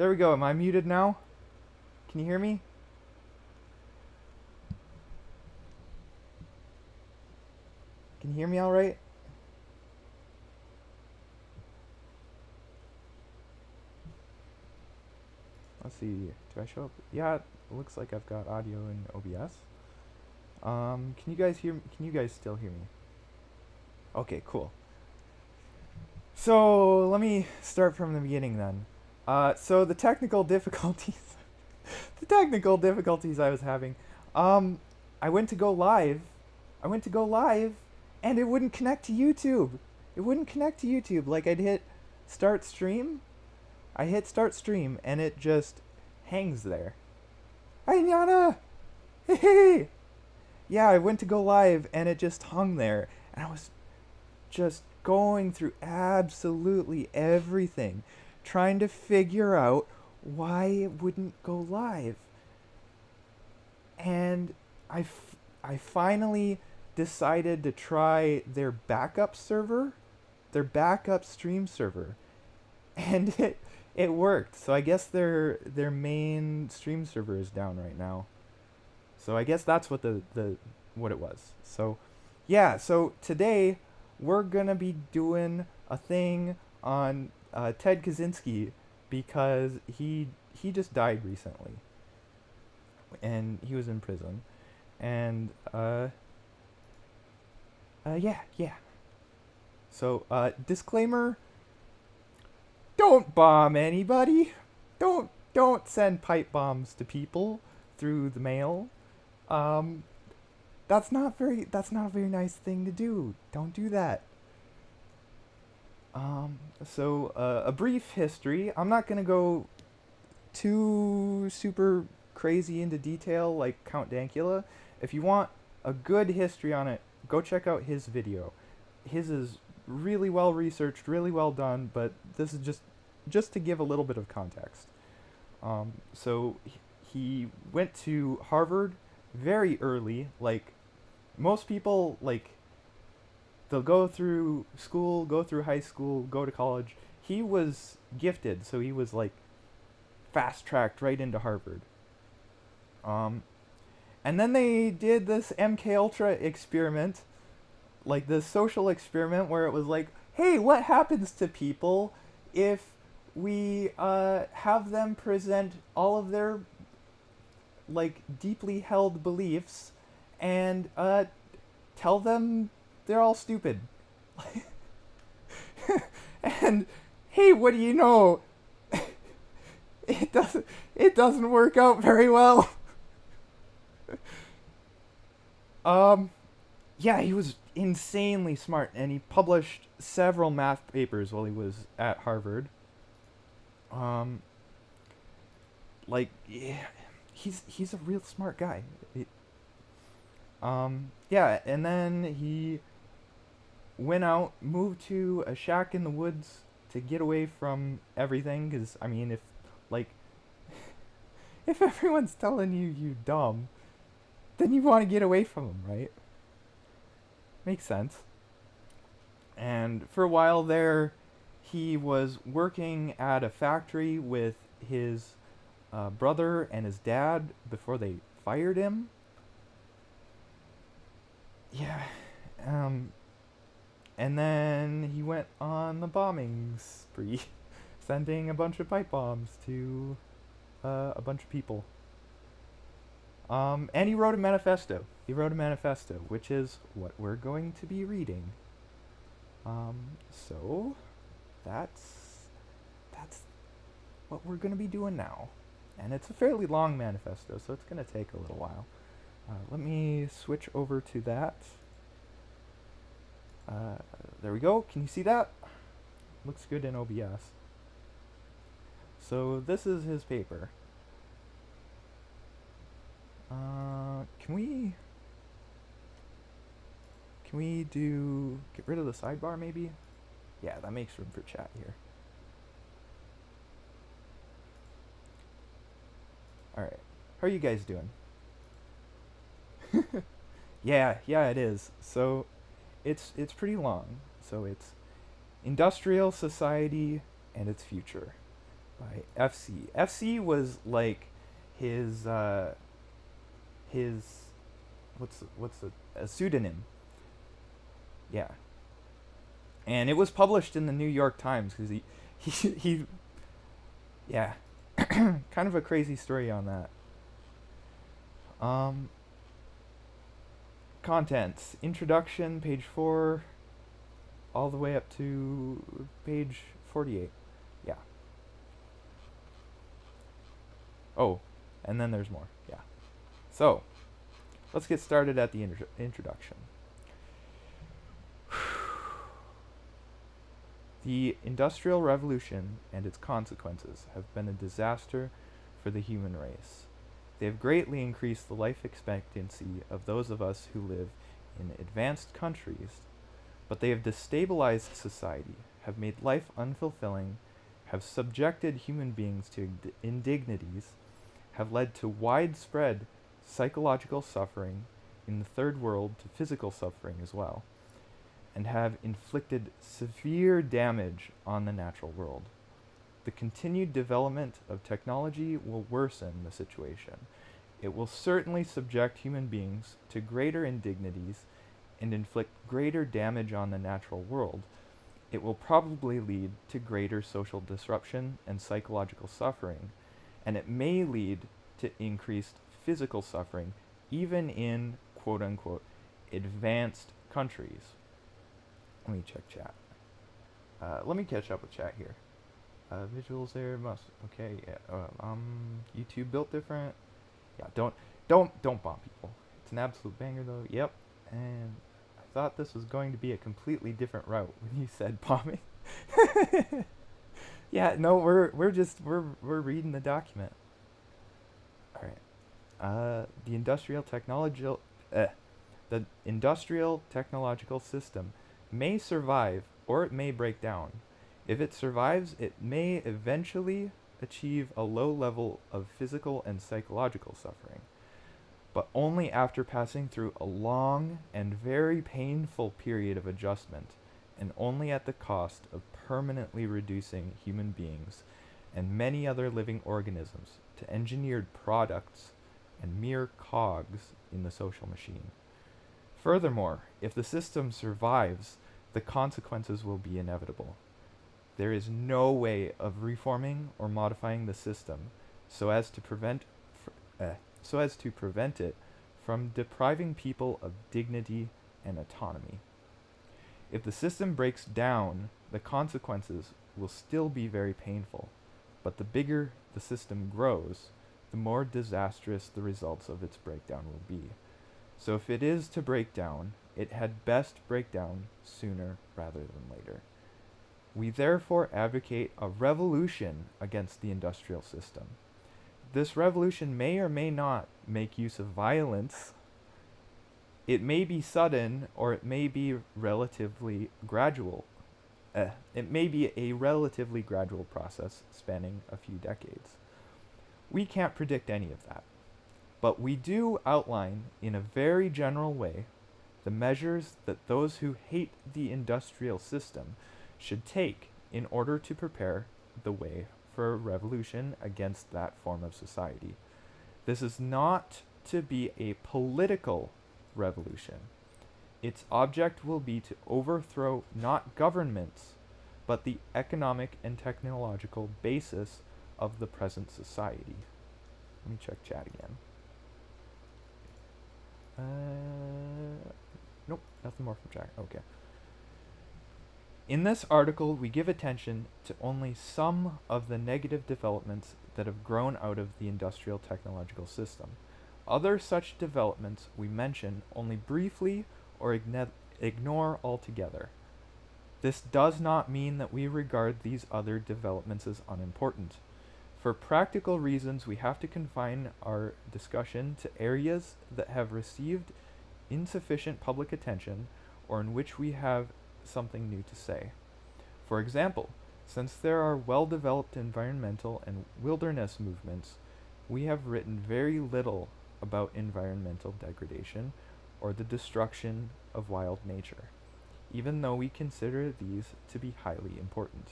There we go. Am I muted now? Can you hear me? Can you hear me all right? Let's see. Do I show up? Yeah, it looks like I've got audio in OBS. Can you guys hear? Can you guys still hear me? Okay, cool. So let me start from the beginning then. So the technical difficulties, the technical difficulties I was having. Um, I went to go live. I went to go live, and it wouldn't connect to YouTube. It wouldn't connect to YouTube. Like I'd hit start stream. I hit start stream, and it just hangs there. Hi, Nyana! Hey! Yeah, I went to go live, and it just hung there, and I was just going through absolutely everything, trying to figure out why it wouldn't go live. And I finally decided to try their backup server, their backup stream server, and it worked. So I guess their main stream server is down right now. So I guess that's what the what it was. So yeah, so today we're gonna be doing a thing on Ted Kaczynski because he just died recently, and he was in prison, and yeah. So disclaimer: don't bomb anybody. Don't send pipe bombs to people through the mail. Um, that's not a very nice thing to do. Don't do that. A brief history. I'm not gonna go too super crazy into detail like Count Dankula. If you want a good history on it, go check out his video. His is really well researched, really well done, but this is just to give a little bit of context. So he went to Harvard very early. Like most people, like they'll go through school, go through high school, go to college. He was gifted, so he was like fast tracked right into Harvard. Um, and then they did this MK Ultra experiment, like this social experiment where it was like, hey, what happens to people if we have them present all of their like deeply held beliefs and tell them they're all stupid. And hey, what do you know? It doesn't work out very well. um yeah, he was insanely smart, and he published several math papers while he was at Harvard. Um yeah, he's a real smart guy. Yeah, and then he went out, moved to a shack in the woods to get away from everything. Cause I mean, if like if everyone's telling you dumb, then you want to get away from them, right? Makes sense. And for a while there, he was working at a factory with his brother and his dad before they fired him. Yeah. Um, and then he went on the bombing spree, sending a bunch of pipe bombs to a bunch of people. And he wrote a manifesto. He wrote a manifesto, which is what we're going to be reading. So that's what we're going to be doing now. And it's a fairly long manifesto, so it's going to take a little while. Let me switch over to that. There we go. Can you see that? Looks good in OBS. So this is his paper. Can we get rid of the sidebar maybe? Yeah, that makes room for chat here. Alright. How are you guys doing? Yeah, it is. So it's pretty long. So it's industrial society and its future. by FC. FC was like his his a pseudonym. Yeah, and it was published in the New York Times because he yeah, kind of a crazy story on that. Um, Contents introduction, page 4, all the way up to page 48. Yeah. Oh, and then there's more. Yeah. So let's get started at the introduction. The Industrial Revolution and its consequences have been a disaster for the human race. They have greatly increased the life expectancy of those of us who live in advanced countries, but they have destabilized society, have made life unfulfilling, have subjected human beings to indignities, have led to widespread psychological suffering in the third world, to physical suffering as well, and have inflicted severe damage on the natural world. The continued development of technology will worsen the situation. It will certainly subject human beings to greater indignities and inflict greater damage on the natural world. It will probably lead to greater social disruption and psychological suffering, and it may lead to increased physical suffering, even in quote unquote advanced countries. Let me check chat. Let me catch up with chat here. Visuals there must okay. Yeah. YouTube built different. Yeah. Don't bomb people. It's an absolute banger though. Yep. And I thought this was going to be a completely different route when you said bombing. Yeah. No. We're reading the document. All right. The industrial technological system may survive or it may break down. If it survives, it may eventually achieve a low level of physical and psychological suffering, but only after passing through a long and very painful period of adjustment, and only at the cost of permanently reducing human beings and many other living organisms to engineered products and mere cogs in the social machine. Furthermore, if the system survives, the consequences will be inevitable. There is no way of reforming or modifying the system so as to prevent it from depriving people of dignity and autonomy. If the system breaks down, the consequences will still be very painful, but the bigger the system grows, the more disastrous the results of its breakdown will be. So if it is to break down, it had best break down sooner rather than later. We therefore advocate a revolution against the industrial system. This revolution may or may not make use of violence. It may be sudden or it may be relatively gradual. It may be a relatively gradual process spanning a few decades. We can't predict any of that, but we do outline in a very general way the measures that those who hate the industrial system should take in order to prepare the way for a revolution against that form of society. This is not to be a political revolution. Its object will be to overthrow not governments, but the economic and technological basis of the present society. Let me check chat again. Nope, nothing more from chat. Okay. In this article, we give attention to only some of the negative developments that have grown out of the industrial technological system. Other such developments we mention only briefly or ignore altogether. This does not mean that we regard these other developments as unimportant. For practical reasons, we have to confine our discussion to areas that have received insufficient public attention or in which we have something new to say. For example, since there are well-developed environmental and wilderness movements, we have written very little about environmental degradation or the destruction of wild nature, even though we consider these to be highly important.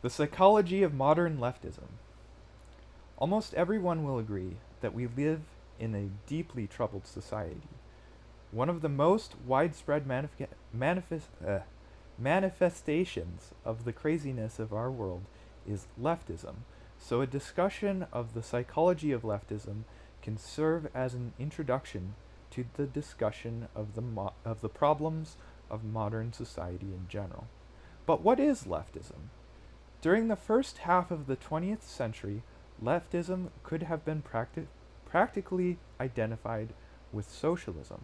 The psychology of modern leftism. Almost everyone will agree that we live in a deeply troubled society. One of the most widespread manifestations of the craziness of our world is leftism, so a discussion of the psychology of leftism can serve as an introduction to the discussion of the problems of modern society in general. But what is leftism? During the first half of the 20th century, leftism could have been practically identified with socialism.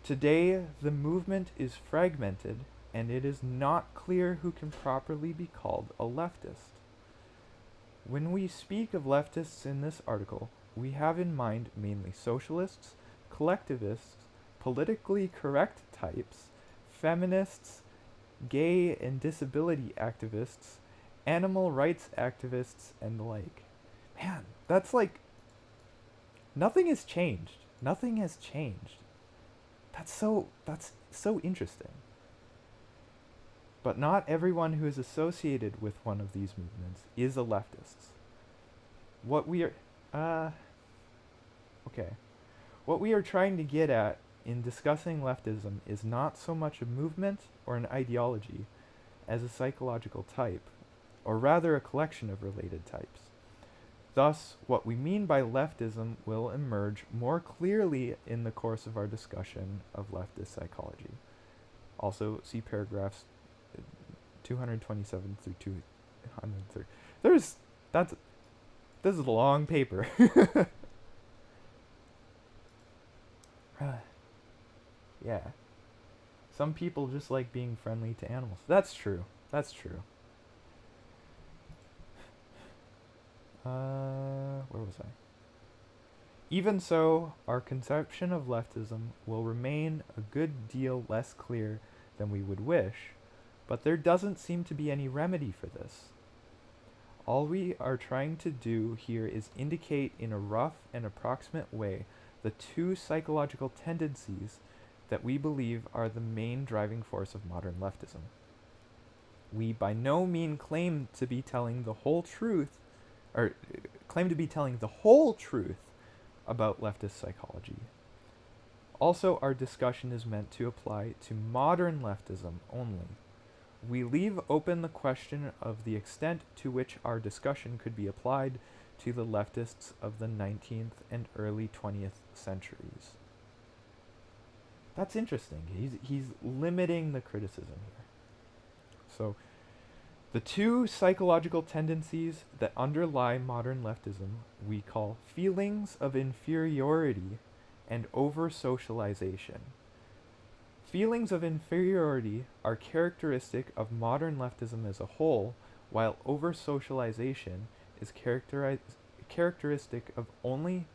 Today, the movement is fragmented, and it is not clear who can properly be called a leftist. When we speak of leftists in this article, we have in mind mainly socialists, collectivists, politically correct types, feminists, gay and disability activists, animal rights activists, and the like. Man, that's like, nothing has changed. Nothing has changed. That's so interesting. But not everyone who is associated with one of these movements is a leftist. What we are What we are trying to get at in discussing leftism is not so much a movement or an ideology as a psychological type, or rather a collection of related types. Thus, what we mean by leftism will emerge more clearly in the course of our discussion of leftist psychology. Also, see paragraphs 227 through 230. This is a long paper. Yeah. Some people just like being friendly to animals. That's true. That's true. Where was I? Even so, our conception of leftism will remain a good deal less clear than we would wish, but there doesn't seem to be any remedy for this. All we are trying to do here is indicate in a rough and approximate way the two psychological tendencies that we believe are the main driving force of modern leftism. We by no means claim to be telling the whole truth about leftist psychology. Also, our discussion is meant to apply to modern leftism only. We leave open the question of the extent to which our discussion could be applied to the leftists of the 19th and early 20th centuries. That's interesting. He's limiting the criticism here. So, the two psychological tendencies that underlie modern leftism we call feelings of inferiority and over-socialization. Feelings of inferiority are characteristic of modern leftism as a whole, while over-socialization is characteristic only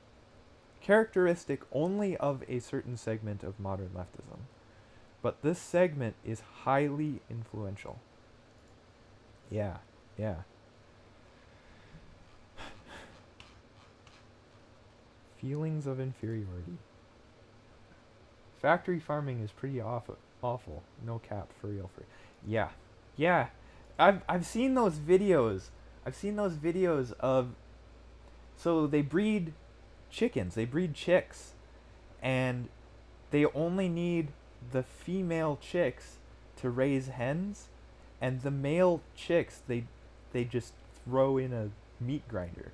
of a certain segment of modern leftism. But this segment is highly influential. Yeah. Feelings of inferiority. Factory farming is pretty awful. No cap, for real. Yeah. I've seen those videos. Of, so they breed chickens. They breed chicks, and they only need the female chicks to raise hens, and the male chicks they just throw in a meat grinder.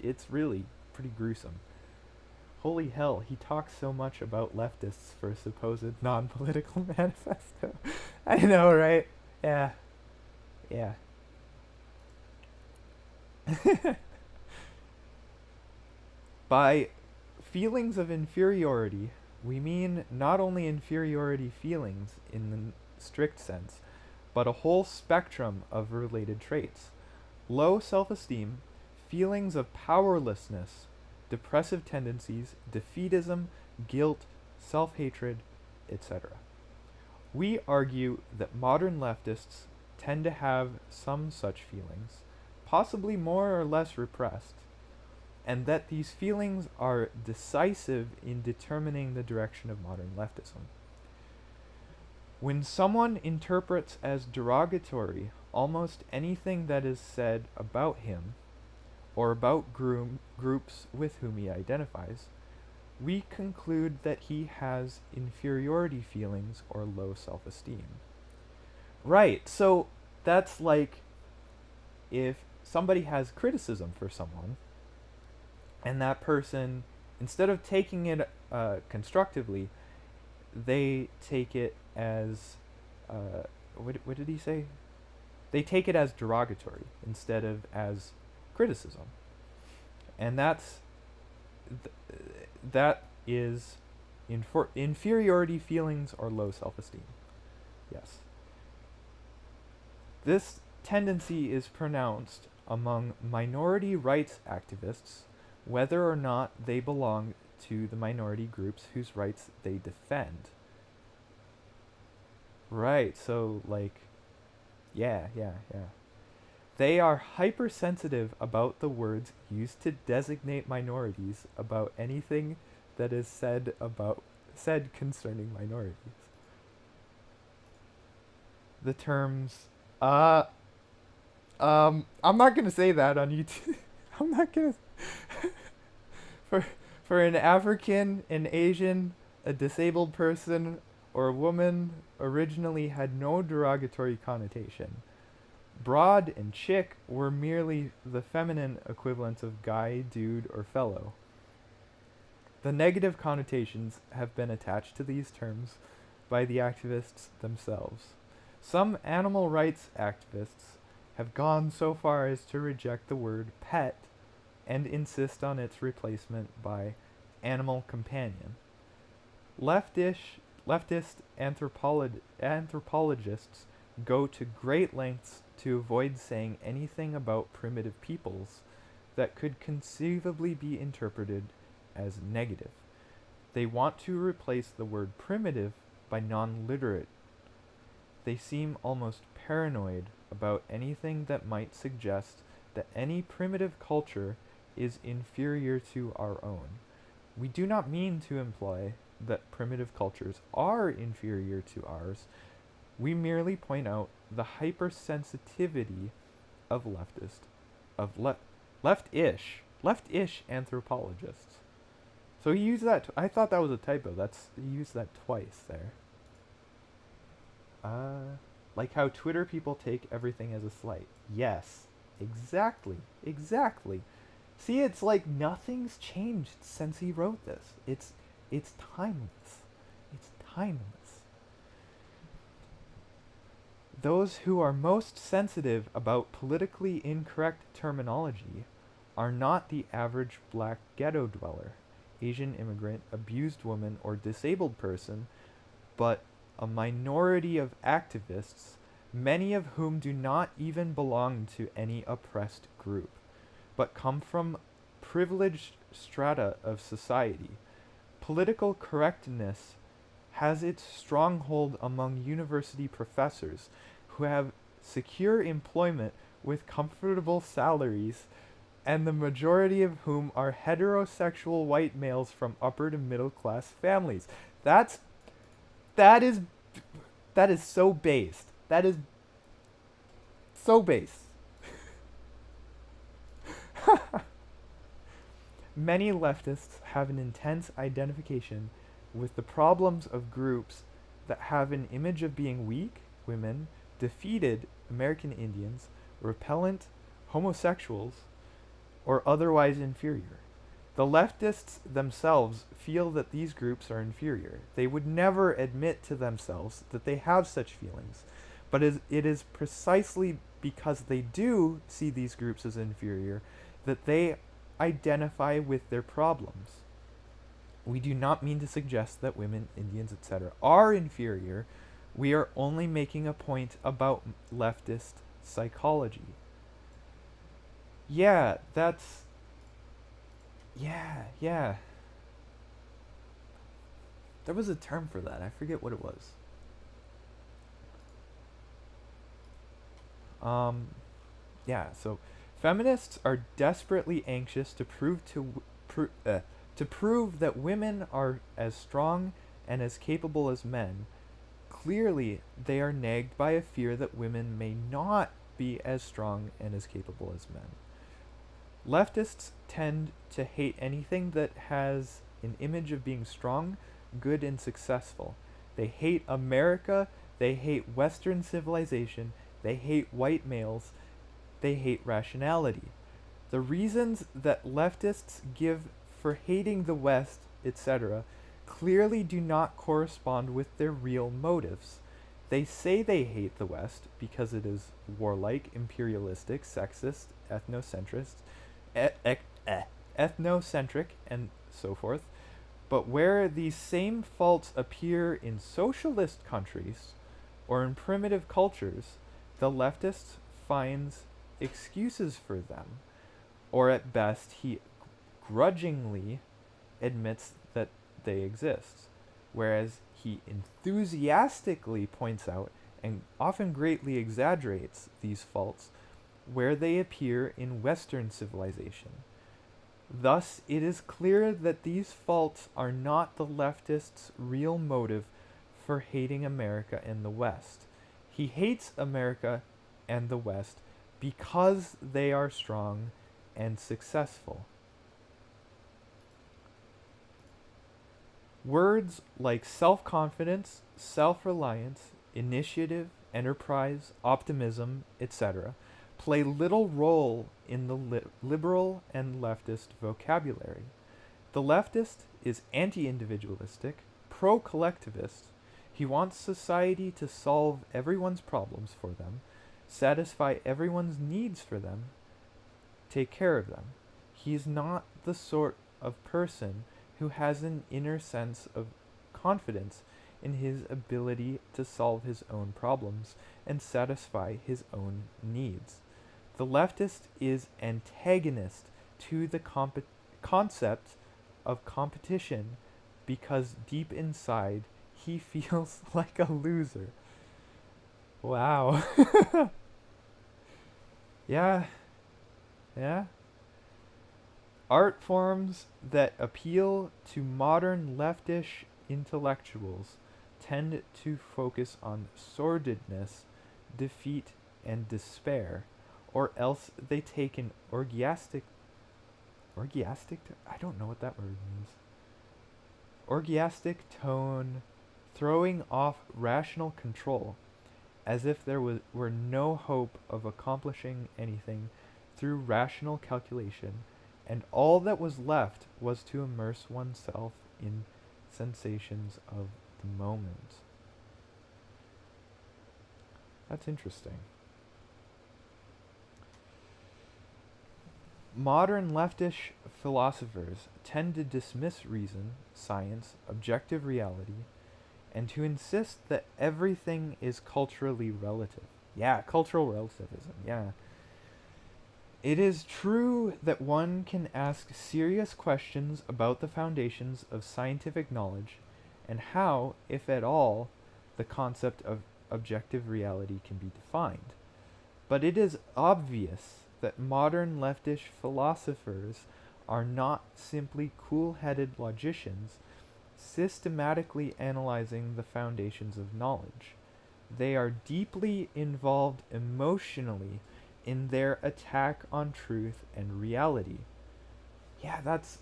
It's really pretty gruesome. Holy hell, he talks so much about leftists for a supposed non-political manifesto. I know, right? Yeah. By feelings of inferiority, we mean not only inferiority feelings in the strict sense, but a whole spectrum of related traits. Low self-esteem, feelings of powerlessness, depressive tendencies, defeatism, guilt, self-hatred, etc. We argue that modern leftists tend to have some such feelings, possibly more or less repressed, and that these feelings are decisive in determining the direction of modern leftism. When someone interprets as derogatory almost anything that is said about him or about groups with whom he identifies, we conclude that he has inferiority feelings or low self-esteem. Right, so that's like if somebody has criticism for someone, and that person, instead of taking it constructively, they take it as, what did he say? They take it as derogatory instead of as criticism. And that is inferiority feelings or low self-esteem. Yes. This tendency is pronounced among minority rights activists, whether or not they belong to the minority groups whose rights they defend. Right, so like, yeah. They are hypersensitive about the words used to designate minorities about anything that is said concerning minorities. The terms, I'm not gonna say that on YouTube. I'm not gonna. For an African, an Asian, a disabled person, or a woman originally had no derogatory connotation. Broad and chick were merely the feminine equivalents of guy, dude, or fellow. The negative connotations have been attached to these terms by the activists themselves. Some animal rights activists have gone so far as to reject the word pet and insist on its replacement by animal companion. Leftist anthropologists go to great lengths to avoid saying anything about primitive peoples that could conceivably be interpreted as negative. They want to replace the word primitive by non-literate. They seem almost paranoid about anything that might suggest that any primitive culture is inferior to our own. We do not mean to imply that primitive cultures are inferior to ours. We merely point out the hypersensitivity of leftish anthropologists. So he used that. I thought that was a typo. He used that twice there. Like how Twitter people take everything as a slight. Yes, exactly. See, it's like nothing's changed since he wrote this. It's timeless. It's timeless. Those who are most sensitive about politically incorrect terminology are not the average black ghetto dweller, Asian immigrant, abused woman, or disabled person, but a minority of activists, many of whom do not even belong to any oppressed group, but come from privileged strata of society. Political correctness has its stronghold among university professors who have secure employment with comfortable salaries, and the majority of whom are heterosexual white males from upper to middle class families. That is so based. That is so base. Many leftists have an intense identification with the problems of groups that have an image of being weak, women, defeated American Indians, repellent homosexuals, or otherwise inferior. The leftists themselves feel that these groups are inferior. They would never admit to themselves that they have such feelings, but it is precisely because they do see these groups as inferior that they identify with their problems. We do not mean to suggest that women, Indians, etc. are inferior. We are only making a point about leftist psychology. Yeah. There was a term for that. I forget what it was. So feminists are desperately anxious to prove that women are as strong and as capable as men, clearly they are nagged by a fear that women may not be as strong and as capable as men. Leftists tend to hate anything that has an image of being strong, good, and successful. They hate America, they hate Western civilization, they hate white males, they hate rationality. The reasons that leftists give for hating the West, etc., clearly do not correspond with their real motives. They say they hate the West because it is warlike, imperialistic, sexist, ethnocentric, and so forth. But where these same faults appear in socialist countries or in primitive cultures, the leftist finds excuses for them, or at best, he grudgingly admits that they exist, whereas he enthusiastically points out and often greatly exaggerates these faults where they appear in Western civilization. Thus, it is clear that these faults are not the leftist's real motive for hating America and the West. He hates America and the West because they are strong and successful. Words like self-confidence, self-reliance, initiative, enterprise, optimism, etc., play little role in the liberal and leftist vocabulary. The leftist is anti-individualistic, pro-collectivist. He wants society to solve everyone's problems for them, satisfy everyone's needs for them, take care of them. He's not the sort of person who has an inner sense of confidence in his ability to solve his own problems and satisfy his own needs. The leftist is antagonist to the concept of competition because deep inside he feels like a loser. Wow. Yeah. Art forms that appeal to modern leftish intellectuals tend to focus on sordidness, defeat, and despair, or else they take an orgiastic, I don't know what that word means. Orgiastic tone, throwing off rational control, as if there were no hope of accomplishing anything through rational calculation, and all that was left was to immerse oneself in sensations of the moment. That's interesting. Modern leftish philosophers tend to dismiss reason, science, objective reality, and to insist that everything is culturally relative. Yeah, cultural relativism, yeah. It is true that one can ask serious questions about the foundations of scientific knowledge and how, if at all, the concept of objective reality can be defined. But it is obvious that modern leftish philosophers are not simply cool-headed logicians systematically analyzing the foundations of knowledge. They are deeply involved emotionally in their attack on truth and reality. Yeah, that's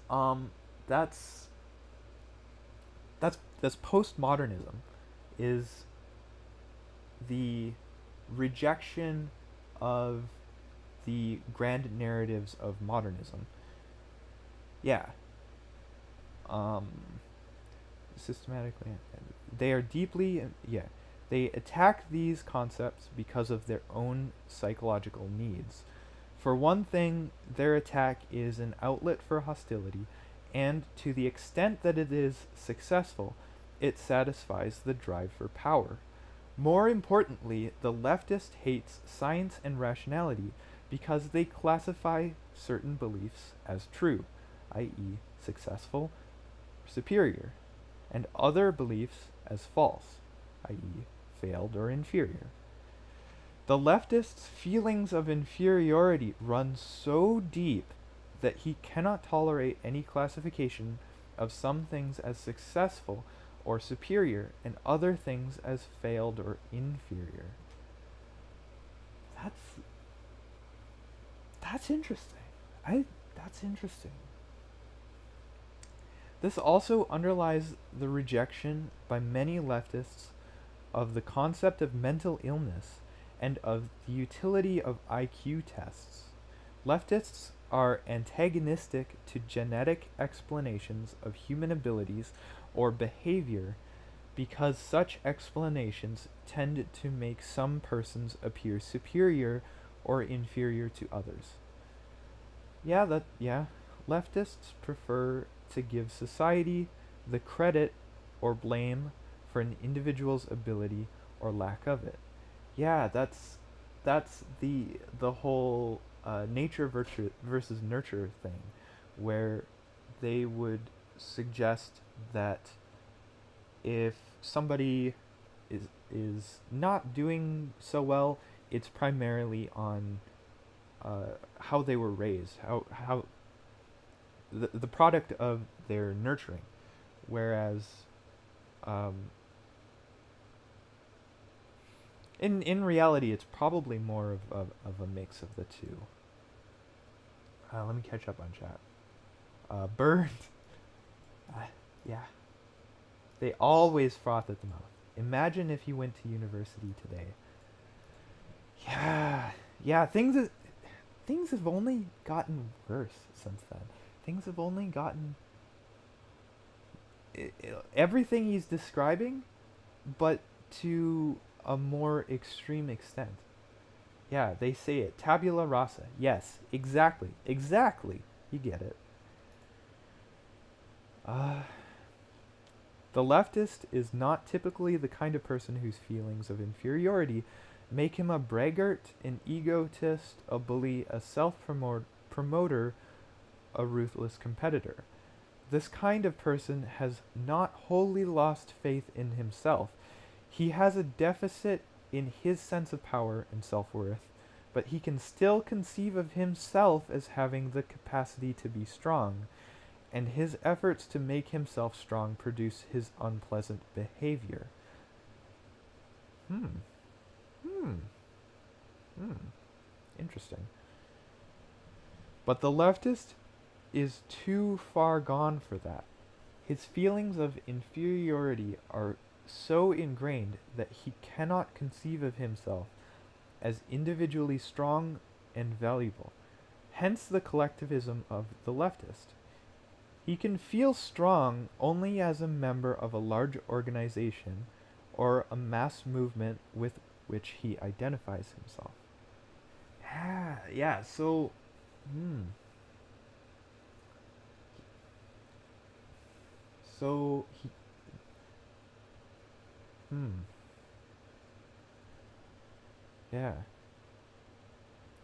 postmodernism, is the rejection of the grand narratives of modernism. Yeah. Systematically, they are deeply, they attack these concepts because of their own psychological needs. For one thing, their attack is an outlet for hostility, and to the extent that it is successful, it satisfies the drive for power. More importantly, the leftist hates science and rationality because they classify certain beliefs as true, i.e., successful, superior, and other beliefs as false, i.e., failed or inferior. The leftist's feelings of inferiority run so deep that he cannot tolerate any classification of some things as successful or superior, and other things as failed or inferior. That's that's interesting. That's interesting. This also underlies the rejection by many leftists of the concept of mental illness and of the utility of IQ tests. Leftists are antagonistic to genetic explanations of human abilities or behavior because such explanations tend to make some persons appear superior or inferior to others. Yeah. Leftists prefer to give society the credit or blame for an individual's ability or lack of it. Yeah, that's the whole nature versus nurture thing, where they would suggest that if somebody is not doing so well, it's primarily on how they were raised, how the product of their nurturing, whereas um, in reality, it's probably more of a mix of the two. Let me catch up on chat. Burned. Yeah. They always froth at the mouth. Imagine if you went to university today. Yeah. Things have only gotten worse since then. Things have only gotten everything he's describing, but to a more extreme extent. Yeah, they say it. Tabula rasa. Yes, exactly. Exactly. You get it. The leftist is not typically the kind of person whose feelings of inferiority make him a braggart, an egotist, a bully, a self-promoter, a ruthless competitor. This kind of person has not wholly lost faith in himself. He has a deficit in his sense of power and self-worth, but he can still conceive of himself as having the capacity to be strong, and his efforts to make himself strong produce his unpleasant behavior. Hmm. Interesting. But the leftist is too far gone for that. His feelings of inferiority are so ingrained that he cannot conceive of himself as individually strong and valuable. Hence the collectivism of the leftist. He can feel strong only as a member of a large organization or a mass movement with which he identifies himself. Yeah, so, hmm. So, hmm, yeah.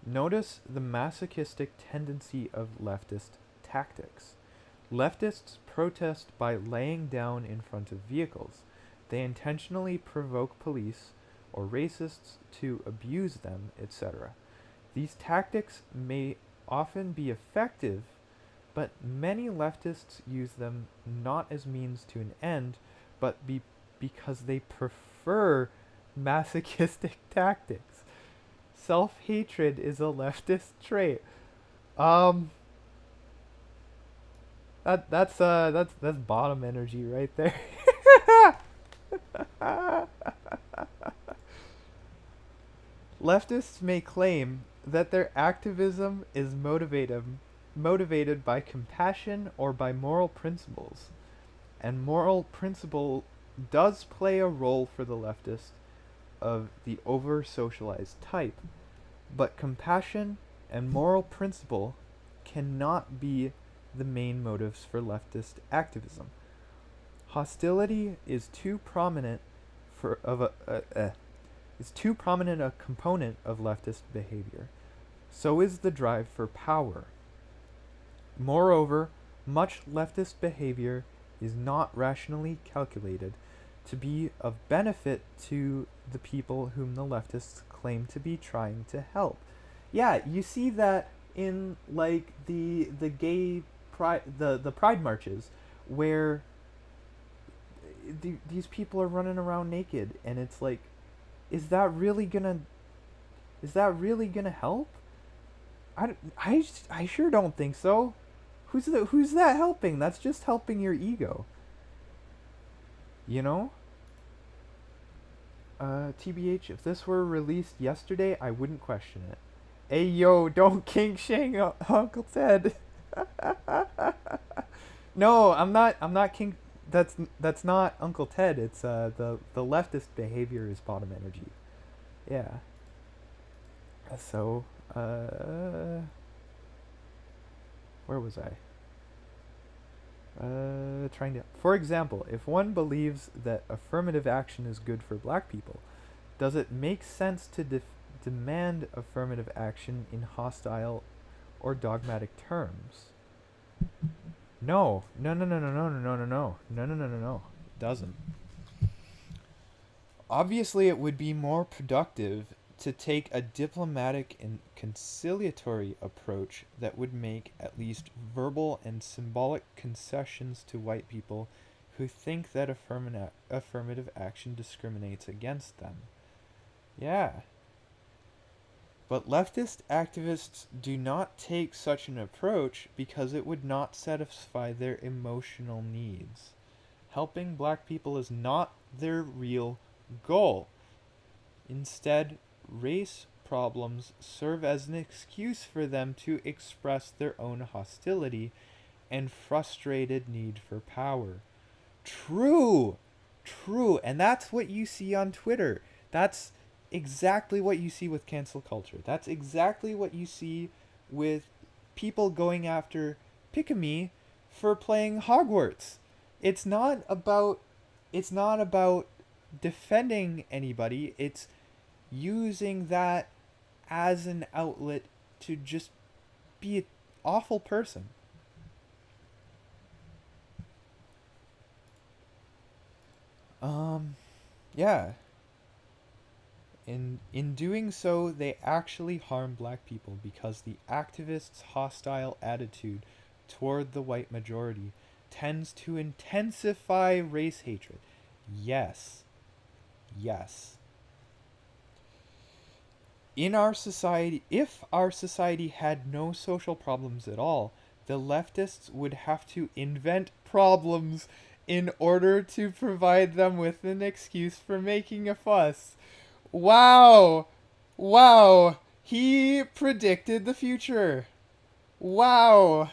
Notice the masochistic tendency of leftist tactics. Leftists protest by laying down in front of vehicles. They intentionally provoke police or racists to abuse them, etc. These tactics may often be effective, but many leftists use them not as means to an end, but because they prefer masochistic tactics. Self-hatred is a leftist trait. Um, that's bottom energy right there. Leftists may claim that their activism is motivated by compassion or by moral principles, and moral principle does play a role for the leftist of the over-socialized type, but compassion and moral principle cannot be the main motives for leftist activism. Hostility is too prominent is too prominent a component of leftist behavior. So is the drive for power. Moreover, much leftist behavior is not rationally calculated to be of benefit to the people whom the leftists claim to be trying to help. Yeah, you see that in like the gay pride the pride marches, where these people are running around naked, and it's like, is that really gonna is that really gonna help? I sure don't think so. Who's that helping? That's just helping your ego. You know? TBH, if this were released yesterday, I wouldn't question it. Hey yo, don't kink shame Uncle Ted. No, I'm not king. That's not Uncle Ted. It's the leftist behavior is bottom energy. Yeah. So, where was I? Trying to. For example, if one believes that affirmative action is good for black people, does it make sense to demand affirmative action in hostile or dogmatic terms? No. No, no, no, no, no, no, no, no, no. No, no, no, no, no. It doesn't. Obviously, it would be more productive to take a diplomatic and conciliatory approach that would make at least verbal and symbolic concessions to white people who think that affirmative action discriminates against them. Yeah. But leftist activists do not take such an approach because it would not satisfy their emotional needs. Helping black people is not their real goal. Instead, race problems serve as an excuse for them to express their own hostility and frustrated need for power. True! True. And that's what you see on Twitter. That's exactly what you see with cancel culture. That's exactly what you see with people going after Pikami for playing Hogwarts. It's not about defending anybody. It's using that as an outlet to just be an awful person. Yeah. In doing so, they actually harm black people because the activists' hostile attitude toward the white majority tends to intensify race hatred. Yes. Yes. In our society, if our society had no social problems at all, the leftists would have to invent problems in order to provide them with an excuse for making a fuss. Wow! Wow! He predicted the future. Wow!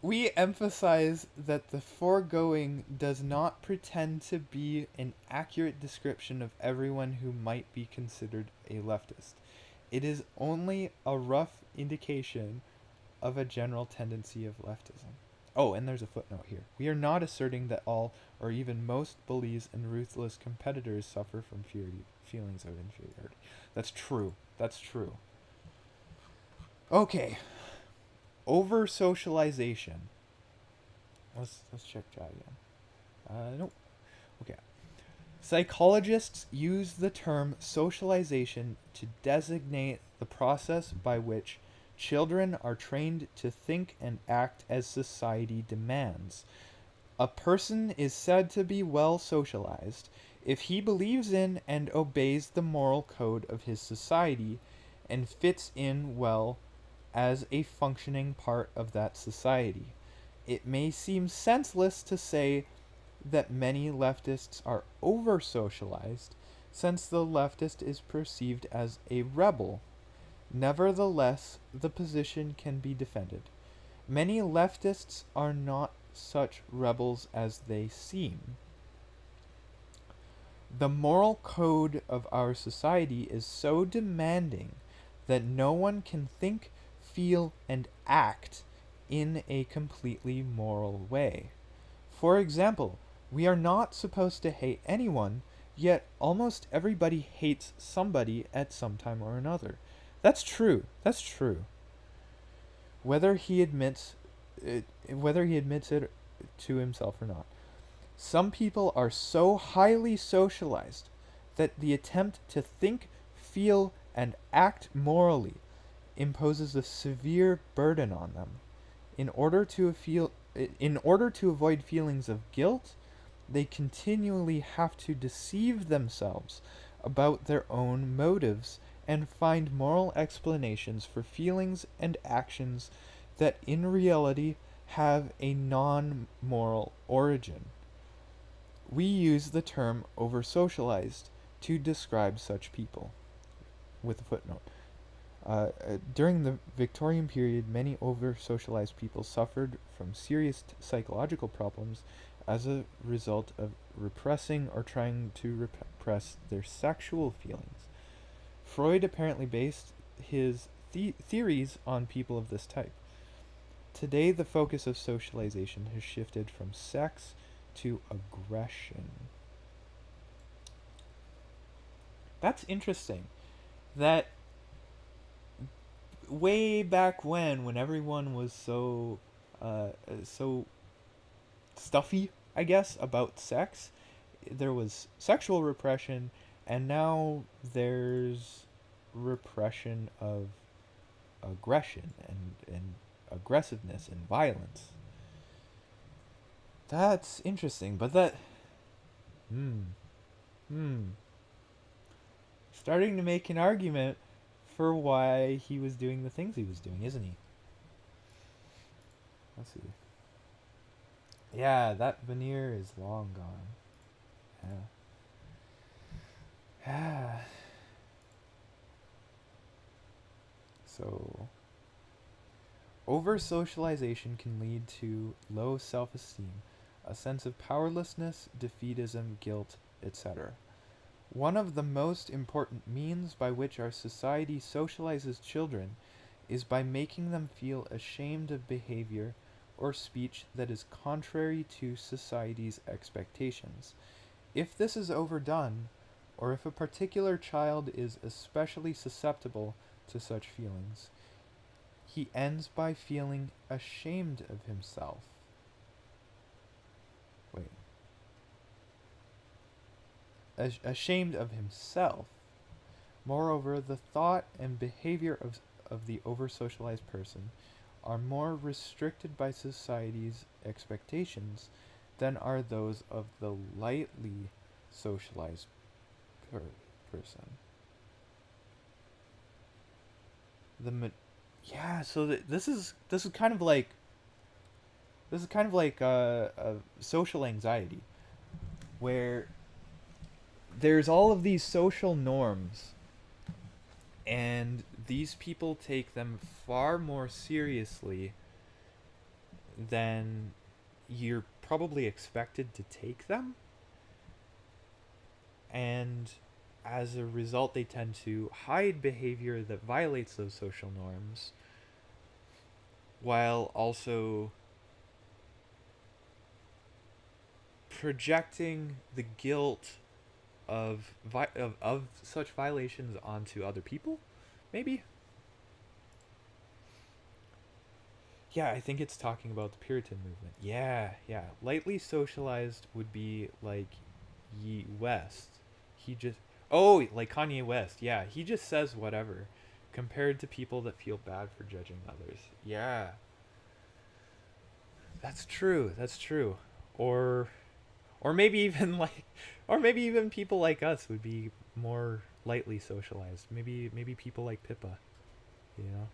We emphasize that the foregoing does not pretend to be an accurate description of everyone who might be considered a leftist. It is only a rough indication of a general tendency of leftism. Oh, and there's a footnote here. We are not asserting that all or even most bullies and ruthless competitors suffer from feelings of inferiority. That's true. That's true. Okay. Over socialization. Let's check that again. Nope. Okay. Psychologists use the term socialization to designate the process by which children are trained to think and act as society demands. A person is said to be well socialized if he believes in and obeys the moral code of his society and fits in well as a functioning part of that society. It may seem senseless to say that many leftists are over socialized, since the leftist is perceived as a rebel. Nevertheless, the position can be defended. Many leftists are not such rebels as they seem. The moral code of our society is so demanding that no one can think, feel, and act in a completely moral way. For example, we are not supposed to hate anyone, yet almost everybody hates somebody at some time or another. That's true. That's true. Whether he admits it to himself or not. Some people are so highly socialized that the attempt to think, feel, and act morally imposes a severe burden on them. In order to feel in order to avoid feelings of guilt, they continually have to deceive themselves about their own motives and find moral explanations for feelings and actions that in reality have a non moral origin. We use the term over socialized to describe such people, with a footnote. During the Victorian period, many over socialized people suffered from serious psychological problems as a result of repressing or trying to repress their sexual feelings. Freud apparently based his theories on people of this type. Today, the focus of socialization has shifted from sex to aggression. That's interesting. That way back when everyone was so stuffy, I guess, about sex, there was sexual repression, and now there's repression of aggression and aggressiveness and violence. That's interesting, but that hmm hmm starting to make an argument for why he was doing the things he was doing, isn't he? Let's see. Yeah, that veneer is long gone. Yeah. So, over socialization can lead to low self esteem, a sense of powerlessness, defeatism, guilt, etc. One of the most important means by which our society socializes children is by making them feel ashamed of behavior or speech that is contrary to society's expectations. If this is overdone, or if a particular child is especially susceptible to such feelings, he ends by feeling ashamed of himself. Wait. Ashamed of himself. Moreover, the thought and behavior of the over socialized person are more restricted by society's expectations than are those of the lightly socialized person. Yeah, so this is kind of like social anxiety, where there's all of these social norms, and these people take them far more seriously than you're probably expected to take them. And as a result, they tend to hide behavior that violates those social norms while also projecting the guilt of such violations onto other people, maybe. Yeah, I think it's talking about the Puritan movement. Yeah. Lightly socialized would be like Ye West. He just like Kanye West. Yeah, he just says whatever compared to people that feel bad for judging others. Yeah. That's true. That's true. Or or maybe even or maybe even people like us would be more lightly socialized. Maybe people like Pippa, you know.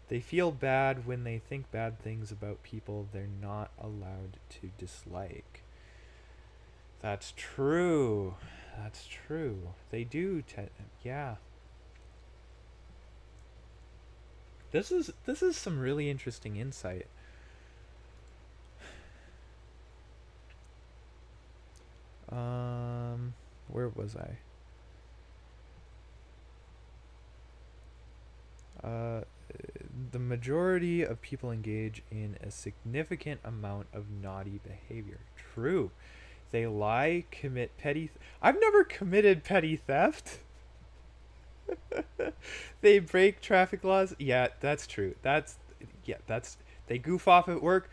They feel bad when they think bad things about people they're not allowed to dislike. That's true. That's true. They do yeah. This is some really interesting insight. Where was I? The majority of people engage in a significant amount of naughty behavior. True. They lie, commit I've never committed petty theft. They break traffic laws. Yeah, that's true. That's they goof off at work.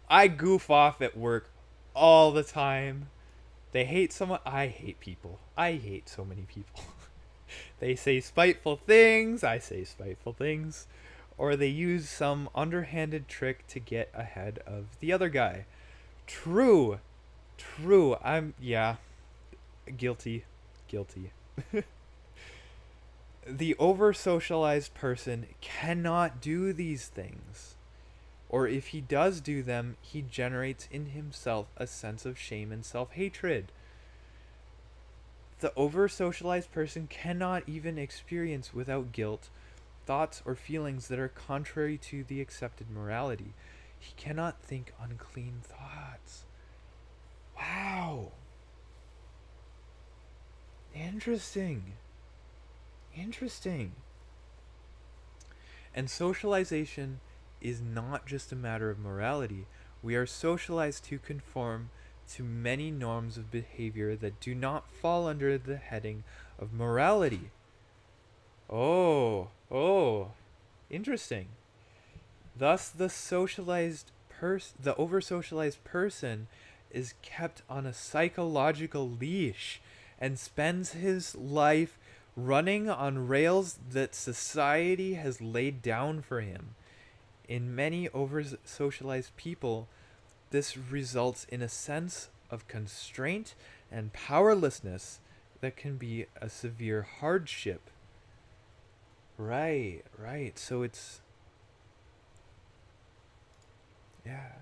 I goof off at work all the time. They hate someone. I hate people. I hate so many people. They say spiteful things. I say spiteful things. or they use some underhanded trick to get ahead of the other guy. True. True. Yeah, guilty. Guilty. The over socialized person cannot do these things. Or if he does do them, he generates in himself a sense of shame and self hatred. The over socialized person cannot even experience without guilt thoughts or feelings that are contrary to the accepted morality. He cannot think unclean thoughts. Wow. Interesting. Interesting. And socialization is not just a matter of morality. We are socialized to conform to many norms of behavior that do not fall under the heading of morality. Oh, interesting. Thus, the over-socialized person is kept on a psychological leash and spends his life running on rails that society has laid down for him. In many over-socialized people, this results in a sense of constraint and powerlessness that can be a severe hardship. Right. So it's, yeah.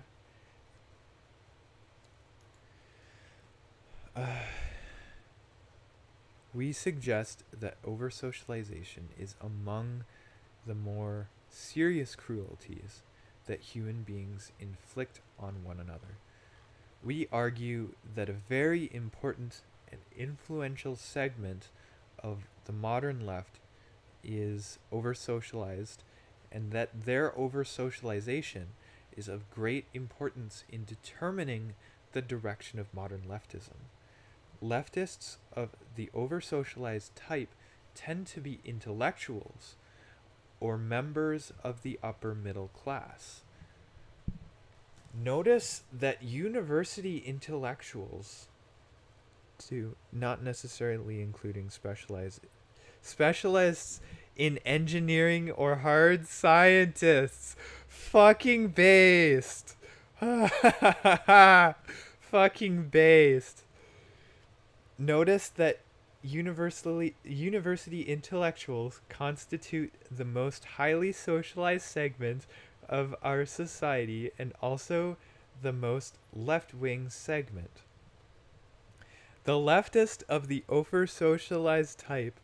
We suggest that over socialization is among the more serious cruelties that human beings inflict on one another. We argue that a very important and influential segment of the modern left is over socialized, and that their over socialization is of great importance in determining the direction of modern leftism. Leftists of the over socialized type tend to be intellectuals or members of the upper middle class. Notice that university intellectuals, to not necessarily including specialists in engineering or hard scientists, fucking based. Fucking based. Notice that university intellectuals constitute the most highly socialized segment of our society and also the most left-wing segment. The leftist of the over-socialized type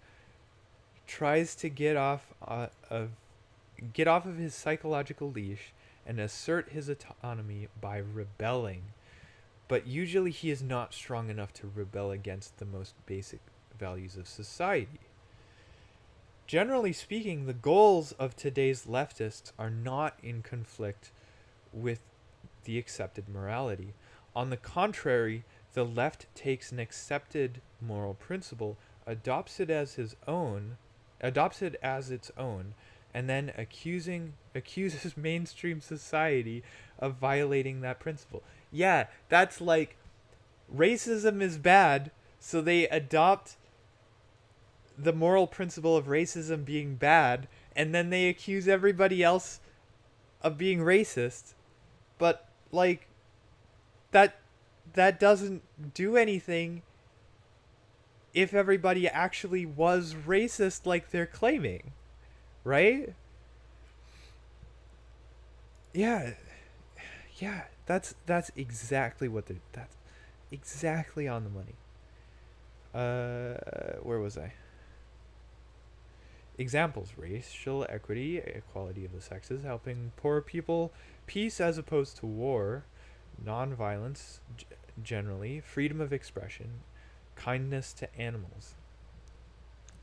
tries to get off of his psychological leash and assert his autonomy by rebelling. But usually he is not strong enough to rebel against the most basic values of society. Generally speaking, the goals of today's leftists are not in conflict with the accepted morality. On the contrary, the left takes an accepted moral principle, adopts it as its own, and then accuses mainstream society of violating that principle. Yeah, that's like racism is bad, so they adopt the moral principle of racism being bad, and then they accuse everybody else of being racist. But like that doesn't do anything if everybody actually was racist like they're claiming, right? Yeah, that's exactly what that's exactly on the money. Where was I? Examples: racial equity, equality of the sexes, helping poor people, peace as opposed to war, non-violence generally, freedom of expression, kindness to animals.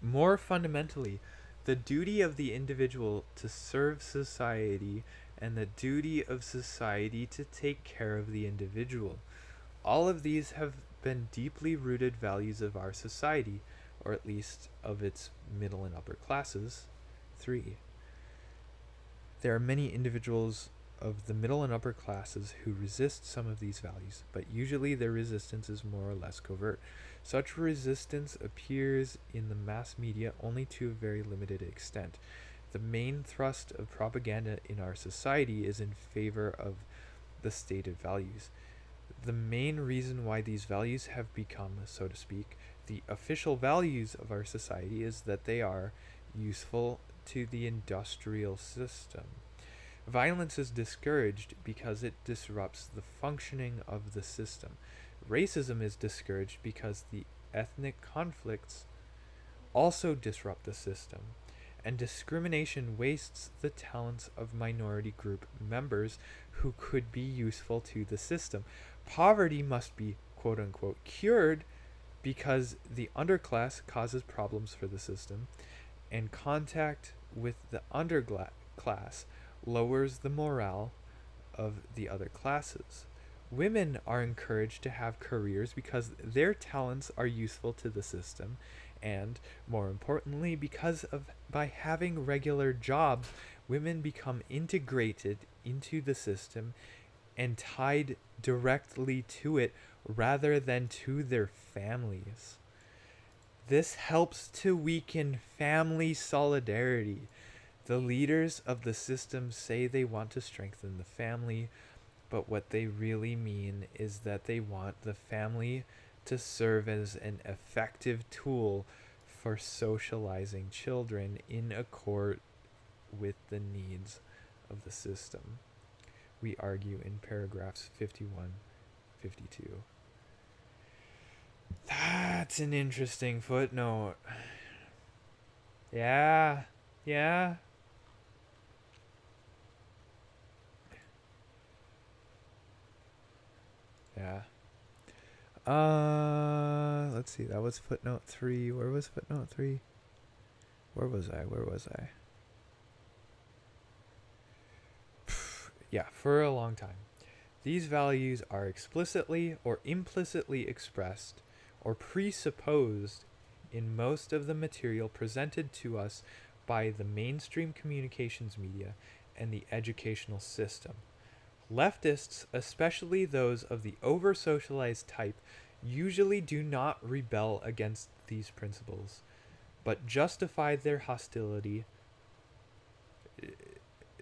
More fundamentally, the duty of the individual to serve society and the duty of society to take care of the individual. All of these have been deeply rooted values of our society, or at least of its middle and upper classes. 3. There are many individuals of the middle and upper classes who resist some of these values, but usually their resistance is more or less covert. Such resistance appears in the mass media only to a very limited extent. The main thrust of propaganda in our society is in favor of the stated values. The main reason why these values have become, so to speak, the official values of our society is that they are useful to the industrial system. Violence is discouraged because it disrupts the functioning of the system. Racism is discouraged because the ethnic conflicts also disrupt the system. And discrimination wastes the talents of minority group members who could be useful to the system. Poverty must be quote unquote cured because the underclass causes problems for the system, and contact with the underclass lowers the morale of the other classes. Women are encouraged to have careers because their talents are useful to the system, and more importantly, because of by having regular jobs, women become integrated into the system and tied directly to it rather than to their families. This helps to weaken family solidarity. The leaders of the system say they want to strengthen the family, but what they really mean is that they want the family to serve as an effective tool for socializing children in accord with the needs of the system. We argue in paragraphs 51, 52. That's an interesting footnote. Yeah, yeah. Yeah. Let's see. That was footnote 3. Where was footnote 3? Where was I? Yeah, for a long time. These values are explicitly or implicitly expressed or presupposed in most of the material presented to us by the mainstream communications media and the educational system. Leftists, especially those of the over socialized type, usually do not rebel against these principles, but justify their hostility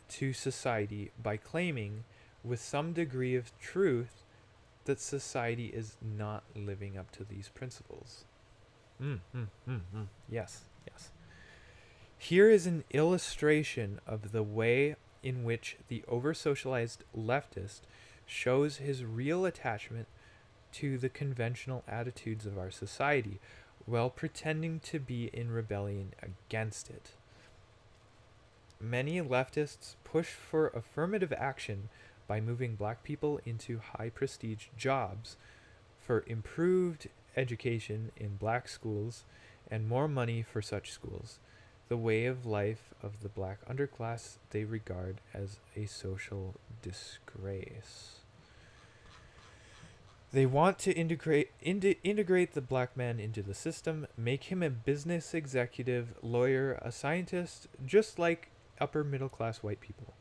to society by claiming, with some degree of truth, that society is not living up to these principles. Yes, yes. Here is an illustration of the way in which the over socialized leftist shows his real attachment to the conventional attitudes of our society while pretending to be in rebellion against it. Many leftists push for affirmative action by moving black people into high prestige jobs, for improved education in black schools, and more money for such schools. The way of life of the black underclass they regard as a social disgrace. They want to integrate the black man into the system, make him a business executive, lawyer, a scientist, just like upper middle class white people.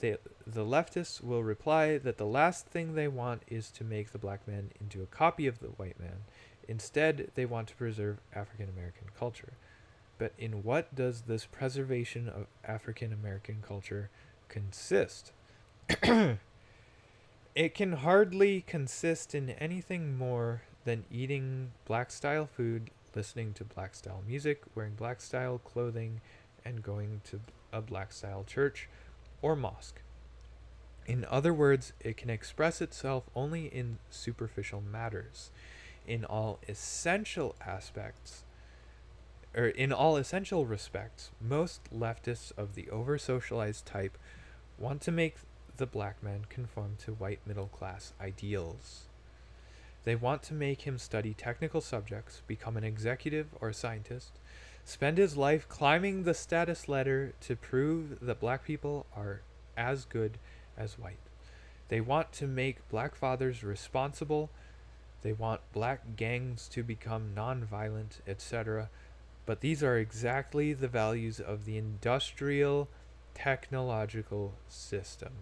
The leftists will reply that the last thing they want is to make the black man into a copy of the white man. Instead, they want to preserve African American culture. But in what does this preservation of African American culture consist? It can hardly consist in anything more than eating black style food, listening to black style music, wearing black style clothing, and going to a black style church or mosque. In other words, it can express itself only in superficial matters. In all essential respects, most leftists of the over socialized type want to make the black man conform to white middle class ideals. They want to make him study technical subjects, become an executive or a scientist, spend his life climbing the status ladder to prove that black people are as good as white. They want to make black fathers responsible. They want black gangs to become non-violent, etc. But these are exactly the values of the industrial technological system.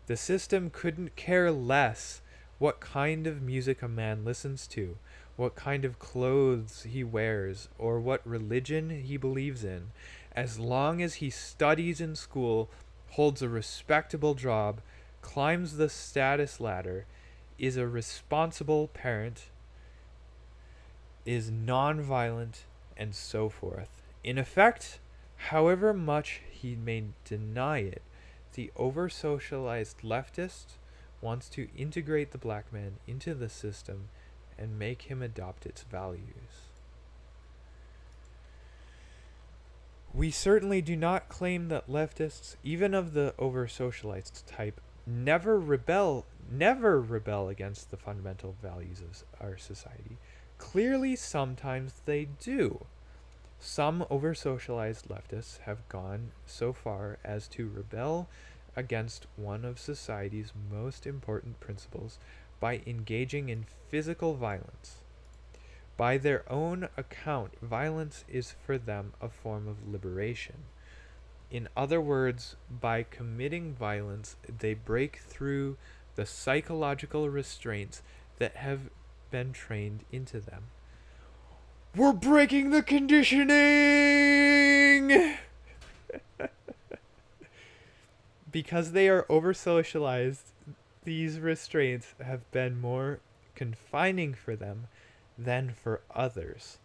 The system couldn't care less what kind of music a man listens to, what kind of clothes he wears, or what religion he believes in, as long as he studies in school, holds a respectable job, climbs the status ladder, is a responsible parent, is non-violent, and so forth. In effect, however much he may deny it, the over-socialized leftist wants to integrate the black man into the system and make him adopt its values. We certainly do not claim that leftists, even of the over-socialized type, never rebel against the fundamental values of our society. Clearly, sometimes they do. Some over-socialized leftists have gone so far as to rebel against one of society's most important principles by engaging in physical violence. By their own account, violence is for them a form of liberation. In other words, by committing violence, they break through the psychological restraints that have been trained into them. We're breaking the conditioning! Because they are over-socialized, these restraints have been more confining for them than for others.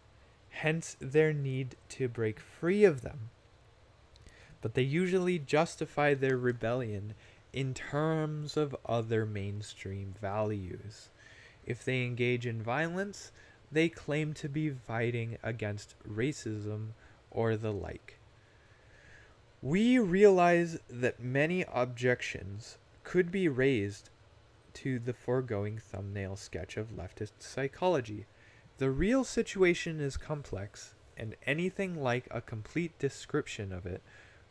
Hence their need to break free of them. But they usually justify their rebellion in terms of other mainstream values. If they engage in violence, they claim to be fighting against racism or the like. We realize that many objections could be raised to the foregoing thumbnail sketch of leftist psychology. The real situation is complex, and anything like a complete description of it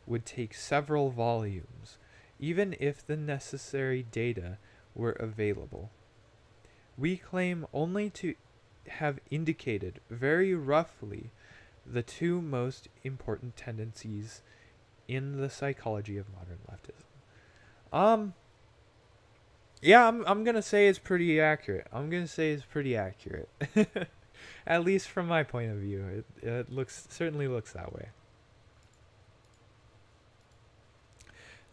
would take several volumes, even if the necessary data were available. We claim only to have indicated very roughly the two most important tendencies in the psychology of modern leftism. I'm gonna say it's pretty accurate. At least from my point of view, it certainly looks that way.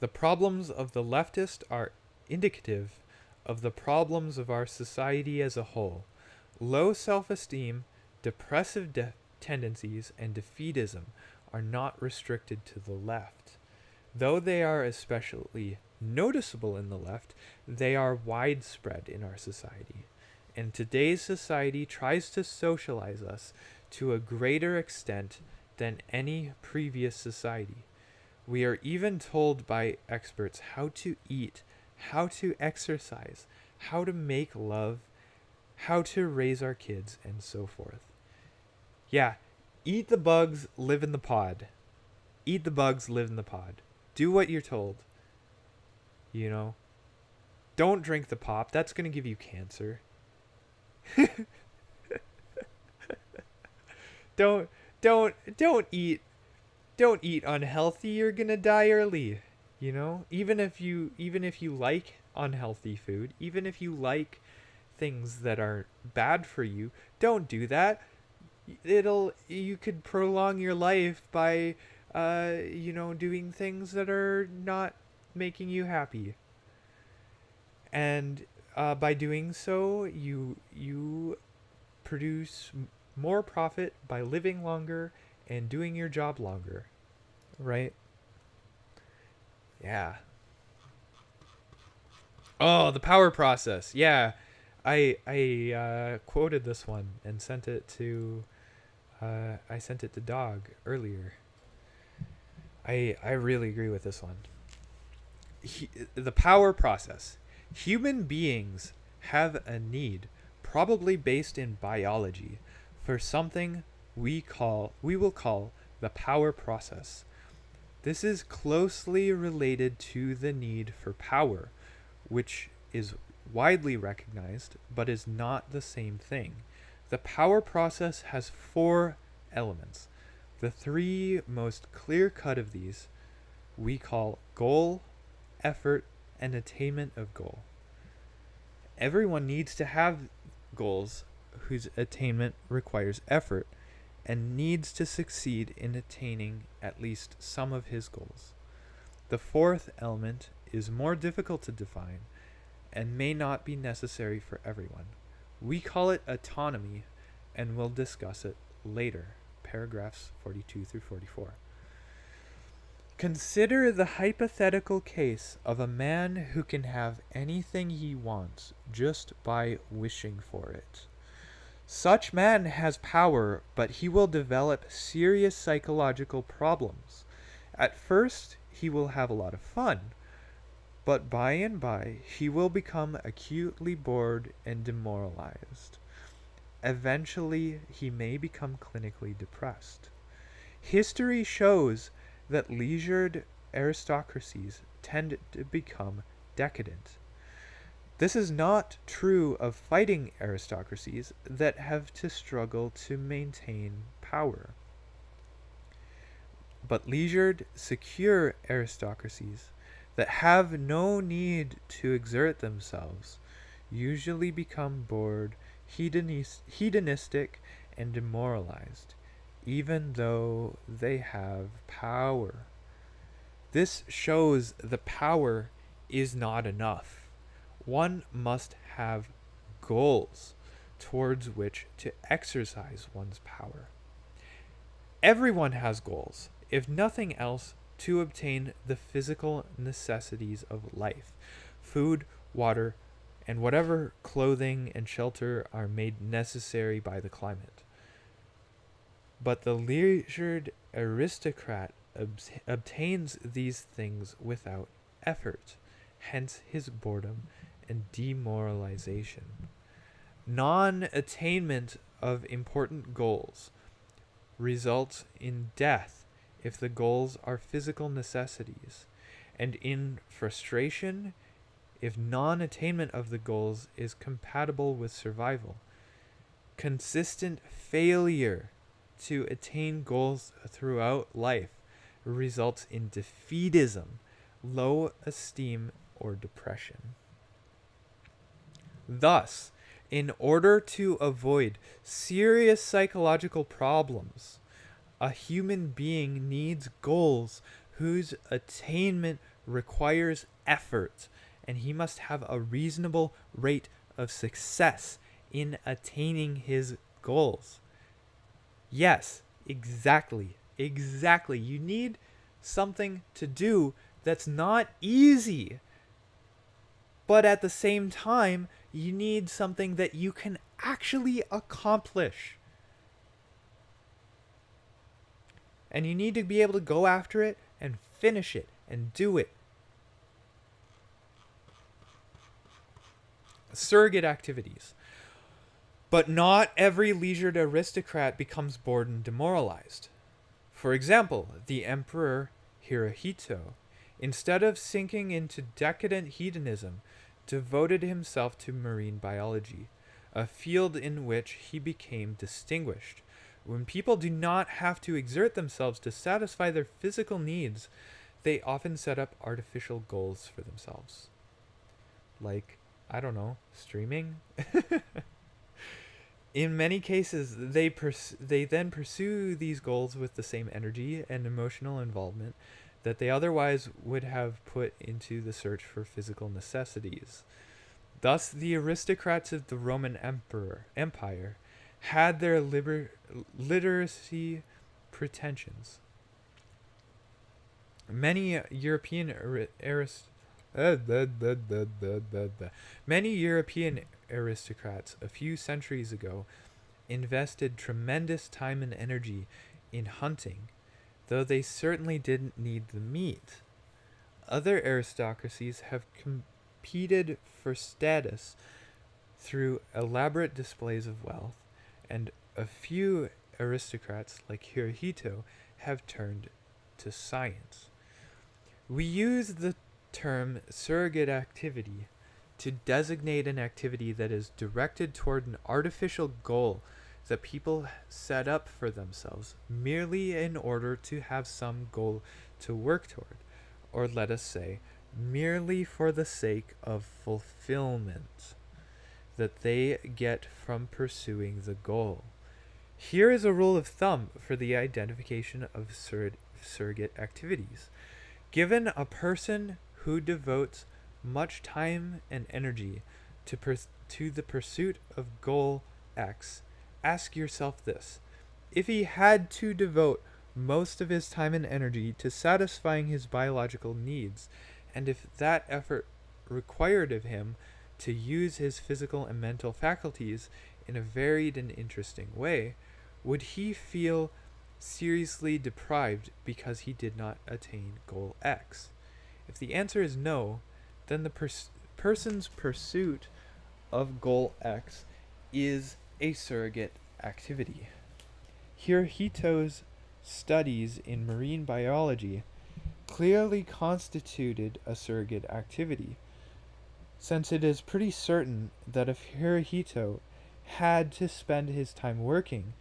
The problems of the leftist are indicative of the problems of our society as a whole. Low self-esteem, depressive tendencies, and defeatism are not restricted to the left. Though they are especially noticeable in the left, they are widespread in our society. And today's society tries to socialize us to a greater extent than any previous society. We are even told by experts how to eat, how to exercise, how to make love, how to raise our kids, and so forth. Yeah, eat the bugs, live in the pod. Eat the bugs, live in the pod. Do what you're told. You know? Don't drink the pop. That's going to give you cancer. Don't eat unhealthy. You're going to die early. You know? Even if you like unhealthy food, even if you like things that are bad for you, don't do that. You could prolong your life by doing things that are not making you happy. And by doing so, you produce more profit by living longer and doing your job longer, right? Yeah. Oh, the power process. Yeah, I quoted this one and sent it to Dog earlier. I really agree with this one. The power process. Human beings have a need, probably based in biology, for something we will call the power process. This is closely related to the need for power, which is widely recognized, but is not the same thing. The power process has 4 elements. The 3 most clear-cut of these we call goal, effort, and attainment of goal. Everyone needs to have goals whose attainment requires effort, and needs to succeed in attaining at least some of his goals. The fourth element is more difficult to define and may not be necessary for everyone. We call it autonomy, and we'll discuss it later, paragraphs 42 through 44. Consider the hypothetical case of a man who can have anything he wants just by wishing for it. Such man has power, but he will develop serious psychological problems. At first, he will have a lot of fun, but by and by, he will become acutely bored and demoralized. Eventually, he may become clinically depressed. History shows that leisured aristocracies tend to become decadent. This is not true of fighting aristocracies that have to struggle to maintain power. But leisured, secure aristocracies that have no need to exert themselves usually become bored, hedonistic, and demoralized, even though they have power. This shows the power is not enough. One must have goals towards which to exercise one's power. Everyone has goals, if nothing else, to obtain the physical necessities of life: food, water, and whatever clothing and shelter are made necessary by the climate. But the leisured aristocrat obtains these things without effort, hence his boredom and demoralization. Non-attainment of important goals results in death if the goals are physical necessities, and in frustration if non-attainment of the goals is compatible with survival. Consistent failure to attain goals throughout life results in defeatism, low esteem, or depression. Thus, in order to avoid serious psychological problems, a human being needs goals whose attainment requires effort, and he must have a reasonable rate of success in attaining his goals. Yes, exactly. You need something to do that's not easy. But at the same time, you need something that you can actually accomplish. And you need to be able to go after it and finish it and do it. Surrogate activities. But not every leisured aristocrat becomes bored and demoralized. For example, the Emperor Hirohito, instead of sinking into decadent hedonism, devoted himself to marine biology, a field in which he became distinguished. When people do not have to exert themselves to satisfy their physical needs, they often set up artificial goals for themselves. Like, I don't know, streaming? In many cases, they then pursue these goals with the same energy and emotional involvement that they otherwise would have put into the search for physical necessities. Thus, the aristocrats of the Roman Empire had their literacy pretensions. Many European aristocrats a few centuries ago invested tremendous time and energy in hunting, though they certainly didn't need the meat. Other aristocracies have competed for status through elaborate displays of wealth, and a few aristocrats, like Hirohito, have turned to science. We use the term surrogate activity to designate an activity that is directed toward an artificial goal that people set up for themselves merely in order to have some goal to work toward, or let us say, merely for the sake of fulfillment that they get from pursuing the goal. Here is a rule of thumb for the identification of surrogate activities. Given a person who devotes much time and energy to the pursuit of goal X, ask yourself this: if he had to devote most of his time and energy to satisfying his biological needs, and if that effort required of him to use his physical and mental faculties in a varied and interesting way, would he feel seriously deprived because he did not attain goal X? If the answer is no, then the person's pursuit of goal X is a surrogate activity. Hirohito's studies in marine biology clearly constituted a surrogate activity, since it is pretty certain that if Hirohito had to spend his time working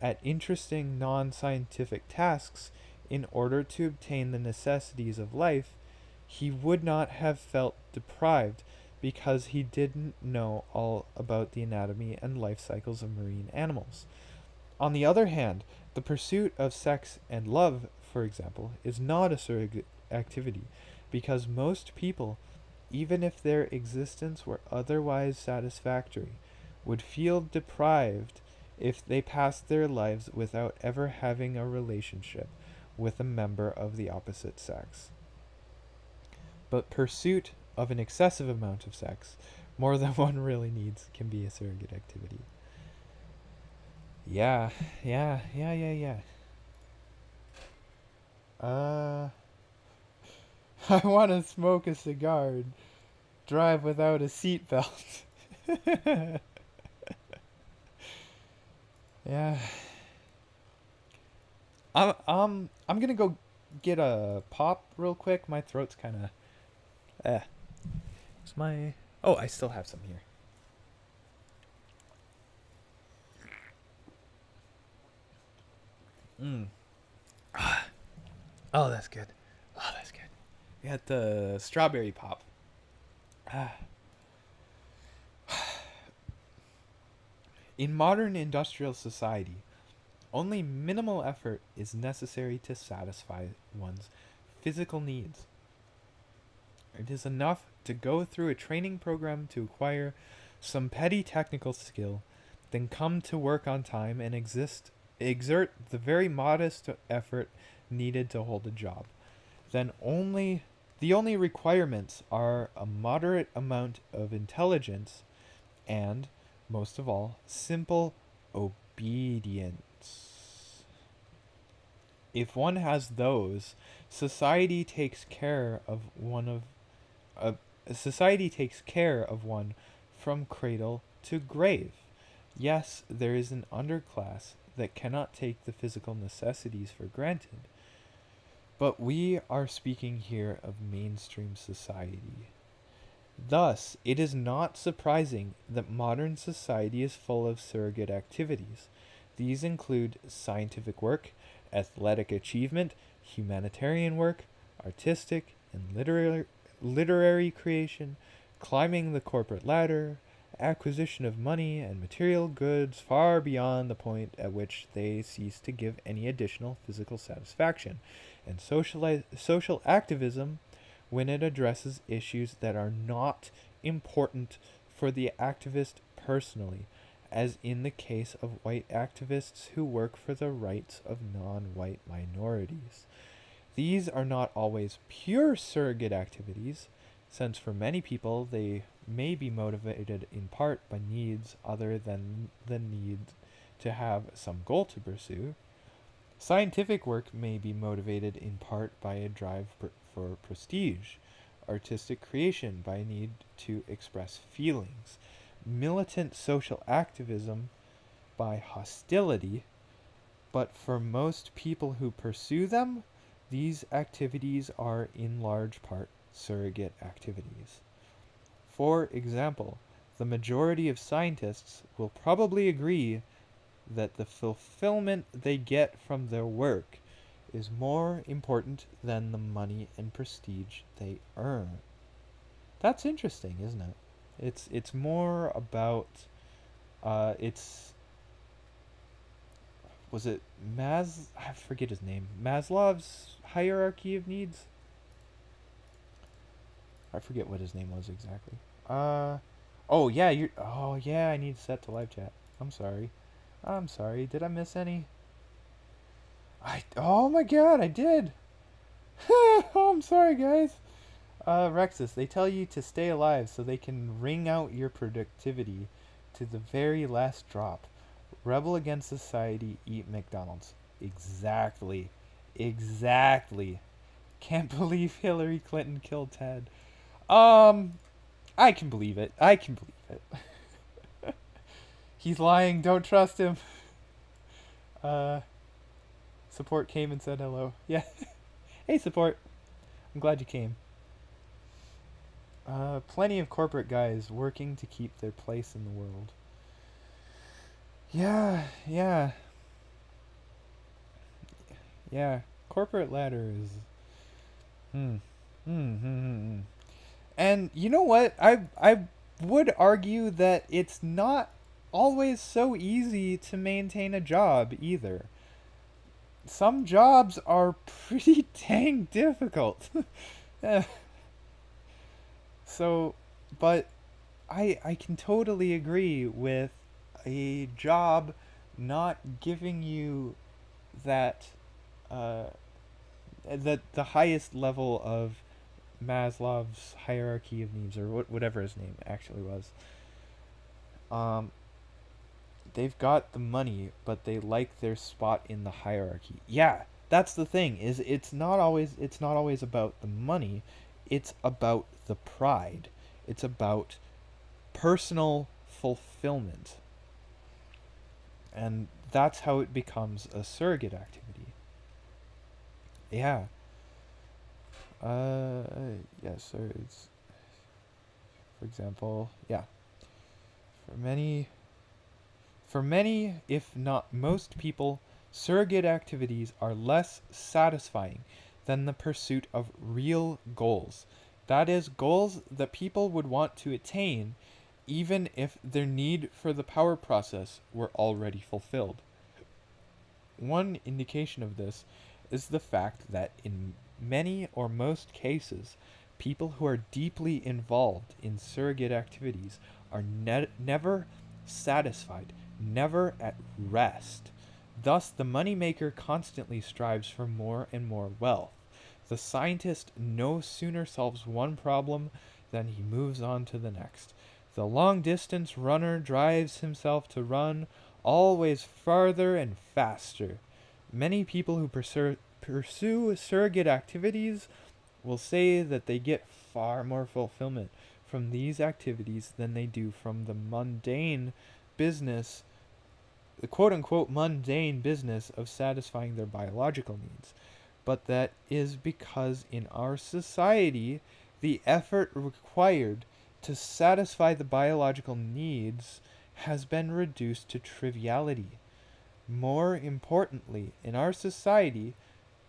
at interesting non-scientific tasks in order to obtain the necessities of life, he would not have felt deprived because he didn't know all about the anatomy and life cycles of marine animals. On the other hand, the pursuit of sex and love, for example, is not a surrogate activity because most people, even if their existence were otherwise satisfactory, would feel deprived if they passed their lives without ever having a relationship with a member of the opposite sex. But pursuit of an excessive amount of sex, more than one really needs, can be a surrogate activity. Yeah. I want to smoke a cigar and drive without a seatbelt. Yeah. I'm gonna go get a pop real quick. My throat's kind of. It's my. Oh, I still have some here. Mm. Oh, that's good. Oh, that's good. We got the strawberry pop. In modern industrial society, only minimal effort is necessary to satisfy one's physical needs. It is enough to go through a training program to acquire some petty technical skill, then come to work on time and exert the very modest effort needed to hold a job. Then the only requirements are a moderate amount of intelligence and, most of all, simple obedience. If one has those, society takes care of one from cradle to grave. Yes, there is an underclass that cannot take the physical necessities for granted, but we are speaking here of mainstream society. Thus, it is not surprising that modern society is full of surrogate activities. These include scientific work, athletic achievement, humanitarian work, artistic and literary creation, climbing the corporate ladder, acquisition of money and material goods far beyond the point at which they cease to give any additional physical satisfaction, and social activism when it addresses issues that are not important for the activist personally, as in the case of white activists who work for the rights of non-white minorities. These are not always pure surrogate activities, since for many people they may be motivated in part by needs other than the need to have some goal to pursue. Scientific work may be motivated in part by a drive for prestige, artistic creation by a need to express feelings, militant social activism by hostility, but for most people who pursue them, these activities are in large part surrogate activities. For example, the majority of scientists will probably agree that the fulfillment they get from their work is more important than the money and prestige they earn. That's interesting, isn't it? It's more about it's was it I forget his name. Maslow's hierarchy of needs? I forget what his name was exactly. Oh yeah, oh yeah, I need to set to live chat. I'm sorry. I'm sorry. Did I miss any? Oh my god, I did. Oh, I'm sorry, guys. Rexus, they tell you to stay alive so they can wring out your productivity to the very last drop. Rebel against society, eat McDonald's. Exactly. Exactly. Can't believe Hillary Clinton killed Ted. I can believe it. I can believe it. He's lying. Don't trust him. Uh, Support came and said hello. Yeah. Hey, Support. I'm glad you came. Plenty of corporate guys working to keep their place in the world. Yeah, yeah, yeah. Corporate ladder is. Hmm. Hmm. Hmm. Hmm. And you know what? I would argue that it's not always so easy to maintain a job either. Some jobs are pretty dang difficult. Eh, so, but I can totally agree with a job not giving you that uh, the highest level of Maslow's hierarchy of needs, or whatever his name actually was. Um, they've got the money, but they like their spot in the hierarchy. Yeah, that's the thing. Is it's not always about the money. It's about the pride. It's about personal fulfillment. And that's how it becomes a surrogate activity. Yeah. Uh, yes, sir. It's, for example, yeah. For many, for many, if not most people, surrogate activities are less satisfying than the pursuit of real goals. That is, goals that people would want to attain even if their need for the power process were already fulfilled. One indication of this is the fact that in many or most cases, people who are deeply involved in surrogate activities are never satisfied, never at rest. Thus, the moneymaker constantly strives for more and more wealth. The scientist no sooner solves one problem than he moves on to the next. The long distance runner drives himself to run always farther and faster. Many people who pursue surrogate activities will say that they get far more fulfillment from these activities than they do from the mundane business, the quote unquote mundane business of satisfying their biological needs. But that is because in our society, the effort required to satisfy the biological needs has been reduced to triviality. More importantly, in our society,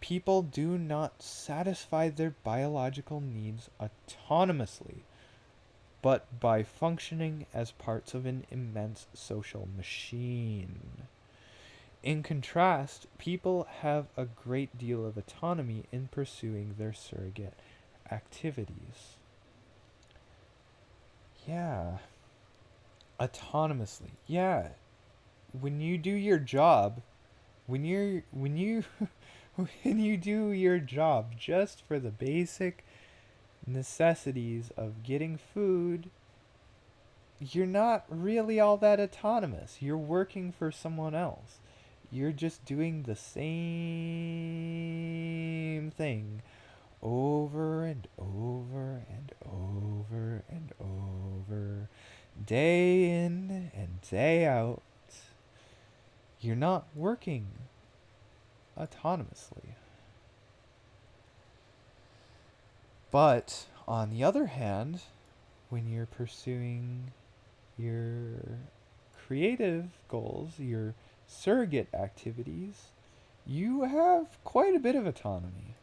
people do not satisfy their biological needs autonomously, but by functioning as parts of an immense social machine. In contrast, people have a great deal of autonomy in pursuing their surrogate activities. Yeah, autonomously. Yeah, when you do your job, when you when you do your job just for the basic necessities of getting food, you're not really all that autonomous. You're working for someone else. You're just doing the same thing over and over and over and over, day in and day out. You're not working autonomously. But on the other hand, when you're pursuing your creative goals, your surrogate activities, you have quite a bit of autonomy.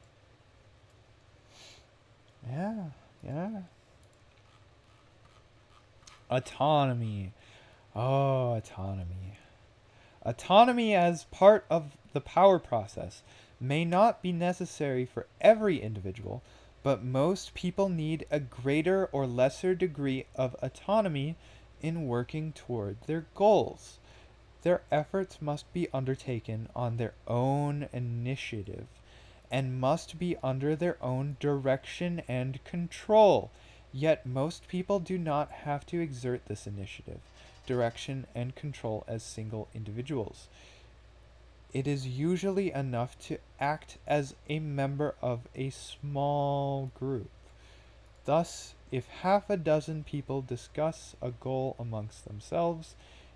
Yeah, yeah. Autonomy. Oh, autonomy. Autonomy as part of the power process may not be necessary for every individual, but most people need a greater or lesser degree of autonomy in working toward their goals. Their efforts must be undertaken on their own initiative and must be under their own direction and control. Yet most people do not have to exert this initiative, direction, and control as single individuals. It is usually enough to act as a member of a small group. Thus, if half a dozen people discuss a goal amongst themselves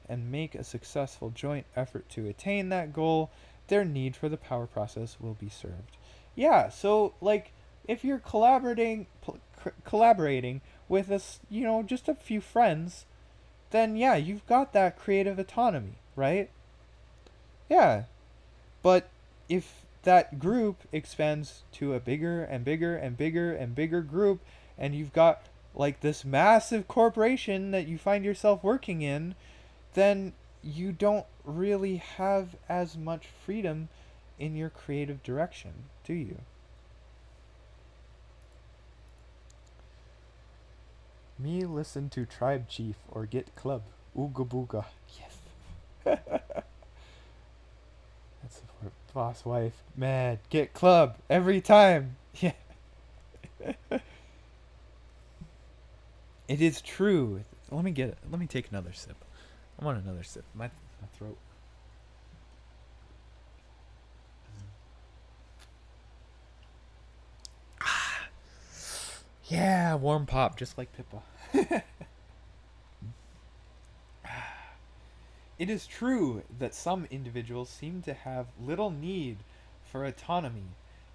and make a successful joint effort to attain that goal, their need for the power process will be served. Yeah, so like if you're collaborating with us, just a few friends, then yeah, you've got that creative autonomy, right? Yeah, but if that group expands to a bigger and bigger and bigger and bigger group, and you've got like this massive corporation that you find yourself working in, then you don't really have as much freedom in your creative direction, do you? Me listen to Tribe Chief or get club. Ooga booga. Yes. That's for boss wife. Man, get club every time. Yeah. It is true. Let me get it. Let me take another sip. I want another sip. My throat. Yeah, warm pop, just like Pippa. It is true that some individuals seem to have little need for autonomy.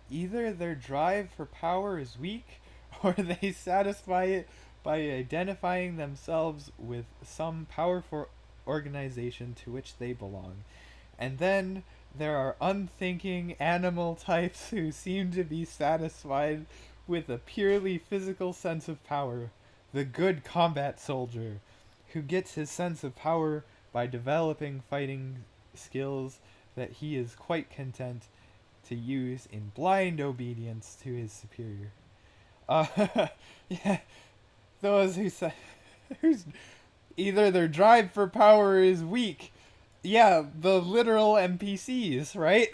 Either their drive for power is weak, or they satisfy it by identifying themselves with some powerful organization to which they belong. And then there are unthinking animal types who seem to be satisfied with a purely physical sense of power. The good combat soldier, who gets his sense of power by developing fighting skills that he is quite content to use in blind obedience to his superior. Uh, yeah, those who say, who's either their drive for power is weak. Yeah, the literal NPCs, right?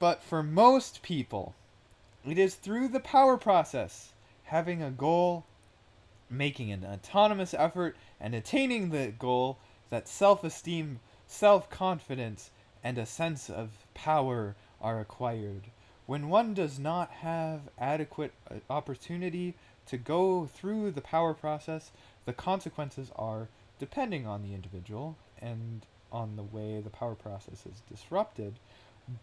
But for most people, it is through the power process, having a goal, making an autonomous effort, and attaining the goal, that self esteem, self confidence, and a sense of power are acquired. When one does not have adequate opportunity to go through the power process, the consequences are, depending on the individual and on the way the power process is disrupted,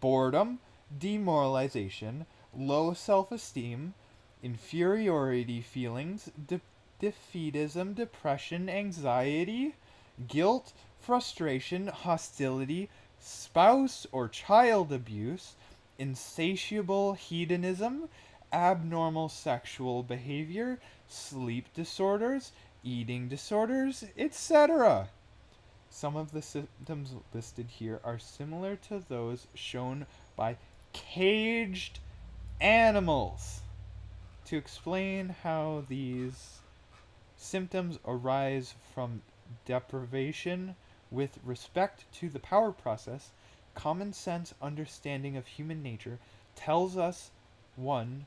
boredom, demoralization, low self esteem, inferiority feelings, defeatism, depression, anxiety, guilt, frustration, hostility, spouse or child abuse, insatiable hedonism, abnormal sexual behavior, sleep disorders, eating disorders, etc. Some of the symptoms listed here are similar to those shown by caged animals. To explain how these symptoms arise from deprivation with respect to the power process, common sense understanding of human nature tells us one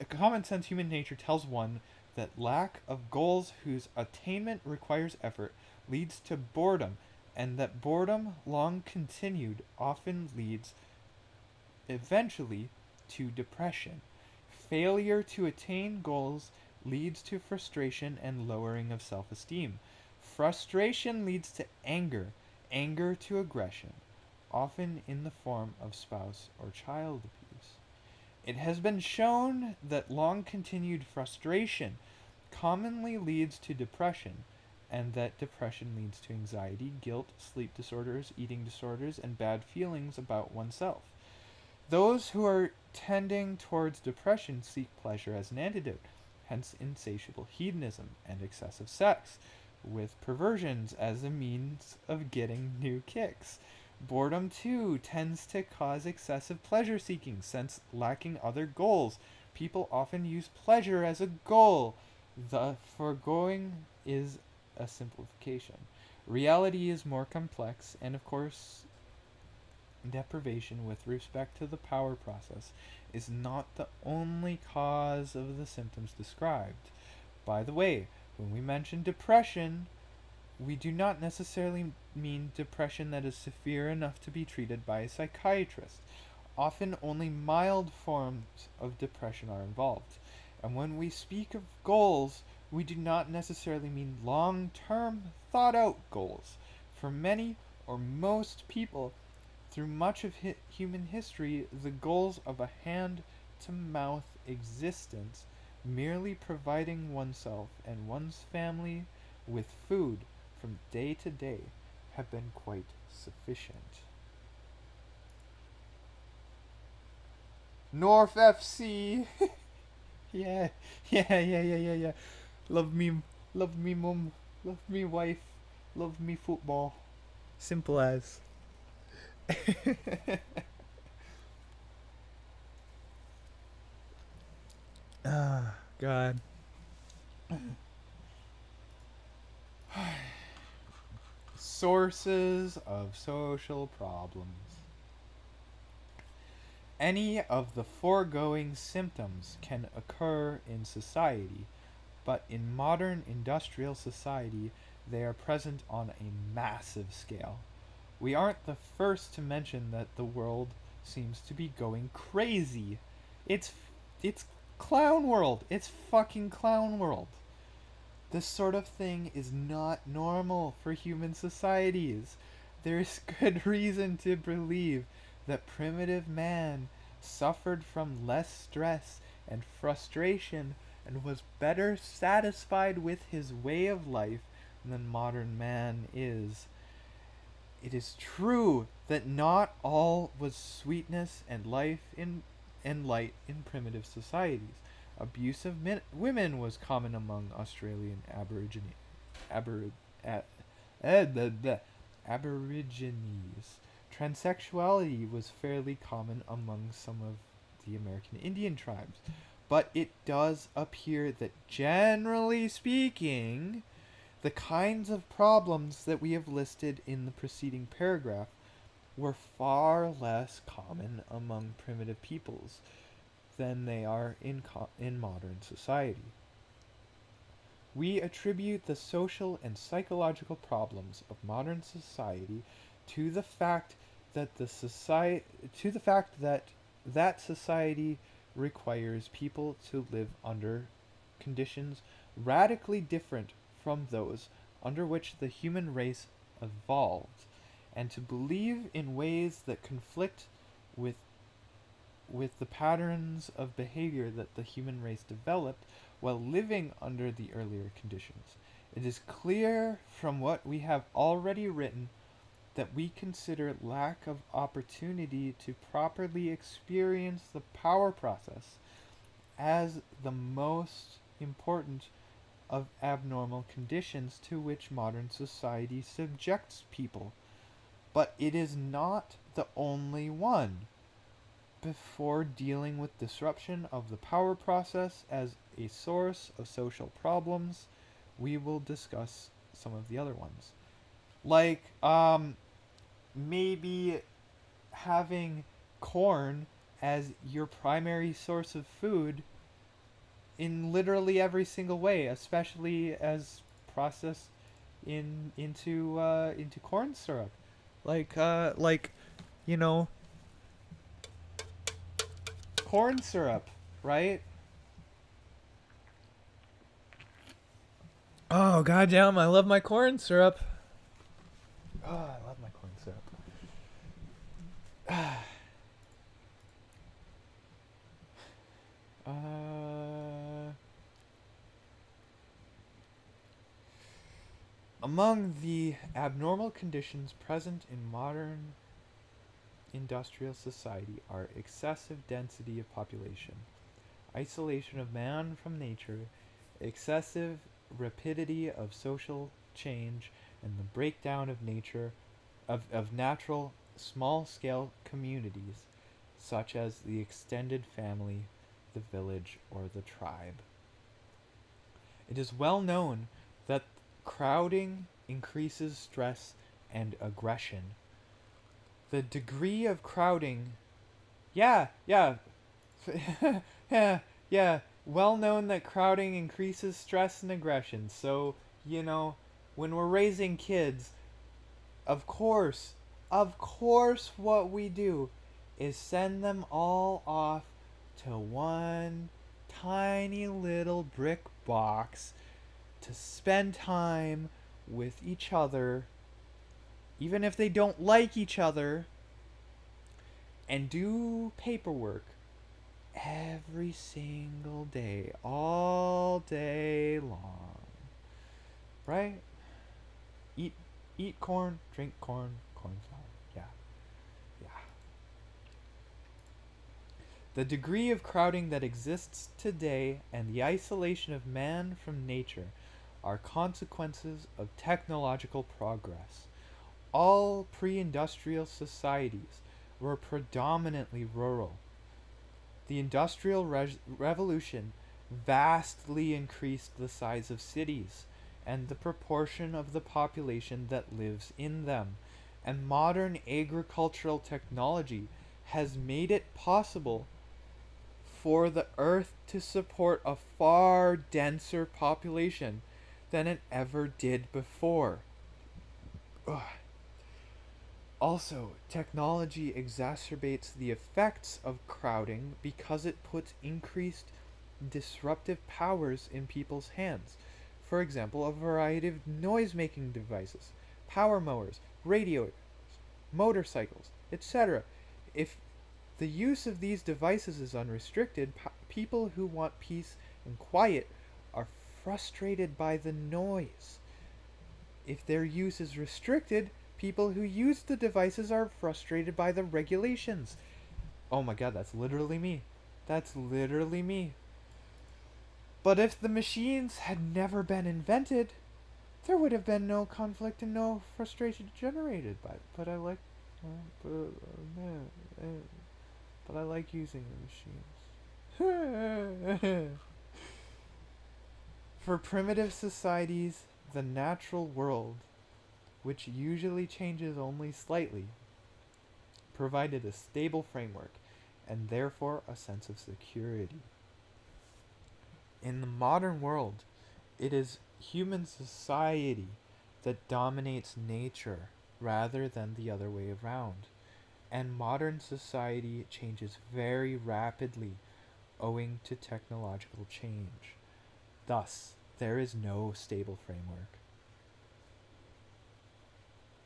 common sense human nature tells one that lack of goals whose attainment requires effort leads to boredom, and that boredom, long continued, often leads eventually to depression. Failure to attain goals leads to frustration and lowering of self esteem. Frustration leads to anger, anger to aggression, often in the form of spouse or child abuse. It has been shown that long continued frustration commonly leads to depression, and that depression leads to anxiety, guilt, sleep disorders, eating disorders, and bad feelings about oneself. Those who are tending towards depression seek pleasure as an antidote. hence insatiable hedonism and excessive sex, with perversions as a means of getting new kicks. Boredom, too, tends to cause excessive pleasure seeking, since lacking other goals. People often use pleasure as a goal. The foregoing is a simplification. Reality is more complex, and of course, deprivation with respect to the power process is not the only cause of the symptoms described. By the way, when we mention depression, we do not necessarily mean depression that is severe enough to be treated by a psychiatrist. Often only mild forms of depression are involved. And when we speak of goals, we do not necessarily mean long term, thought out goals. For many or most people, through much of human history, the goals of a hand to mouth existence, merely providing oneself and one's family with food from day to day, have been quite sufficient. North FC. Yeah, yeah. Love me, mum. Love me, wife. Love me, football. Simple as. Ah, God. Sources of social problems. Any of the foregoing symptoms can occur in society, but in modern industrial society, they are present on a massive scale. We aren't the first to mention that the world seems to be going crazy. It's clown world. It's fucking clown world. This sort of thing is not normal for human societies. There is good reason to believe that primitive man suffered from less stress and frustration and was better satisfied with his way of life than modern man is. It is true that not all was sweetness and light in primitive societies. Abuse of women was common among Australian abor- a- Aborigines. Transsexuality was fairly common among some of the American Indian tribes. But it does appear that, generally speaking, the kinds of problems that we have listed in the preceding paragraph were far less common among primitive peoples than they are in modern society. We attribute the social and psychological problems of modern society to the fact that that society requires people to live under conditions radically different from those under which the human race evolved, and to believe in ways that conflict with the patterns of behavior that the human race developed while living under the earlier conditions. It is clear from what we have already written that we consider lack of opportunity to properly experience the power process as the most important of abnormal conditions to which modern society subjects people. But it is not the only one. Before dealing with disruption of the power process as a source of social problems, we will discuss some of the other ones. Like, maybe having corn as your primary source of food in literally every single way, especially as processed into corn syrup. Like you know, corn syrup, right? Oh goddamn! I love my corn syrup. Oh, I love my corn syrup. Among the abnormal conditions present in modern industrial society are excessive density of population. isolation of man from nature, excessive rapidity of social change, and the breakdown of natural small scale communities, such as the extended family, the village, or the tribe. It is well known that crowding increases stress and aggression. The degree of crowding, yeah, yeah, yeah, yeah, well known that crowding increases stress and aggression. So, you know, when we're raising kids, of course, what we do is send them all off to one tiny little brick box to spend time with each other, even if they don't like each other, and do paperwork every single day, all day long. Right? Eat eat corn, drink corn, corn flour. Yeah. Yeah. The degree of crowding that exists today and the isolation of man from nature are consequences of technological progress. All pre industrial societies were predominantly rural. The Industrial Revolution vastly increased the size of cities and the proportion of the population that lives in them, and modern agricultural technology has made it possible for the Earth to support a far denser population than it ever did before. Ugh. Also, technology exacerbates the effects of crowding because it puts increased disruptive powers in people's hands. For example, a variety of noise making devices, power mowers, radios, motorcycles, etc. If the use of these devices is unrestricted, people who want peace and quiet are frustrated by the noise. If their use is restricted, people who use the devices are frustrated by the regulations. Oh my god, that's literally me. That's literally me. But if the machines had never been invented, there would have been no conflict and no frustration generated by it. But I like, but I like using the machines. For primitive societies, the natural world, which usually changes only slightly, provided a stable framework and therefore a sense of security. In the modern world, it is human society that dominates nature rather than the other way around. And modern society changes very rapidly owing to technological change. Thus, there is no stable framework.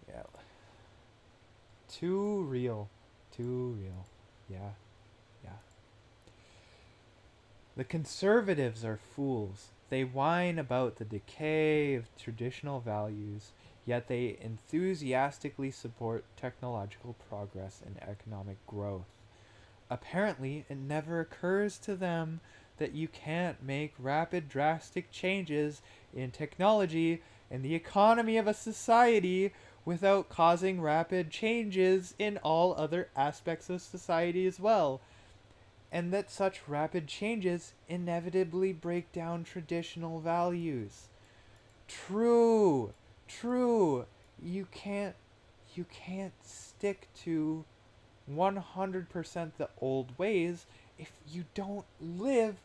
Yeah. Too real. Too real. Yeah. Yeah. The conservatives are fools. They whine about the decay of traditional values, yet they enthusiastically support technological progress and economic growth. Apparently, it never occurs to them that you can't make rapid, drastic changes in technology and the economy of a society without causing rapid changes in all other aspects of society as well, and that such rapid changes inevitably break down traditional values. True, true. You can't stick to 100% the old ways if you don't live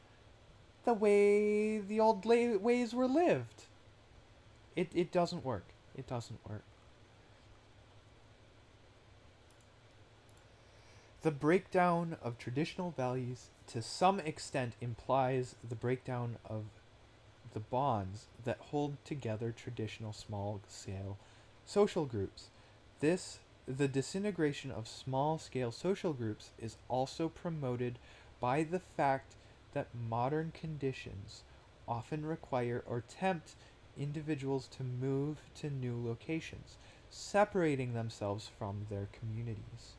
the way the old ways were lived. It doesn't work. It doesn't work. The breakdown of traditional values to some extent implies the breakdown of the bonds that hold together traditional small scale social groups. The disintegration of small scale social groups is also promoted by the fact that modern conditions often require or tempt individuals to move to new locations, separating themselves from their communities.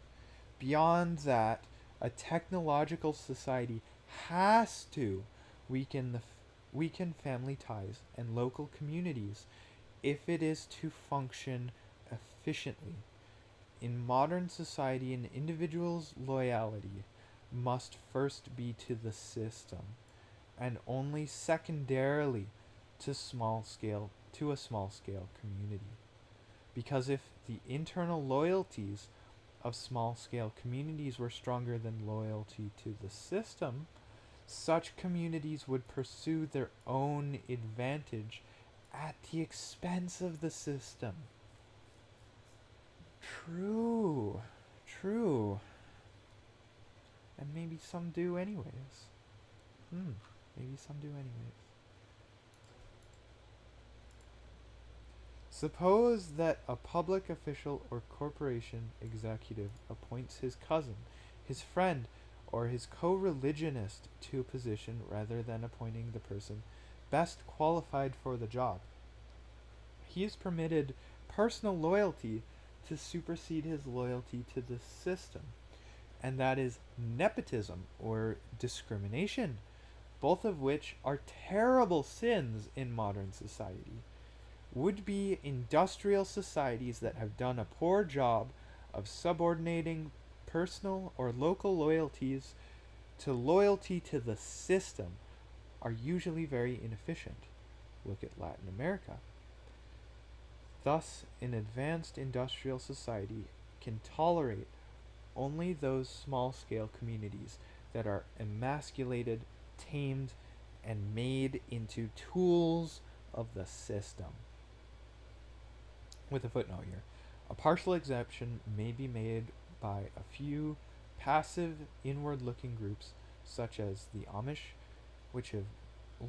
Beyond that, a technological society has to weaken family ties and local communities if it is to function efficiently. In modern society, an individual's loyalty must first be to the system, and only secondarily to a small scale community. Because if the internal loyalties of small scale communities were stronger than loyalty to the system, such communities would pursue their own advantage at the expense of the system. True. True. And maybe some do anyways. Maybe some do anyways. Suppose that a public official or corporation executive appoints his cousin, his friend, or his co-religionist to a position rather than appointing the person best qualified for the job. He is permitted personal loyalty to supersede his loyalty to the system, and that is nepotism or discrimination, both of which are terrible sins in modern society. Would-be industrial societies that have done a poor job of subordinating personal or local loyalties to loyalty to the system are usually very inefficient. Look at Latin America. Thus, an advanced industrial society can tolerate only those small-scale communities that are emasculated, tamed, and made into tools of the system. With a footnote here, a partial exception may be made by a few passive, inward-looking groups, such as the Amish, which have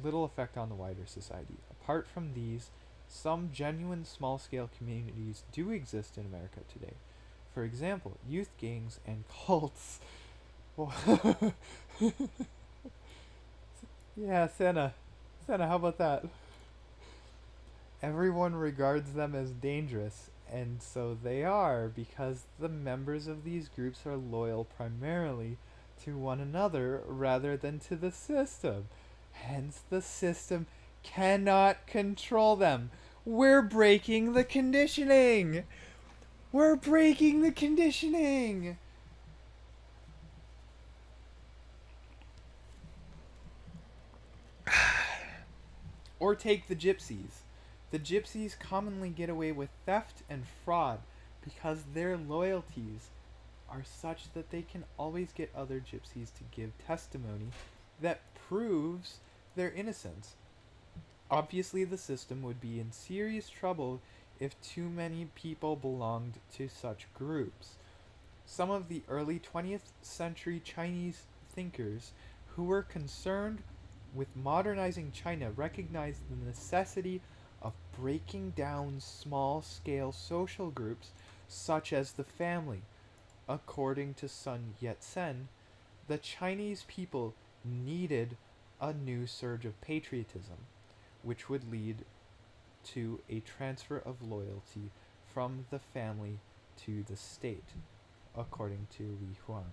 little effect on the wider society. Apart from these, some genuine small-scale communities do exist in America today. For example, youth gangs and cults. Yeah, Santa, how about that? Everyone regards them as dangerous, and so they are, because the members of these groups are loyal primarily to one another rather than to the system. Hence, the system cannot control them. We're breaking the conditioning! We're breaking the conditioning! Or take the gypsies. The gypsies commonly get away with theft and fraud because their loyalties are such that they can always get other gypsies to give testimony that proves their innocence. Obviously, the system would be in serious trouble if too many people belonged to such groups. Some of the early 20th century Chinese thinkers who were concerned with modernizing China recognized the necessity of breaking down small-scale social groups such as the family. According to Sun Yat-sen, the Chinese people needed a new surge of patriotism, which would lead to a transfer of loyalty from the family to the state, according to Li Huang.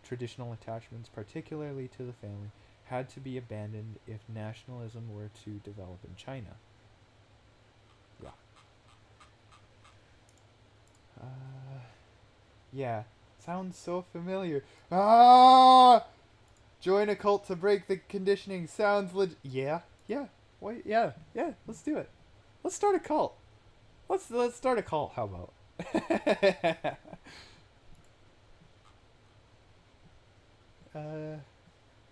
Traditional attachments, particularly to the family, had to be abandoned if nationalism were to develop in China. Yeah. Yeah. Sounds so familiar. Ah! Join a cult to break the conditioning. Sounds Yeah. Wait. Yeah. Let's do it. Let's start a cult. Let's start a cult. How about?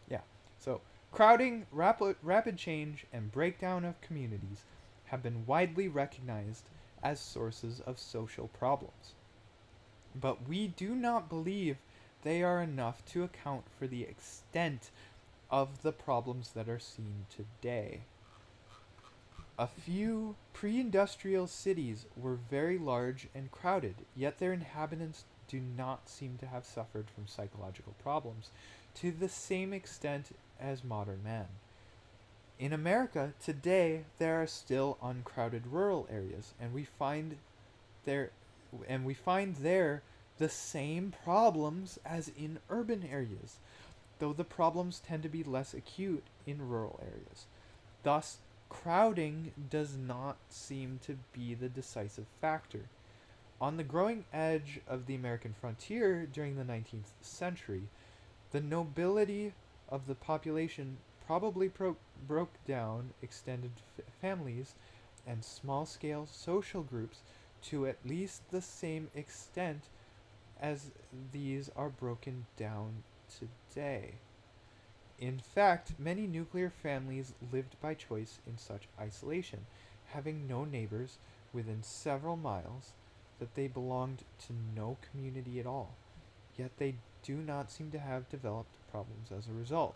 Yeah. So, crowding, rapid change, and breakdown of communities have been widely recognized as sources of social problems. But we do not believe they are enough to account for the extent of the problems that are seen today. A few pre-industrial cities were very large and crowded, yet their inhabitants do not seem to have suffered from psychological problems to the same extent as modern man. In America today, there are still uncrowded rural areas, and we find there the same problems as in urban areas, though the problems tend to be less acute in rural areas. Thus, crowding does not seem to be the decisive factor. On the growing edge of the American frontier during the 19th century, the nobility of the population probably broke down extended families and small scale social groups to at least the same extent as these are broken down today. In fact, many nuclear families lived by choice in such isolation, having no neighbors within several miles, that they belonged to no community at all. Yet they do not seem to have developed problems as a result.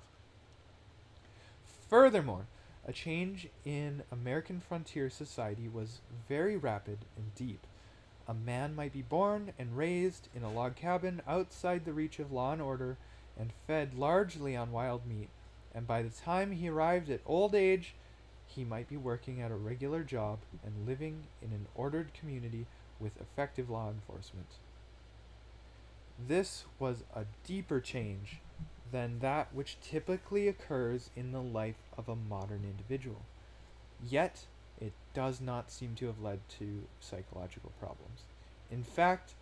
Furthermore, a change in American frontier society was very rapid and deep. A man might be born and raised in a log cabin outside the reach of law and order and fed largely on wild meat, and by the time he arrived at old age, he might be working at a regular job and living in an ordered community with effective law enforcement. This was a deeper change than that which typically occurs in the life of a modern individual. Yet, it does not seem to have led to psychological problems. In fact,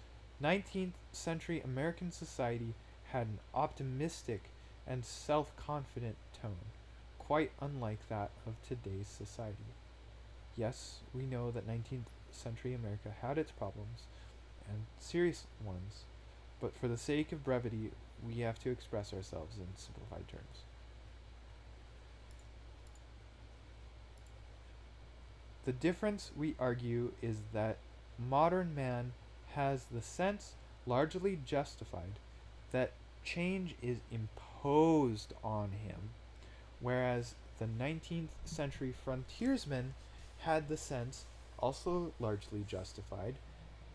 19th century American society had an optimistic and self confident tone, quite unlike that of today's society. Yes, we know that 19th century America had its problems, and serious ones, but for the sake of brevity, we have to express ourselves in simplified terms. The difference, we argue, is that modern man has the sense, largely justified, that change is imposed on him, whereas the 19th century frontiersman had the sense, also largely justified,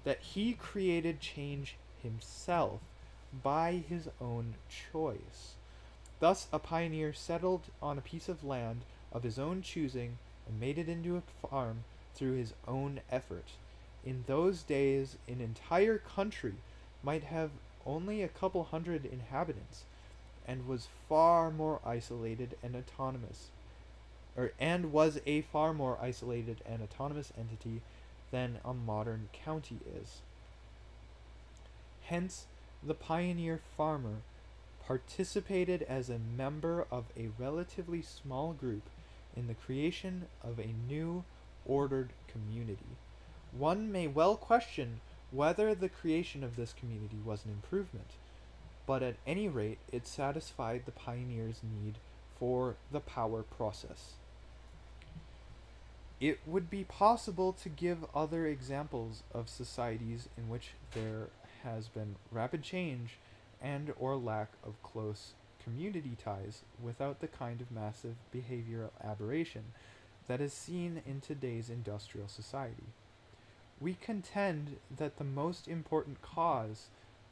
that he created change himself by his own choice. Thus, a pioneer settled on a piece of land of his own choosing and made it into a farm through his own effort. In those days, an entire country might have only a couple hundred inhabitants and was far more isolated and autonomous, and was a far more isolated and autonomous entity than a modern county is. Hence, the pioneer farmer participated as a member of a relatively small group in the creation of a new, ordered community. One may well question whether the creation of this community was an improvement, but at any rate it satisfied the pioneer's need for the power process. It would be possible to give other examples of societies in which there has been rapid change and or lack of close community ties without the kind of massive behavioral aberration that is seen in today's industrial society. We contend that the most important cause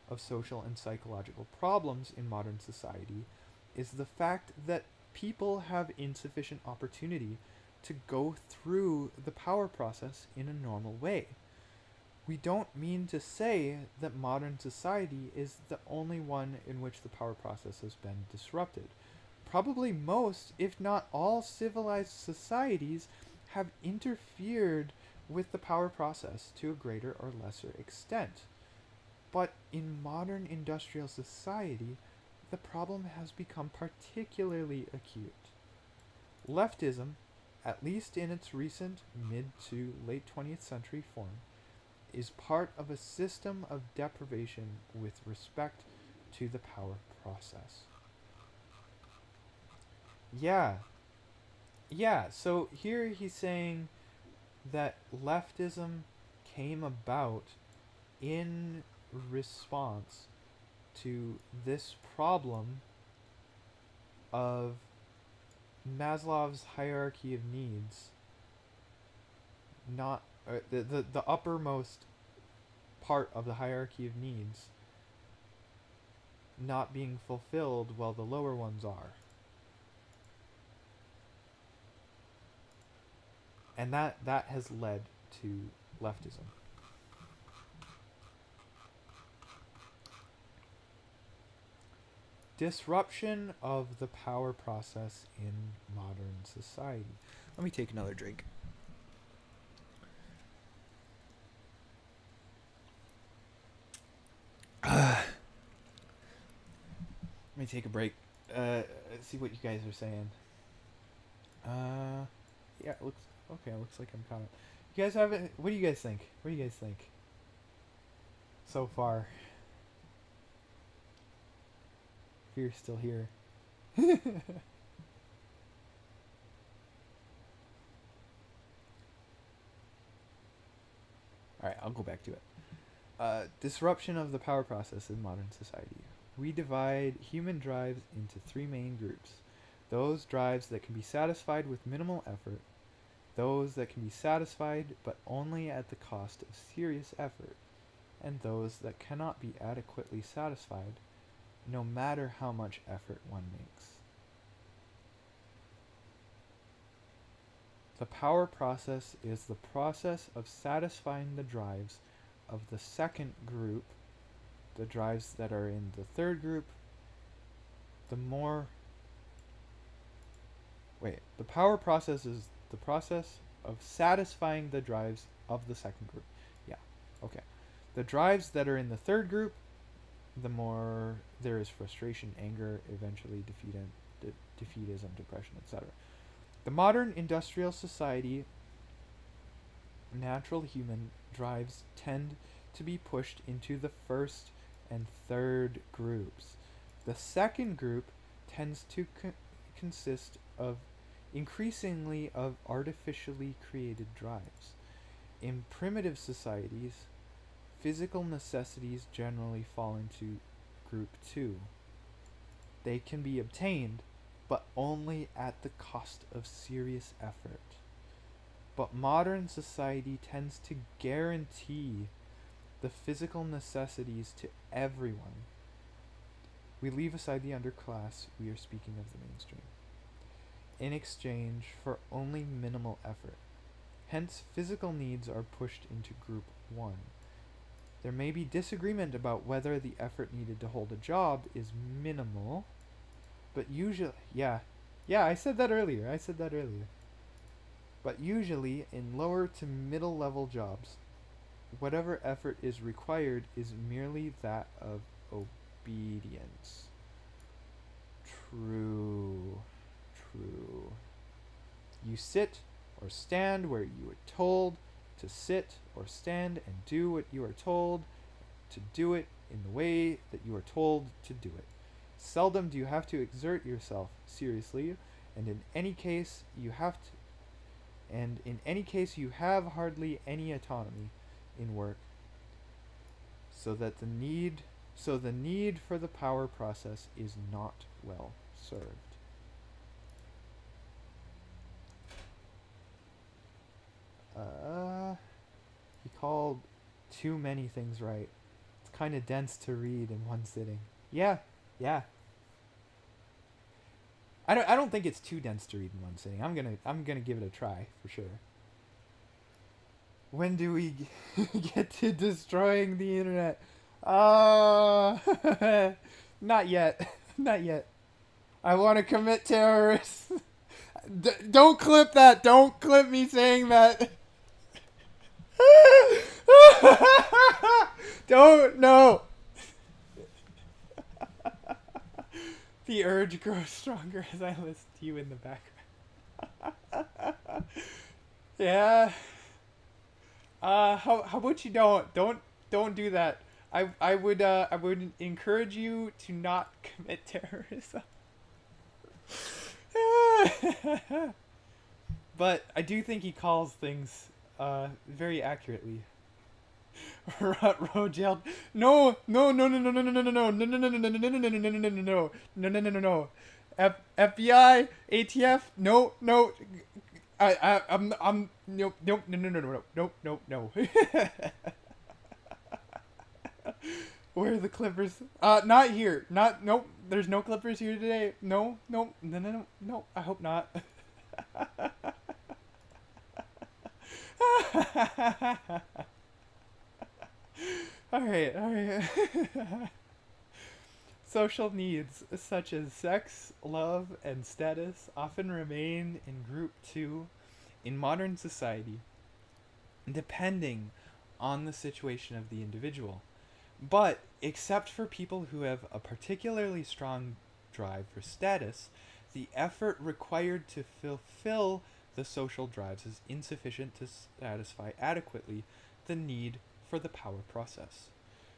of social and psychological problems in modern society is the fact that people have insufficient opportunity to go through the power process in a normal way. We don't mean to say that modern society is the only one in which the power process has been disrupted. Probably most, if not all, civilized societies have interfered with the power process to a greater or lesser extent. But in modern industrial society, the problem has become particularly acute. Leftism, at least in its recent mid to late 20th century form, is part of a system of deprivation with respect to the power process. Yeah, so here he's saying that leftism came about in response to this problem of Maslow's hierarchy of needs, not the uppermost part of the hierarchy of needs not being fulfilled while the lower ones are. And that has led to leftism. disruption of the power process in modern society. Let me take another drink. Let me take a break. See what you guys are saying. Yeah, it looks okay. It looks like I'm kind of. You guys have it. What do you guys think? What do you guys think? So far, if you're still here. All right, I'll go back to it. Disruption of the power process in modern society. We divide human drives into three main groups: those drives that can be satisfied with minimal effort, those that can be satisfied but only at the cost of serious effort, and those that cannot be adequately satisfied no matter how much effort one makes. The power process is the process of satisfying the drives of the second group, the drives that are in the third group. The power process is the process of satisfying the drives of the second group. Yeah, okay. The drives that are in the third group, the more there is frustration, anger, eventually defeatism, depression, etc. The modern industrial society, natural human drives tend to be pushed into the first and third groups. The second group tends to consist of increasingly of artificially created drives. In primitive societies, physical necessities generally fall into group 2. They can be obtained, but only at the cost of serious effort. But modern society tends to guarantee the physical necessities to everyone. We leave aside the underclass, we are speaking of the mainstream, in exchange for only minimal effort. Hence, physical needs are pushed into group 1. There may be disagreement about whether the effort needed to hold a job is minimal, but usually, yeah, I said that earlier. But usually, in lower to middle level jobs, whatever effort is required is merely that of obedience. True. You sit or stand where you are told to sit or stand and do what you are told to do it in the way that you are told to do it. Seldom do you have to exert yourself seriously, and in any case you have hardly any autonomy in work, so the need for the power process is not well served. He called too many things right. It's kind of dense to read in one sitting. Yeah. I don't think it's too dense to read in one sitting. I'm gonna give it a try for sure. When do we get to destroying the internet? Not yet. I want to commit terrorists. Don't clip that. Don't clip me saying that. Don't, no. The urge grows stronger as I listen to you in the background. Yeah. How about you don't do that. I would encourage you to not commit terrorism. But I do think he calls things very accurately. Rogel, no, FBI, ATF, no, I'm no. Where are the clippers? Not here. Nope. There's no clippers here today. No. I hope not. All right. Social needs such as sex, love, and status often remain in group 2 in modern society, depending on the situation of the individual. But, except for people who have a particularly strong drive for status, the effort required to fulfill the social drives is insufficient to satisfy adequately the need for the power process.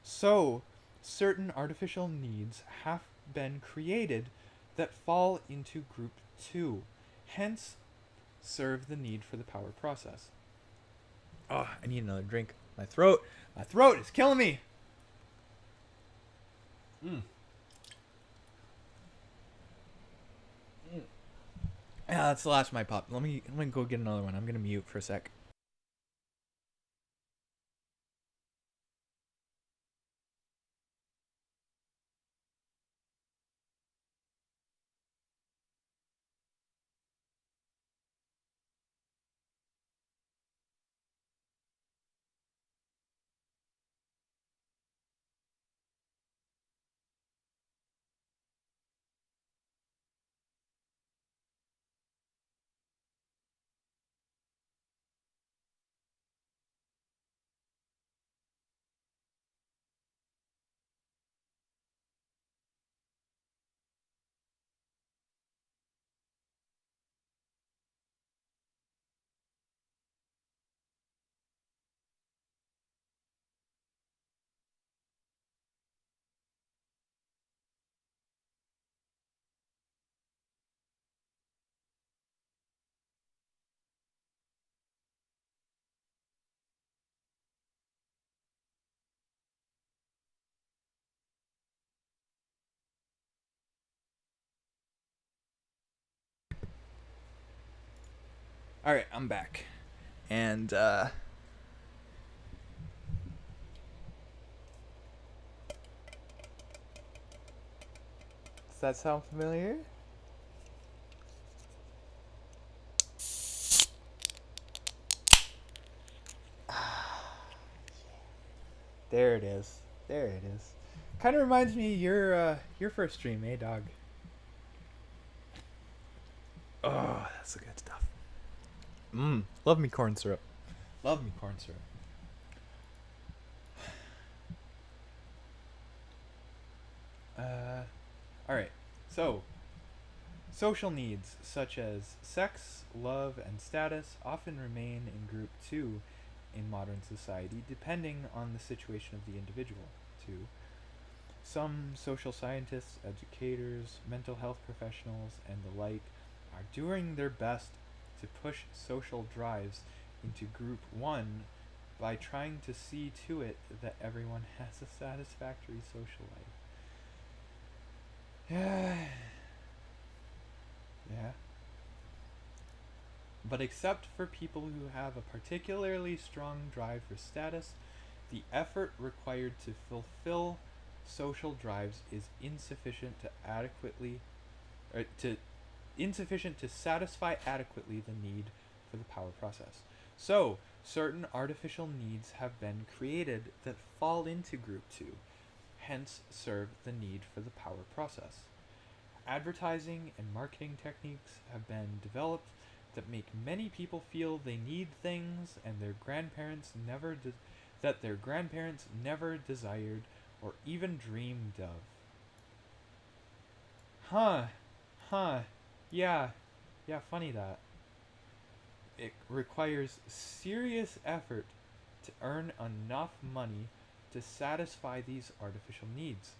So, certain artificial needs have been created that fall into group 2, hence serve the need for the power process. Oh, I need another drink. My throat is killing me. Yeah, that's the last of my pop. Let me go get another one. I'm gonna mute for a sec. All right, I'm back, and does that sound familiar? There it is. There it is. Kind of reminds me of your first stream, eh, dog? Oh, that's the good stuff. Love me corn syrup. Love me corn syrup. All right. So, social needs such as sex, love, and status often remain in group 2 in modern society, depending on the situation of the individual. 2. Some social scientists, educators, mental health professionals, and the like are doing their best to push social drives into group 1 by trying to see to it that everyone has a satisfactory social life. Yeah. Yeah. But except for people who have a particularly strong drive for status, the effort required to fulfill social drives is insufficient to satisfy adequately the need for the power process. So, certain artificial needs have been created that fall into group 2, hence serve the need for the power process. Advertising and marketing techniques have been developed that make many people feel they need things and their grandparents never desired or even dreamed of. Huh. Yeah, funny that. It requires serious effort to earn enough money to satisfy these artificial needs.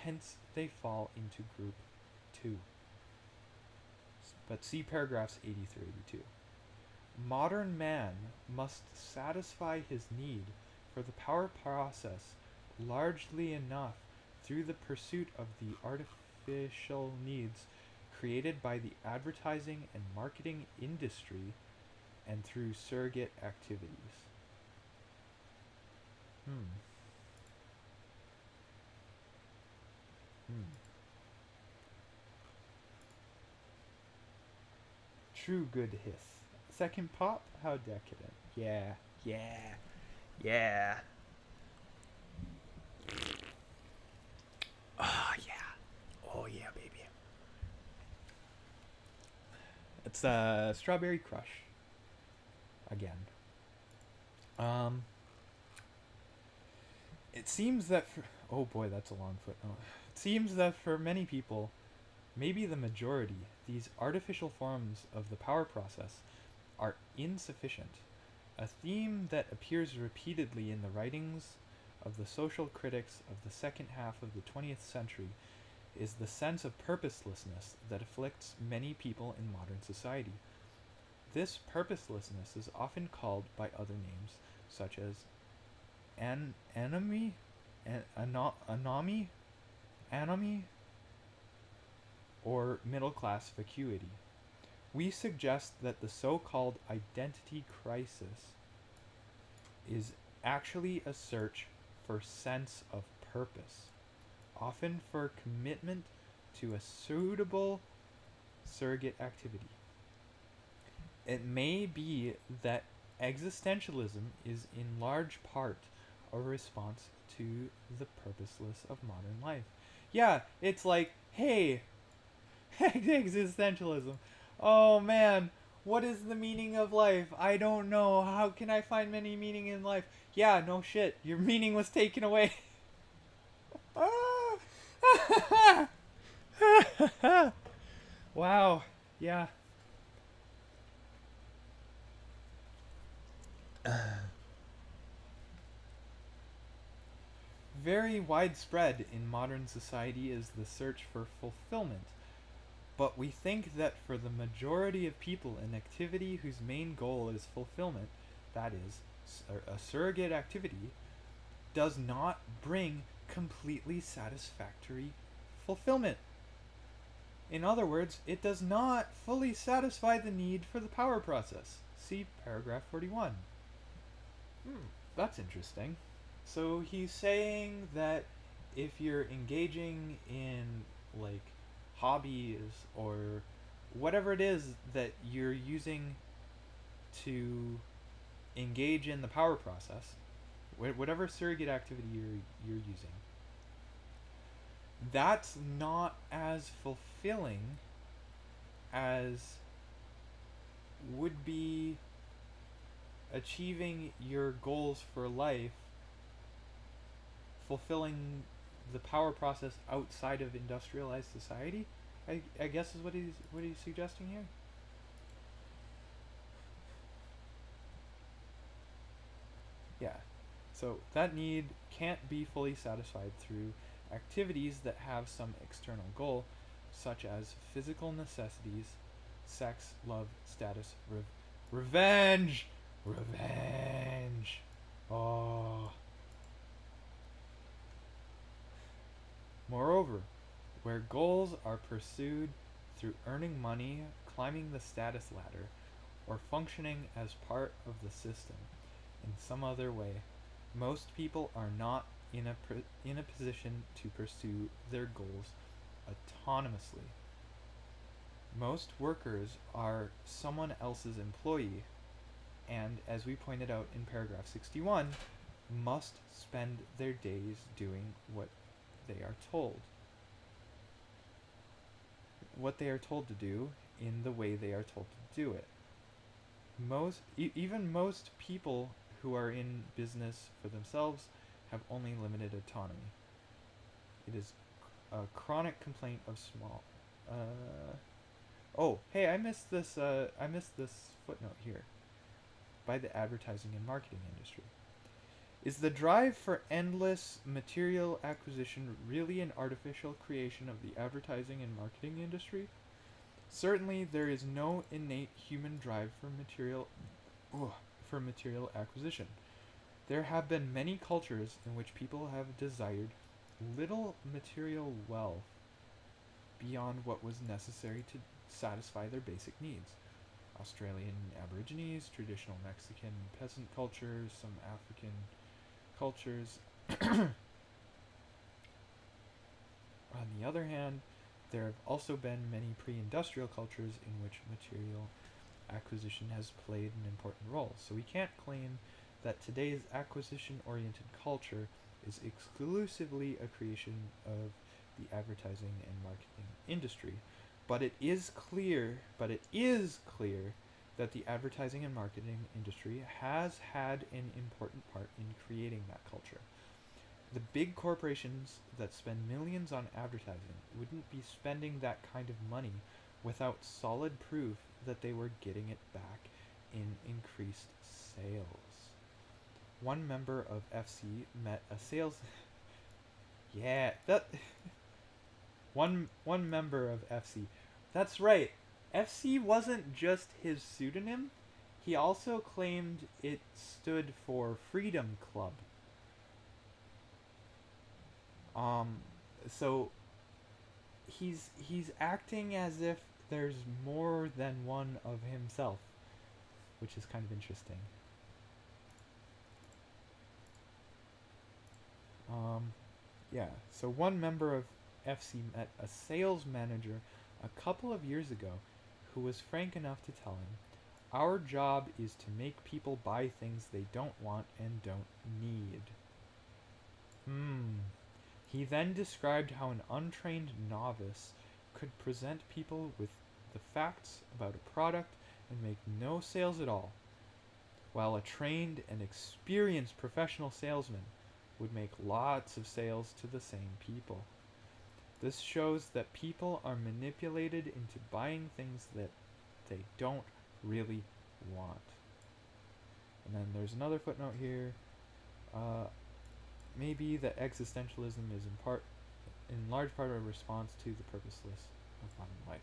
Hence, they fall into group 2. But see paragraphs 80 through 82. Modern man must satisfy his need for the power process largely enough through the pursuit of the artificial needs created by the advertising and marketing industry and through surrogate activities. Hmm. True good hiss. Second pop? How decadent. Yeah. Oh, yeah. It's Strawberry Crush. Again. It seems that for, oh boy, that's a long footnote. It seems that for many people, maybe the majority, these artificial forms of the power process are insufficient. A theme that appears repeatedly in the writings of the social critics of the second half of the 20th century is the sense of purposelessness that afflicts many people in modern society. This purposelessness is often called by other names, such as anomie, anomie, or middle class vacuity. We suggest that the so-called identity crisis is actually a search for sense of purpose, often for commitment to a suitable surrogate activity. It may be that existentialism is in large part a response to the purposeless of modern life. Yeah, it's like, hey, existentialism. Oh man, what is the meaning of life? I don't know. How can I find any meaning in life? Yeah, no shit. Your meaning was taken away. Wow. Yeah. Very widespread in modern society is the search for fulfillment. But we think that for the majority of people, an activity whose main goal is fulfillment, that is, a surrogate activity, does not bring completely satisfactory fulfillment. In other words, it does not fully satisfy the need for the power process. See paragraph 41. That's interesting. So he's saying that if you're engaging in like hobbies or whatever it is that you're using to engage in the power process, whatever surrogate activity you're using, that's not as fulfilling as would be achieving your goals for life, fulfilling the power process outside of industrialized society. I guess is what he's suggesting here. Yeah. So that need can't be fully satisfied through activities that have some external goal, such as physical necessities, sex, love, status, revenge. Revenge. Oh. Moreover, where goals are pursued through earning money, climbing the status ladder, or functioning as part of the system in some other way, most people are not in a position to pursue their goals autonomously. Most workers are someone else's employee, and as we pointed out in paragraph 61, must spend their days doing what they are told. What they are told to do in the way they are told to do it. Even most people who are in business for themselves have only limited autonomy. It is a chronic complaint of small. Oh, hey, I missed this. I missed this footnote here. By the advertising and marketing industry. Is the drive for endless material acquisition really an artificial creation of the advertising and marketing industry? Certainly, there is no innate human drive for material acquisition. There have been many cultures in which people have desired little material wealth beyond what was necessary to satisfy their basic needs. Australian Aborigines, traditional Mexican peasant cultures, some African cultures. On the other hand, there have also been many pre-industrial cultures in which material acquisition has played an important role. So we can't claim that today's acquisition-oriented culture is exclusively a creation of the advertising and marketing industry. But it is clear that the advertising and marketing industry has had an important part in creating that culture. The big corporations that spend millions on advertising wouldn't be spending that kind of money without solid proof that they were getting it back in increased sales. One member of FC met a sales yeah, that one member of FC. That's right. FC wasn't just his pseudonym. He also claimed it stood for Freedom Club. Um, so he's acting as if there's more than one of himself, which is kind of interesting. Um, yeah. So one member of FC met a sales manager a couple of years ago who was frank enough to tell him, "Our job is to make people buy things they don't want and don't need." Hmm. He then described how an untrained novice could present people with the facts about a product and make no sales at all, while a trained and experienced professional salesman would make lots of sales to the same people. This shows that people are manipulated into buying things that they don't really want. And then there's another footnote here. Uh, Maybe that existentialism is in large part a response to the purposeless of modern life.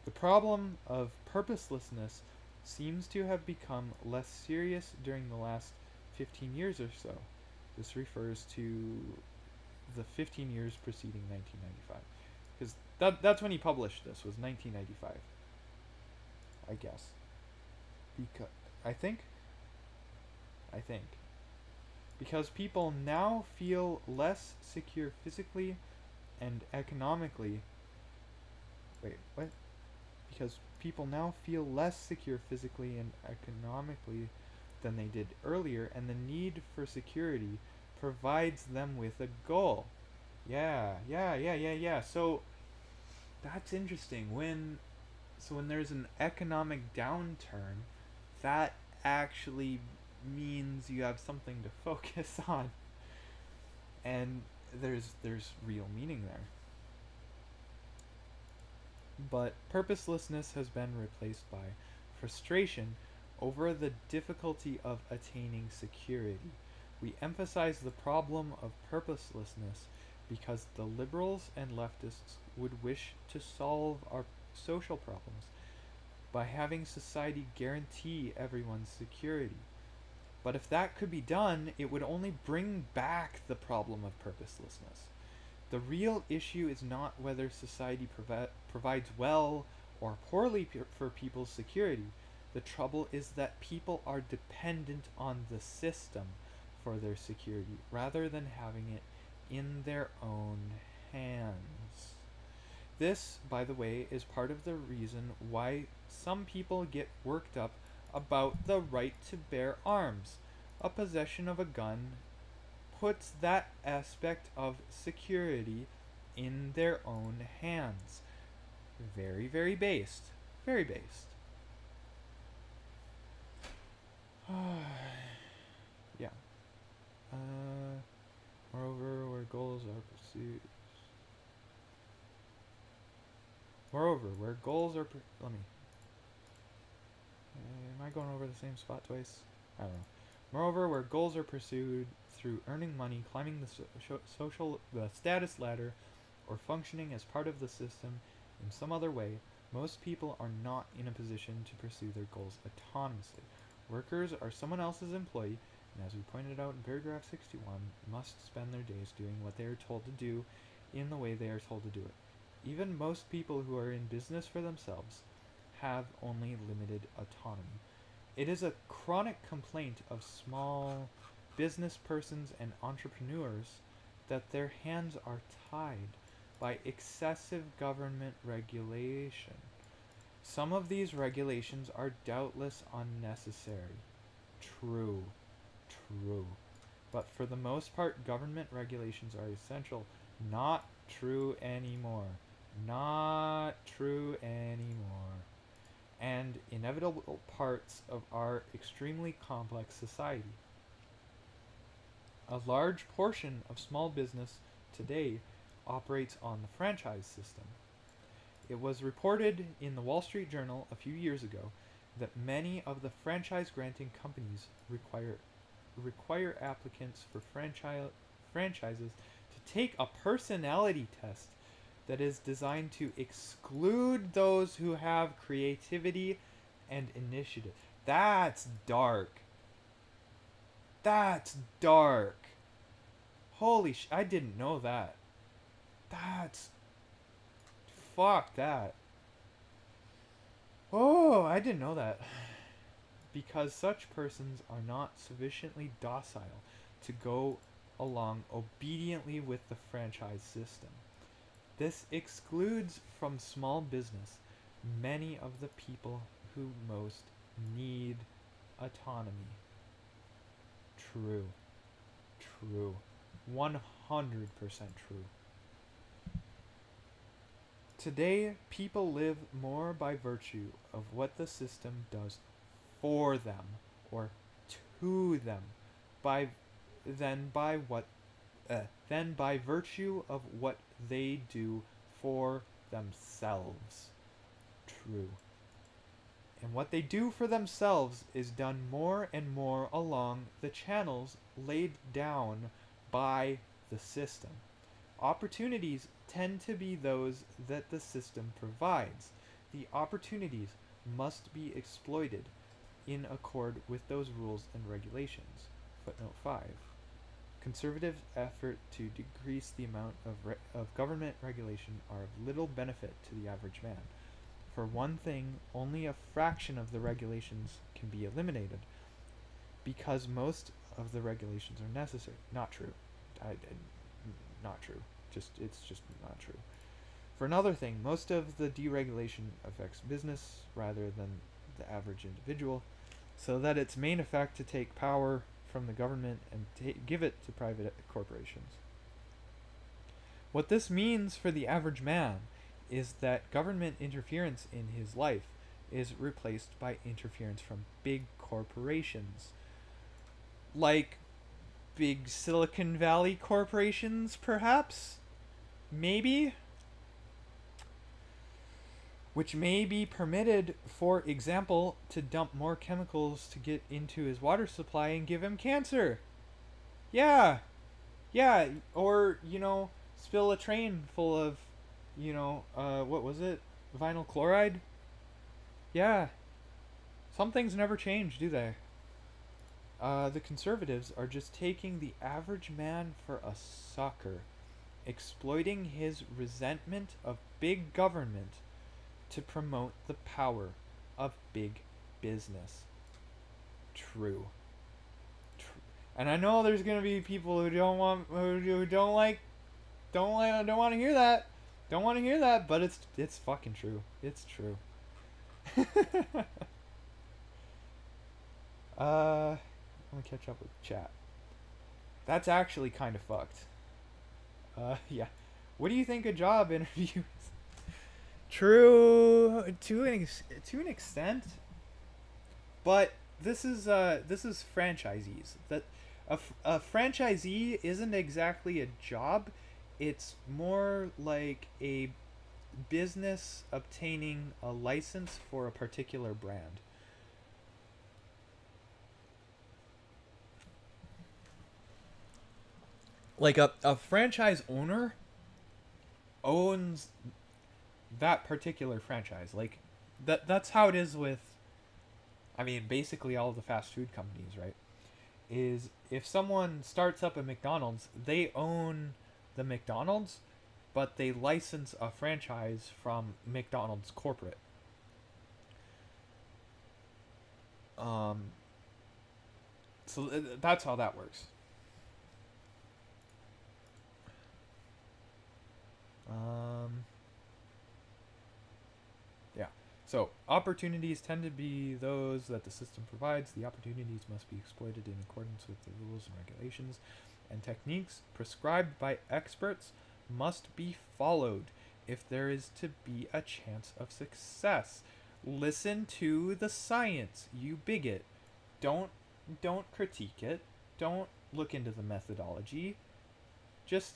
The problem of purposelessness seems to have become less serious during the last 15 years or so. This refers to the 15 years preceding 1995. Because that's when he published this, was 1995. I guess. Because I think. Because people now feel less secure physically and economically. Wait, what? Because people now feel less secure physically and economically than they did earlier, and the need for security provides them with a goal. Yeah. So that's interesting. When there's an economic downturn, that actually means you have something to focus on, and there's real meaning there. But purposelessness has been replaced by frustration over the difficulty of attaining security. We emphasize the problem of purposelessness because the liberals and leftists would wish to solve our social problems by having society guarantee everyone's security. But if that could be done, it would only bring back the problem of purposelessness. The real issue is not whether society provides well or poorly for people's security. The trouble is that people are dependent on the system for their security rather than having it in their own hands. This, by the way, is part of the reason why some people get worked up about the right to bear arms. A possession of a gun puts that aspect of security in their own hands. Very, very based. Very based. Yeah. Moreover, where goals are pursued. Let me. Am I going over the same spot twice? I don't know. Moreover, where goals are pursued through earning money, climbing the status ladder, or functioning as part of the system in some other way, most people are not in a position to pursue their goals autonomously. Workers are someone else's employee, and as we pointed out in paragraph 61, must spend their days doing what they are told to do in the way they are told to do it. Even most people who are in business for themselves have only limited autonomy. It is a chronic complaint of small business persons and entrepreneurs that their hands are tied by excessive government regulation. Some of these regulations are doubtless unnecessary. True. But for the most part, government regulations are essential. Not true anymore. Not true anymore. And inevitable parts of our extremely complex society. A large portion of small business today operates on the franchise system. It was reported in the Wall Street Journal a few years ago that many of the franchise granting companies require applicants for franchises to take a personality test that is designed to exclude those who have creativity and initiative. That's dark. That's dark. Holy I didn't know that. That's fuck that. Oh, I didn't know that. Because such persons are not sufficiently docile to go along obediently with the franchise system. This excludes from small business many of the people who most need autonomy. True. True. 100% true. Today, people live more by virtue of what the system does for them or to them by than by what than by virtue of what they do for themselves. True. And what they do for themselves is done more and more along the channels laid down by the system. Opportunities tend to be those that the system provides. The opportunities must be exploited in accord with those rules and regulations. Footnote 5. Conservative effort to decrease the amount of government regulation are of little benefit to the average man. For one thing, only a fraction of the regulations can be eliminated because most of the regulations are necessary. Not true. Not true. It's just not true. For another thing, most of the deregulation affects business rather than the average individual, so that its main effect to take power from the government and give it to private corporations. What this means for the average man is that government interference in his life is replaced by interference from big corporations. Like big Silicon Valley corporations, perhaps? Maybe? Which may be permitted, for example, to dump more chemicals to get into his water supply and give him cancer. Yeah. Yeah, or, spill a train full of, what was it? Vinyl chloride? Yeah. Some things never change, do they? The conservatives are just taking the average man for a sucker, exploiting his resentment of big government to promote the power of big business. True. And I know there's gonna be people who don't want don't want to hear that. Don't want to hear that, but it's fucking true. It's true. Let me catch up with chat. That's actually kind of fucked. Yeah. What do you think of job interviews? True, to an extent, but this is franchisees. That a franchisee isn't exactly a job. It's more like a business obtaining a license for a particular brand. Like a franchise owner owns that particular franchise. Like that's how it is with, I mean, basically all of the fast food companies, right? Is if someone starts up a McDonald's, they own the McDonald's, but they license a franchise from McDonald's corporate. So that's how that works. Yeah. So opportunities tend to be those that the system provides. The opportunities must be exploited in accordance with the rules and regulations, and techniques prescribed by experts must be followed. if there is to be a chance of success. Listen to the science, you bigot. Don't don't critique it. Don't look into the methodology. Just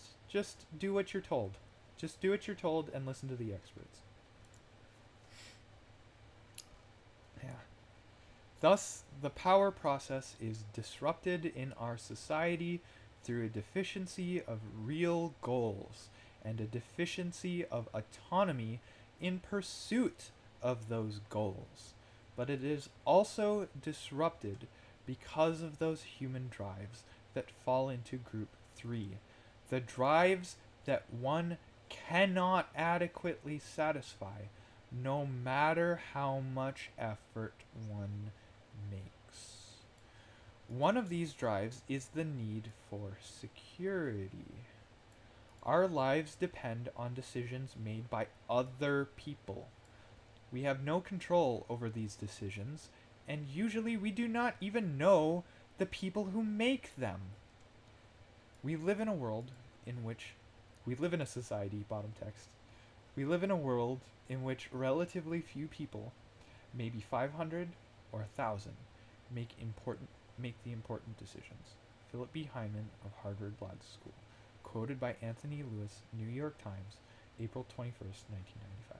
do what you're told. Just do what you're told and listen to the experts. Yeah. Thus, the power process is disrupted in our society through a deficiency of real goals and a deficiency of autonomy in pursuit of those goals. But it is also disrupted because of those human drives that fall into group 3. The drives that one cannot adequately satisfy, no matter how much effort one makes. One of these drives is the need for security. Our lives depend on decisions made by other people. We have no control over these decisions, and usually we do not even know the people who make them. We live in a world in which we live in a society, bottom text. We live in a world in which relatively few people, maybe 500 or 1,000, make the important decisions. Philip B. Hyman of Harvard Law School, quoted by Anthony Lewis, New York Times, April 21st, 1995.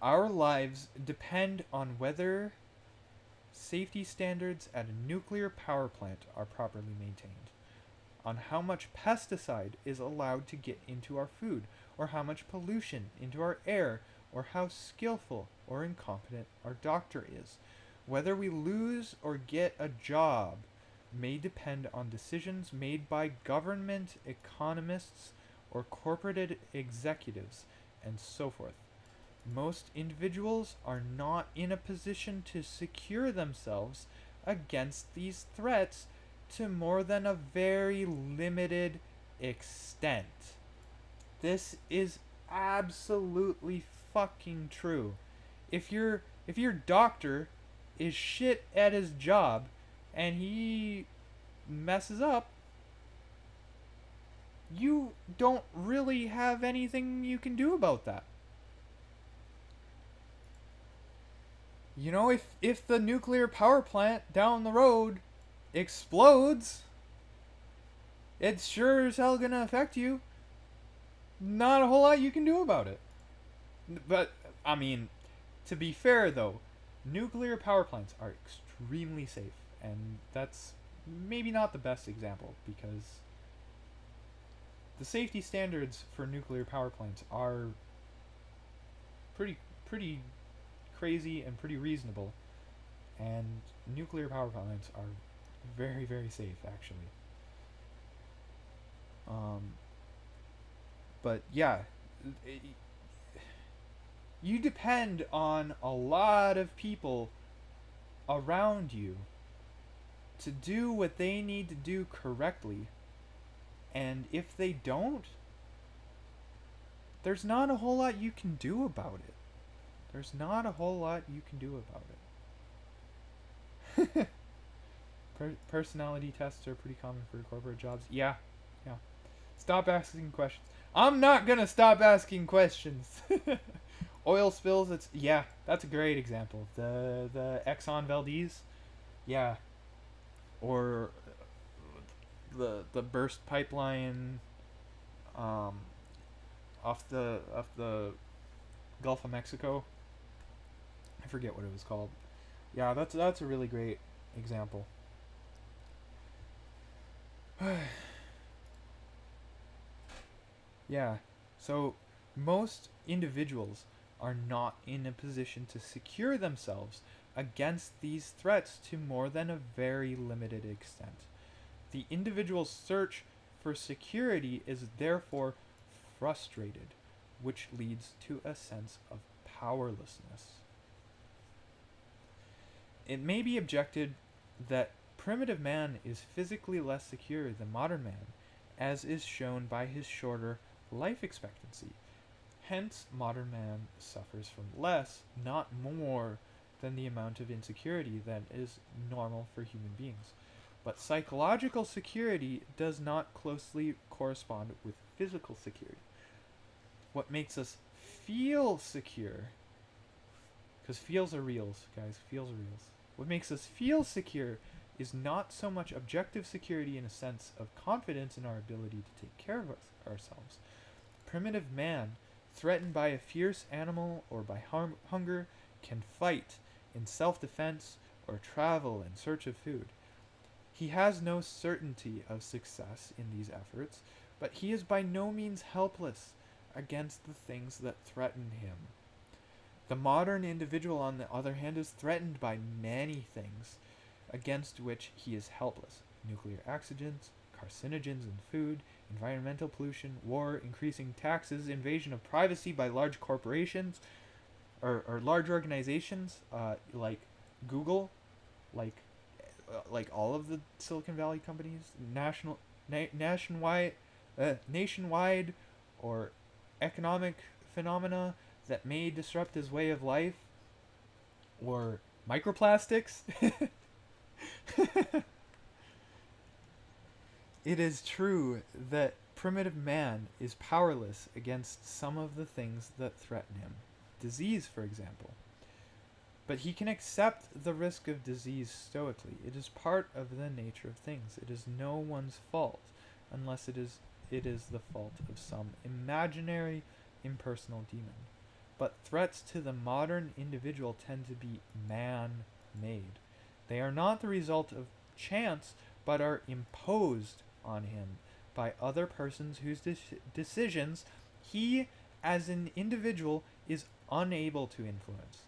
Our lives depend on whether safety standards at a nuclear power plant are properly maintained, on how much pesticide is allowed to get into our food, or how much pollution into our air, or how skillful or incompetent our doctor is. Whether we lose or get a job may depend on decisions made by government economists or corporate executives, and so forth. Most individuals are not in a position to secure themselves against these threats to more than a very limited extent. This is absolutely fucking true. If your doctor is shit at his job and he messes up, you don't really have anything you can do about that. You know, if the nuclear power plant down the road explodes, it's sure as hell gonna affect you. Not a whole lot you can do about it. But, I mean, to be fair though, nuclear power plants are extremely safe, and that's maybe not the best example, because the safety standards for nuclear power plants are pretty crazy and pretty reasonable, and nuclear power plants are very, very safe, actually. But yeah, you depend on a lot of people around you to do what they need to do correctly, and if they don't, there's not a whole lot you can do about it. There's not a whole lot you can do about it. Personality tests are pretty common for corporate jobs. Yeah. Stop asking questions. I'm not gonna stop asking questions. Oil spills. That's a great example. The Exxon Valdez. Yeah. Or the burst pipeline. Off the Gulf of Mexico. I forget what it was called. Yeah, that's a really great example. Yeah, so most individuals are not in a position to secure themselves against these threats to more than a very limited extent. The individual's search for security is therefore frustrated, which leads to a sense of powerlessness. It may be objected that primitive man is physically less secure than modern man, as is shown by his shorter life expectancy. Hence, modern man suffers from less, not more, than the amount of insecurity that is normal for human beings. But psychological security does not closely correspond with physical security. what makes us feel secure, because feels are reals, guys, feels are reals. What makes us feel secure is not so much objective security in a sense of confidence in our ability to take care of ourselves. Primitive man, threatened by a fierce animal or by hunger, can fight in self-defense or travel in search of food. He has no certainty of success in these efforts, but he is by no means helpless against the things that threaten him. The modern individual, on the other hand, is threatened by many things against which he is helpless. Nuclear accidents, carcinogens in food, environmental pollution, war, increasing taxes, invasion of privacy by large corporations, or large organizations like Google, like all of the Silicon Valley companies, nationwide, or economic phenomena that may disrupt his way of life, or microplastics. It is true that primitive man is powerless against some of the things that threaten him. Disease, for example. But he can accept the risk of disease stoically. It is part of the nature of things. It is no one's fault, unless it is the fault of some imaginary, impersonal demon. But threats to the modern individual tend to be man-made. They are not the result of chance, but are imposed on him by other persons whose decisions he, as an individual, is unable to influence.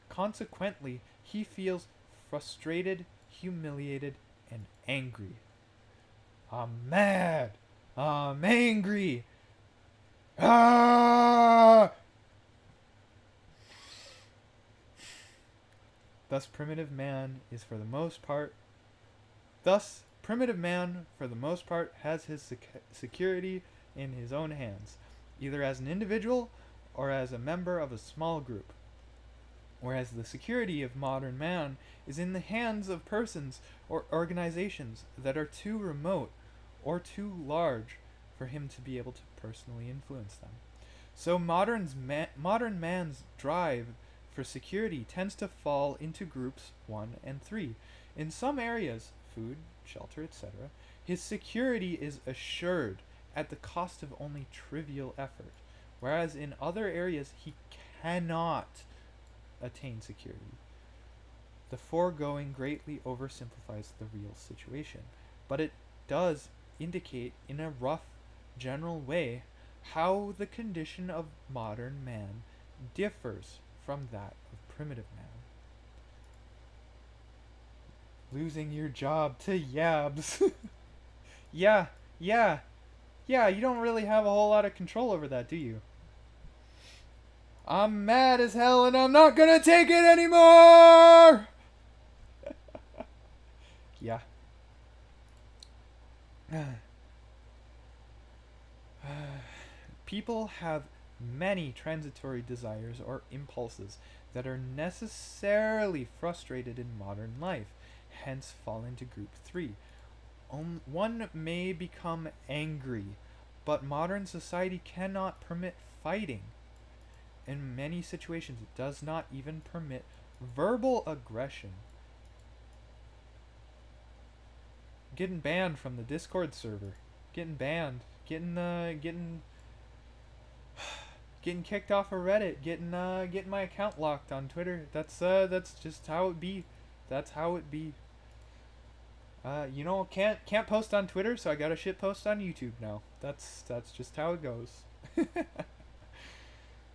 Consequently, he feels frustrated, humiliated, and angry. I'm mad. I'm angry. Ah! Thus, primitive man, for the most part, has his security in his own hands, either as an individual or as a member of a small group. Whereas the security of modern man is in the hands of persons or organizations that are too remote or too large for him to be able to personally influence them. So modern man's drive for security tends to fall into groups 1 and 3. In some areas, food, shelter, etc., his security is assured at the cost of only trivial effort, whereas in other areas he cannot attain security. The foregoing greatly oversimplifies the real situation, but it does indicate in a rough, general way how the condition of modern man differs from that of primitive man. Losing your job to yabs. Yeah, you don't really have a whole lot of control over that, do you? I'm mad as hell and I'm not gonna take it anymore! Yeah. People have many transitory desires or impulses that are necessarily frustrated in modern life, hence fall into group 3. One may become angry, but modern society cannot permit fighting. In many situations, it does not even permit verbal aggression. Getting banned from the Discord server. Getting banned. Getting kicked off of Reddit. Getting my account locked on Twitter. That's just how it be. That's how it be. Can't post on Twitter, so I gotta shit post on YouTube now. That's just how it goes.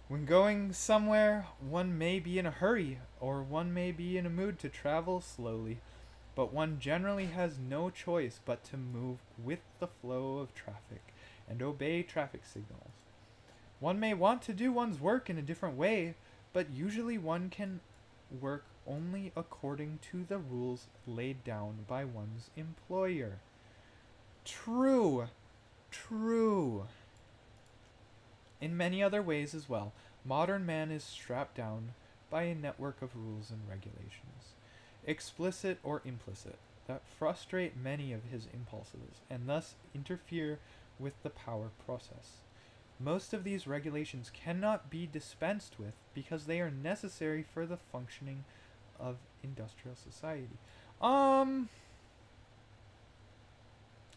When going somewhere, one may be in a hurry, or one may be in a mood to travel slowly, but one generally has no choice but to move with the flow of traffic and obey traffic signals. One may want to do one's work in a different way, but usually one can work only according to the rules laid down by one's employer. True. In many other ways as well, modern man is strapped down by a network of rules and regulations, explicit or implicit, that frustrate many of his impulses and thus interfere with the power process. Most of these regulations cannot be dispensed with because they are necessary for the functioning of industrial society. I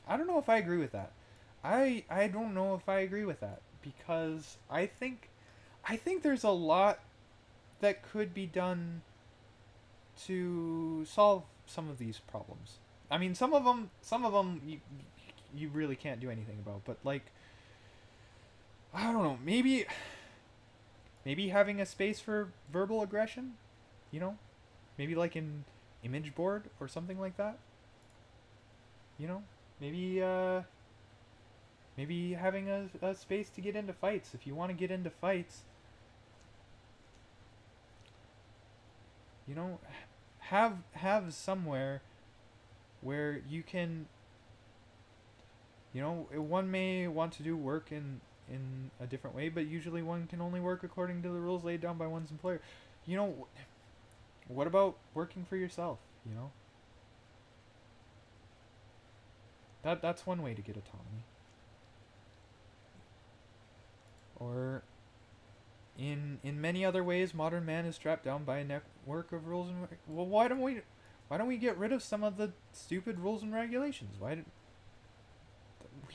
don't know if I agree with that. I don't know if I agree with that because I think there's a lot that could be done to solve some of these problems. I mean, some of them you really can't do anything about, but like I don't know, maybe having a space for verbal aggression, you know? Maybe like in image board or something like that. You know? Maybe maybe having a space to get into fights. If you want to get into fights, you know, have somewhere where you can, you know, one may want to do work in a different way, but usually one can only work according to the rules laid down by one's employer. You know, what about working for yourself, you know? That's one way to get autonomy. Or in many other ways, modern man is strapped down by a network of rules and well, why don't we get rid of some of the stupid rules and regulations? We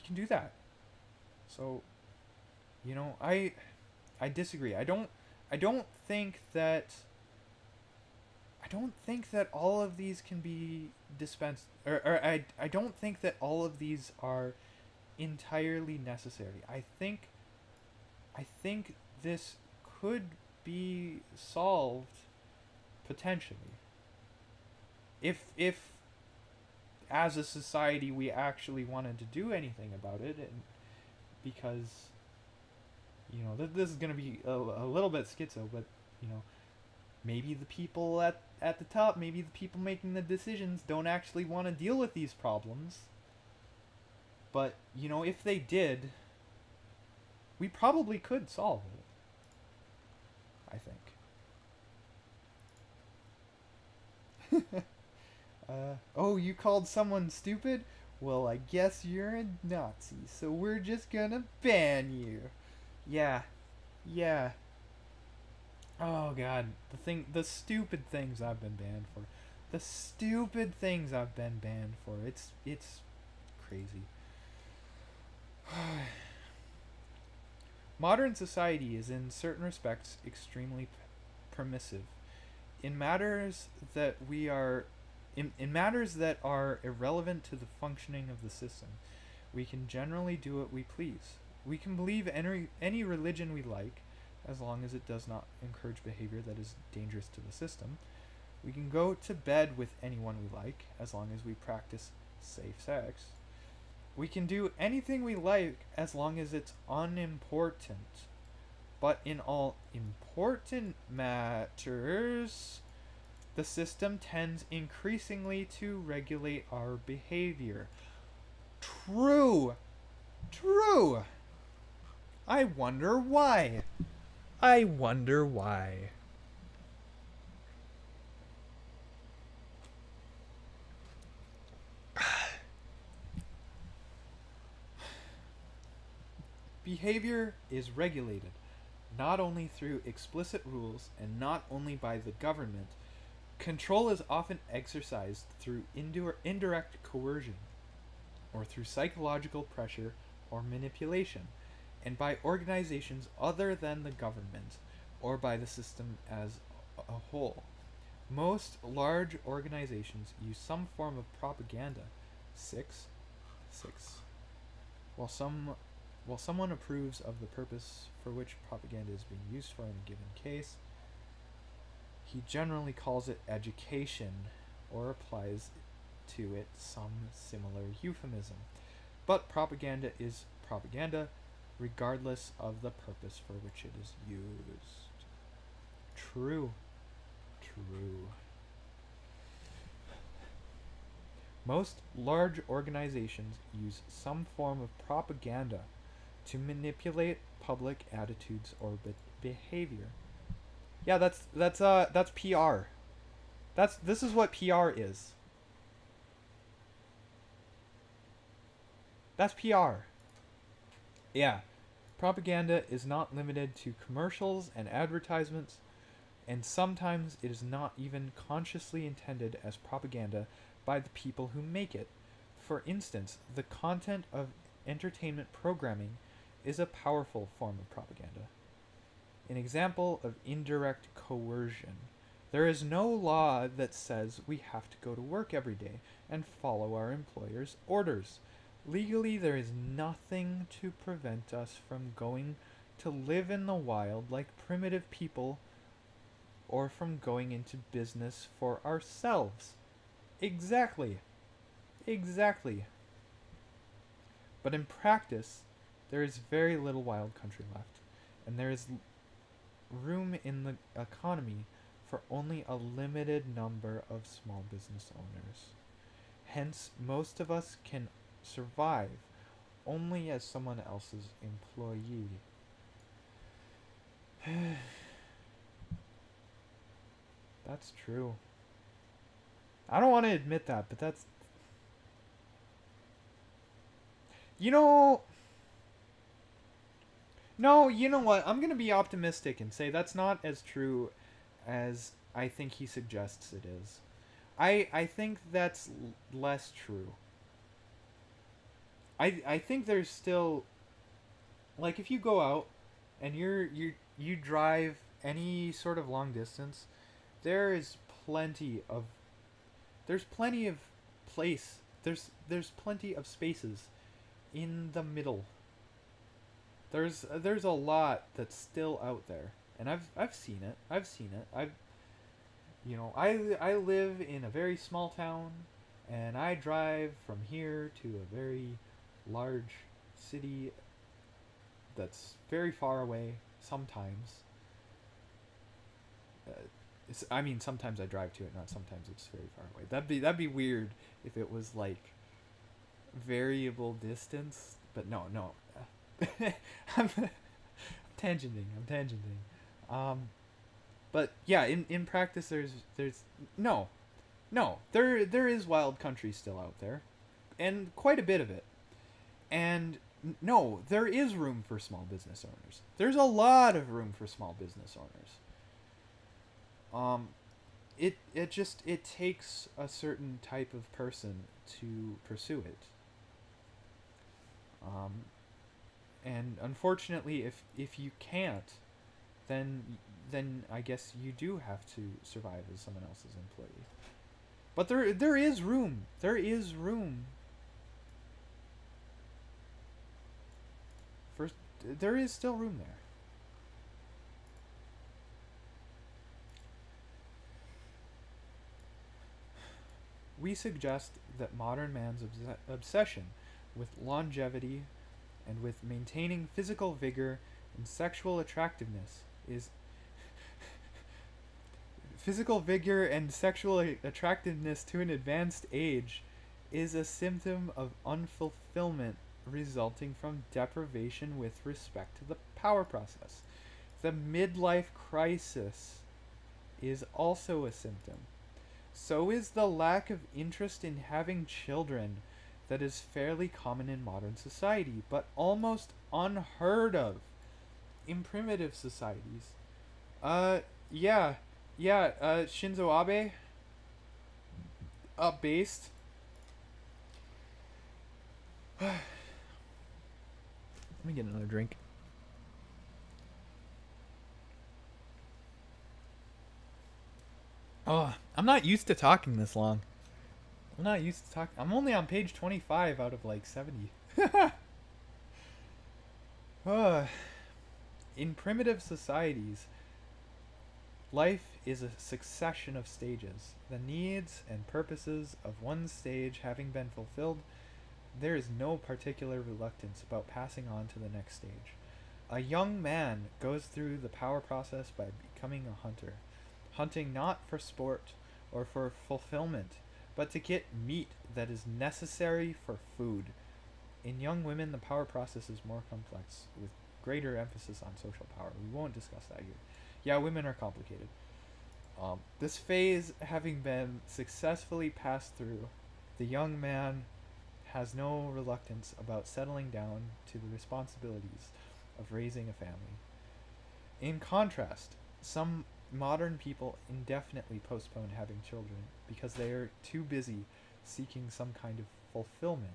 can do that. So, you know, I disagree. I don't think that all of these can be dispensed or I don't think that all of these are entirely necessary. I think this could be solved potentially if as a society we actually wanted to do anything about it, and because you know this is going to be a little bit schizo, but you know maybe the people at the top, maybe the people making the decisions don't actually want to deal with these problems, but you know if they did, we probably could solve it, I think. Oh, you called someone stupid? Well, I guess you're a Nazi, so we're just gonna ban you. Yeah, yeah. Oh god, the stupid things I've been banned for. The stupid things I've been banned for. It's crazy. Modern society is in certain respects extremely permissive in matters that we are in matters that are irrelevant to the functioning of the system. We can generally do what we please. We can believe any religion we like, as long as it does not encourage behavior that is dangerous to the system. We can go to bed with anyone we like, as long as we practice safe sex. We can do anything we like as long as it's unimportant. But in all important matters, the system tends increasingly to regulate our behavior. True! True! I wonder why. I wonder why. Behavior is regulated not only through explicit rules and not only by the government. Control is often exercised through indirect coercion, or through psychological pressure or manipulation, and by organizations other than the government, or by the system as a whole. Most large organizations use some form of propaganda. 6. While someone approves of the purpose for which propaganda is being used for in a given case, he generally calls it education or applies to it some similar euphemism. But propaganda is propaganda regardless of the purpose for which it is used. True. Most large organizations use some form of propaganda to manipulate public attitudes or behavior. Yeah, that's PR. This is what PR is. That's PR. Yeah. Propaganda is not limited to commercials and advertisements, and sometimes it is not even consciously intended as propaganda by the people who make it. For instance, the content of entertainment programming is a powerful form of propaganda. An example of indirect coercion. There is no law that says we have to go to work every day and follow our employer's orders. Legally, there is nothing to prevent us from going to live in the wild like primitive people or from going into business for ourselves. Exactly. Exactly. But in practice, there is very little wild country left, and there is room in the economy for only a limited number of small business owners. Hence, most of us can survive only as someone else's employee. That's true. I don't want to admit that, but that's. You know. No, you know what? I'm going to be optimistic and say that's not as true as I think he suggests it is. I think that's less true. I think there's still, like, if you go out and you drive any sort of long distance, there is plenty of there's plenty of place. There's plenty of spaces in the middle. There's a lot that's still out there, and I've seen it. I've seen it. I live in a very small town, and I drive from here to a very large city that's very far away. Sometimes, I mean, sometimes I drive to it, not sometimes it's very far away. That'd be weird if it was like variable distance, but no. I'm tangenting. I'm tangenting. But yeah, in practice, there's no, there is wild country still out there, and quite a bit of it. And no, there is room for small business owners. There's a lot of room for small business owners. It takes a certain type of person to pursue it. Um, and unfortunately, if you can't, then I guess you do have to survive as someone else's employee. But there is room. There is room. For there is still room there. We suggest that modern man's obsession with longevity and with maintaining physical vigor and sexual attractiveness is physical vigor and sexual attractiveness to an advanced age is a symptom of unfulfillment resulting from deprivation with respect to the power process. The midlife crisis is also a symptom. So is the lack of interest in having children that is fairly common in modern society, but almost unheard of in primitive societies. Yeah, Shinzo Abe, based. Let me get another drink. Oh, I'm not used to talking this long. I'm not used to talking. I'm only on page 25 out of like 70. In primitive societies, life is a succession of stages. The needs and purposes of one stage having been fulfilled, there is no particular reluctance about passing on to the next stage. A young man goes through the power process by becoming a hunter, hunting not for sport or for fulfillment, but to get meat that is necessary for food. In young women, the power process is more complex, with greater emphasis on social power. We won't discuss that here. Yeah, women are complicated. This phase having been successfully passed through, the young man has no reluctance about settling down to the responsibilities of raising a family. In contrast, some modern people indefinitely postpone having children because they are too busy seeking some kind of fulfillment.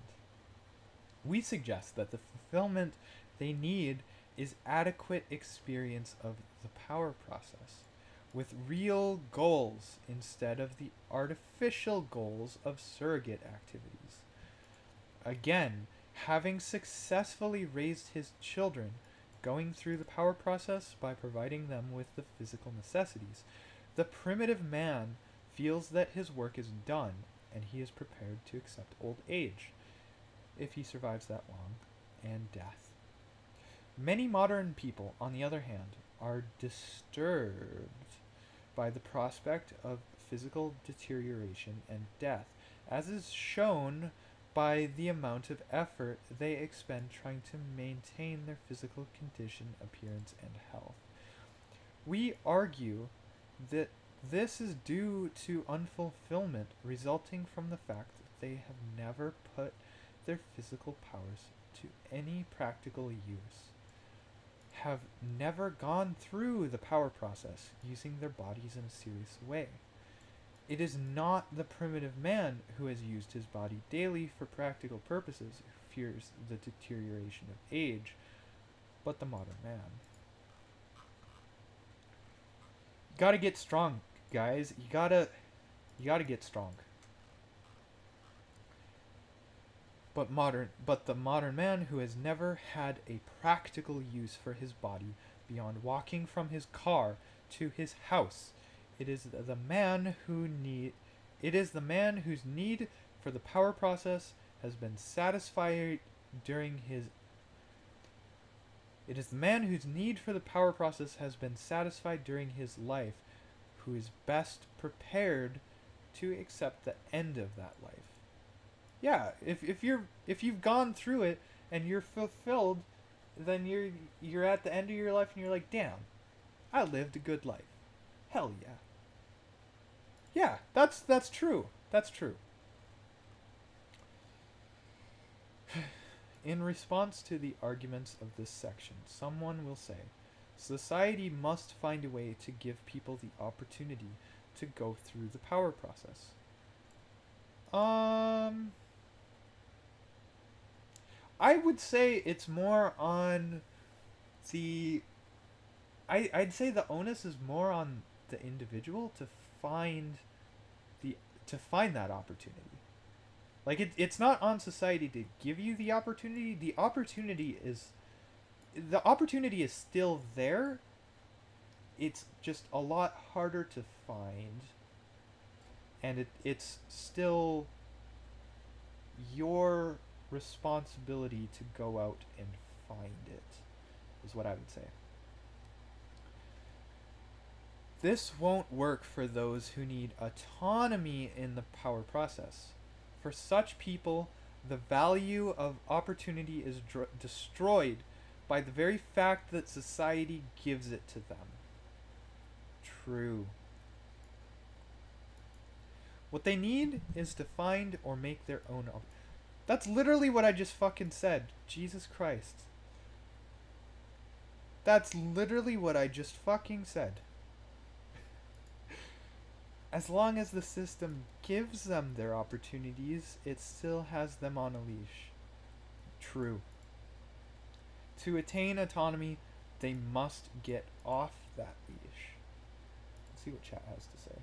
We suggest that the fulfillment they need is adequate experience of the power process, with real goals instead of the artificial goals of surrogate activities. Again, having successfully raised his children, going through the power process by providing them with the physical necessities, the primitive man feels that his work is done and he is prepared to accept old age, if he survives that long, and death. Many modern people, on the other hand, are disturbed by the prospect of physical deterioration and death, as is shown by the amount of effort they expend trying to maintain their physical condition, appearance, and health. We argue that this is due to unfulfillment resulting from the fact that they have never put their physical powers to any practical use, have never gone through the power process using their bodies in a serious way. It is not the primitive man who has used his body daily for practical purposes who fears the deterioration of age, but the modern man. Gotta get strong, guys. You gotta get strong. But the modern man who has never had a practical use for his body beyond walking from his car to his house. It is the man whose need for the power process has been satisfied during his It is the man whose need for the power process has been satisfied during his life who is best prepared to accept the end of that life. Yeah, if you've gone through it and you're fulfilled, then you're at the end of your life and you're like, damn, I lived a good life. Hell yeah. Yeah, that's true. That's true. In response to the arguments of this section, someone will say, society must find a way to give people the opportunity to go through the power process. I would say it's more on I'd say the onus is more on the individual to find that opportunity. Like it's not on society to give you the opportunity. The opportunity is still there. It's just a lot harder to find, and it's still your responsibility to go out and find it, is what I would say. This won't work for those who need autonomy in the power process. For such people, the value of opportunity is destroyed by the very fact that society gives it to them. True. What they need is to find or make their own That's literally what I just fucking said. Jesus Christ. That's literally what I just fucking said. As long as the system gives them their opportunities, it still has them on a leash. True. To attain autonomy, they must get off that leash. Let's see what chat has to say.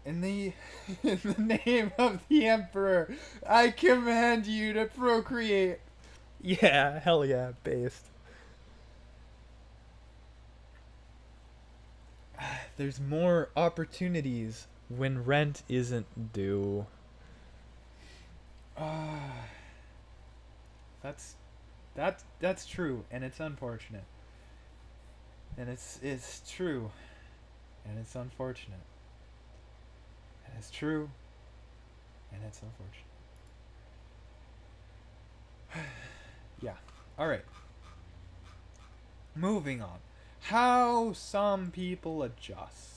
In the name of the Emperor, I command you to procreate. Yeah, hell yeah, based. There's more opportunities. When rent isn't due. That's true, and it's unfortunate. And it's true, and it's unfortunate. And it's true, and it's unfortunate. Yeah. All right. Moving on. How some people adjust.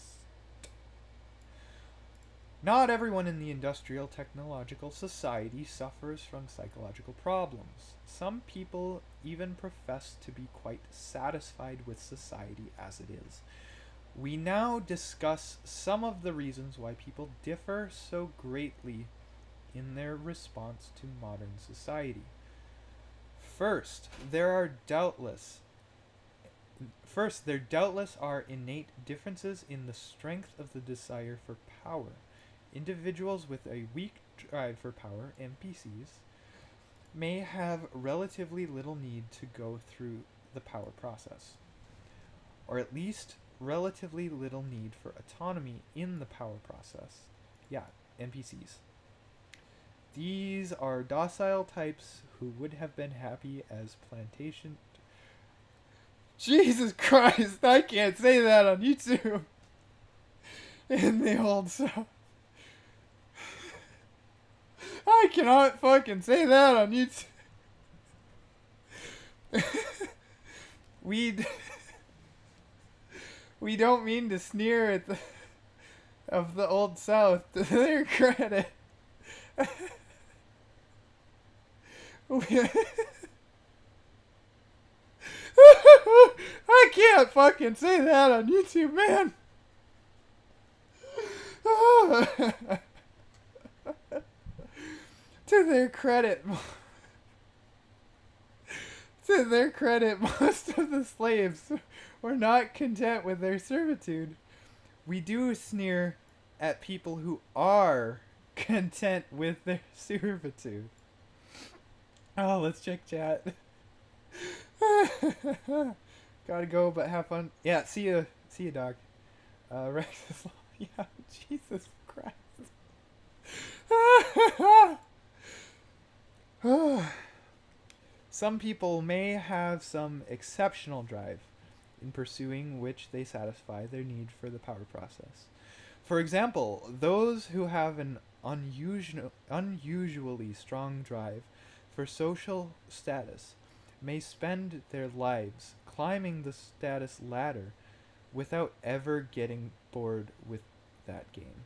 Not everyone in the industrial technological society suffers from psychological problems. Some people even profess to be quite satisfied with society as it is. We now discuss some of the reasons why people differ so greatly in their response to modern society. First, there are doubtless First, there doubtless are innate differences in the strength of the desire for power. Individuals with a weak drive for power, NPCs, may have relatively little need to go through the power process, or at least relatively little need for autonomy in the power process. Yeah, NPCs. These are docile types who would have been happy as plantation. Jesus Christ, I can't say that on YouTube. In the old South. I cannot fucking say that on YouTube. we we don't mean to sneer at the of the old South to their credit. I can't fucking say that on YouTube, man. To their credit, most of the slaves were not content with their servitude. We do sneer at people who are content with their servitude. Oh, let's check chat. Gotta go, but have fun. Yeah, see ya, dog. Rex is yeah, Jesus Christ. Some people may have some exceptional drive, in pursuing which they satisfy their need for the power process. For example, those who have an unusually strong drive for social status may spend their lives climbing the status ladder without ever getting bored with that game.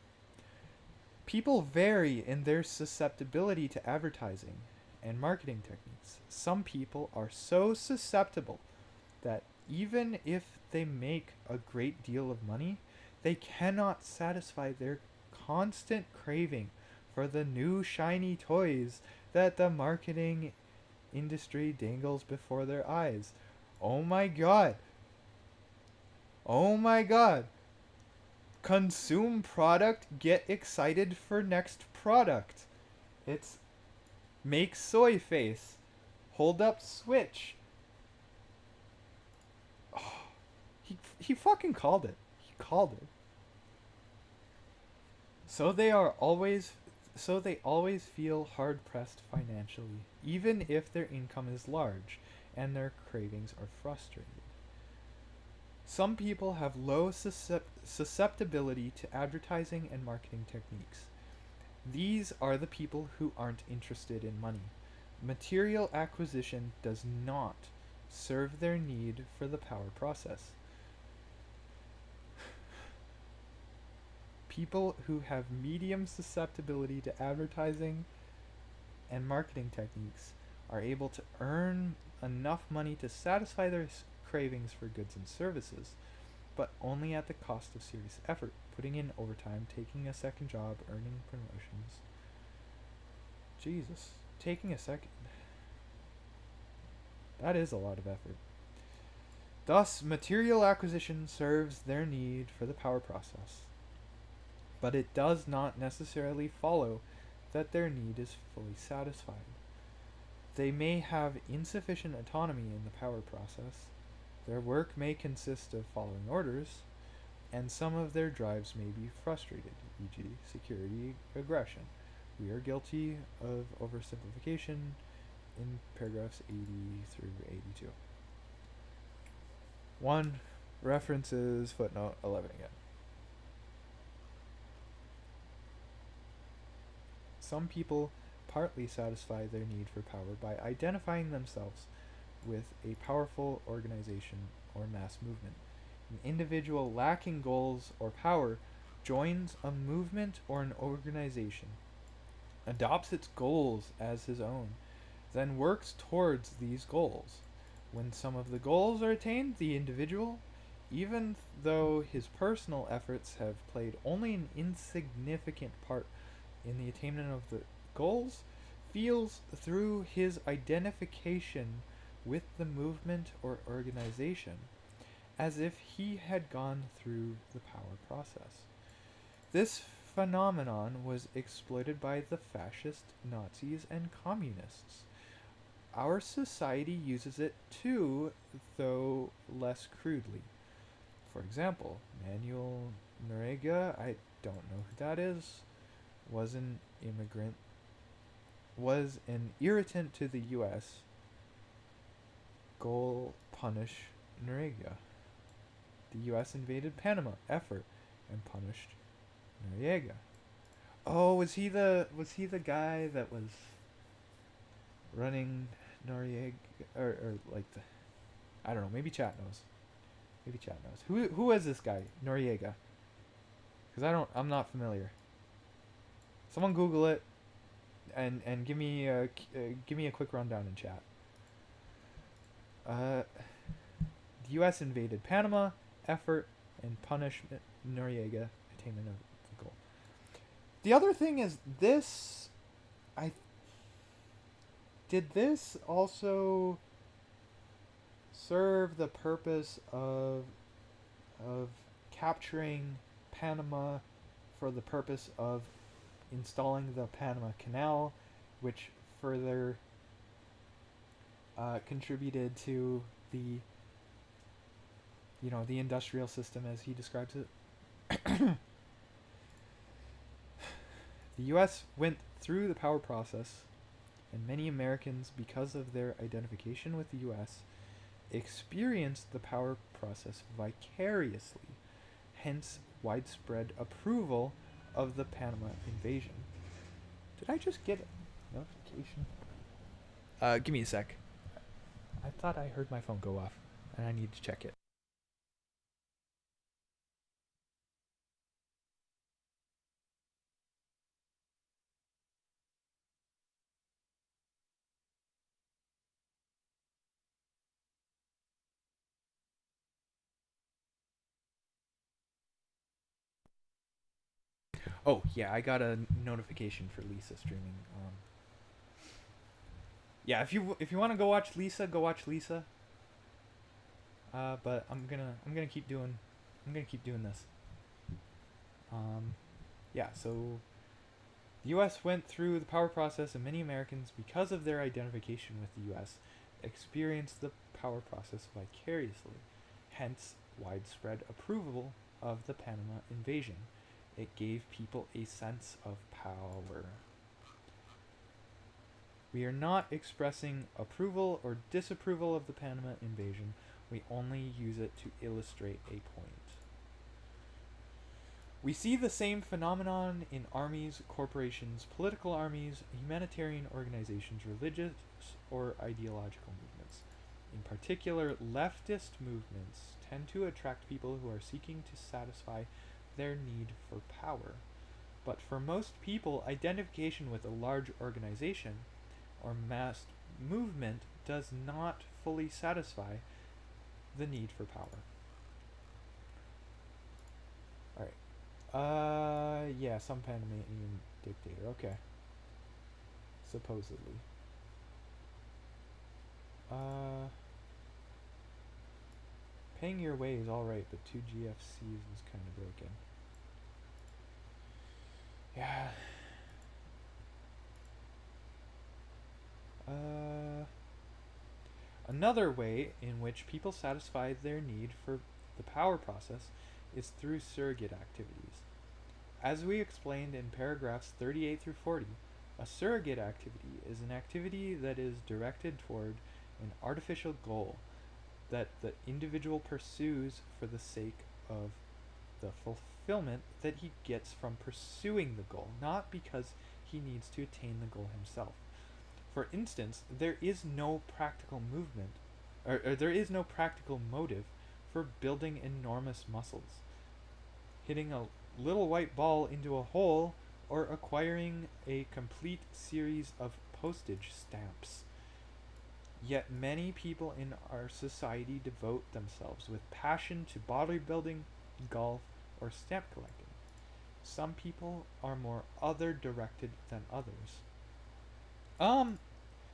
People vary in their susceptibility to advertising and marketing techniques. Some people are so susceptible that even if they make a great deal of money, they cannot satisfy their constant craving for the new shiny toys that the marketing industry dangles before their eyes. Oh my god. Oh my god. Consume product, get excited for next product. It's make soy face. Hold up switch. Oh, he fucking called it. He called it. So they always feel hard pressed financially, even if their income is large and their cravings are frustrated. Some people have low susceptibility to advertising and marketing techniques. These are the people who aren't interested in money. Material acquisition does not serve their need for the power process. People who have medium susceptibility to advertising and marketing techniques are able to earn enough money to satisfy their cravings for goods and services, but only at the cost of serious effort, putting in overtime, taking a second job, earning promotions. Jesus, taking a second. That is a lot of effort. Thus, material acquisition serves their need for the power process, but it does not necessarily follow that their need is fully satisfied. They may have insufficient autonomy in the power process. Their work may consist of following orders, and some of their drives may be frustrated, e.g., security, aggression. We are guilty of oversimplification in paragraphs 80 through 82. 1. References footnote 11 again. Some people partly satisfy their need for power by identifying themselves with a powerful organization or mass movement. An individual lacking goals or power joins a movement or an organization, adopts its goals as his own, then works towards these goals. When some of the goals are attained, the individual, even though his personal efforts have played only an insignificant part in the attainment of the goals, feels through his identification with the movement or organization as if he had gone through the power process. This phenomenon was exploited by the fascist Nazis and communists. Our society uses it too, though less crudely. For example, Manuel Noriega, I don't know who that is, was an immigrant, was an irritant to the US. Goal punish Noriega. The US invaded Panama, effort, and punished Noriega. Oh, was he the guy that was running Noriega or like the, I don't know, maybe chat knows. Maybe chat knows. Who is this guy, Noriega? Cuz I'm not familiar. Someone Google it and give me a quick rundown in chat. The US invaded Panama, effort and punishment Noriega, attainment of the goal. The other thing is this, did this also serve the purpose of capturing Panama for the purpose of installing the Panama Canal, which further contributed to the the industrial system as he describes it. The US went through the power process, and many Americans, because of their identification with the US, experienced the power process vicariously, hence widespread approval of the Panama invasion. Did I just get a notification? Give me a sec. I thought I heard my phone go off, and I need to check it. Oh yeah, I got a notification for Lisa streaming. Yeah, if you want to go watch Lisa, go watch Lisa. But I'm gonna keep doing this. Yeah. So the U.S. went through the power process, and many Americans, because of their identification with the U.S., experienced the power process vicariously. Hence, widespread approval of the Panama invasion. It gave people a sense of power. We are not expressing approval or disapproval of the Panama invasion. We only use it to illustrate a point. We see the same phenomenon in armies, corporations, political armies, humanitarian organizations, religious or ideological movements. In particular, leftist movements tend to attract people who are seeking to satisfy their need for power. But for most people, identification with a large organization or mass movement does not fully satisfy the need for power. Alright. Yeah, some Panamanian dictator. Okay. Supposedly. Paying your way is alright, but 2 GFCs is kind of broken. Yeah. Another way in which people satisfy their need for the power process is through surrogate activities. As we explained in paragraphs 38 through 40, a surrogate activity is an activity that is directed toward an artificial goal that the individual pursues for the sake of the fulfillment that he gets from pursuing the goal, not because he needs to attain the goal himself. For instance, there is no practical movement, or there is no practical motive for building enormous muscles, hitting a little white ball into a hole, or acquiring a complete series of postage stamps. Yet many people in our society devote themselves with passion to bodybuilding, golf, or stamp collecting. Some people are more other directed than others. Um,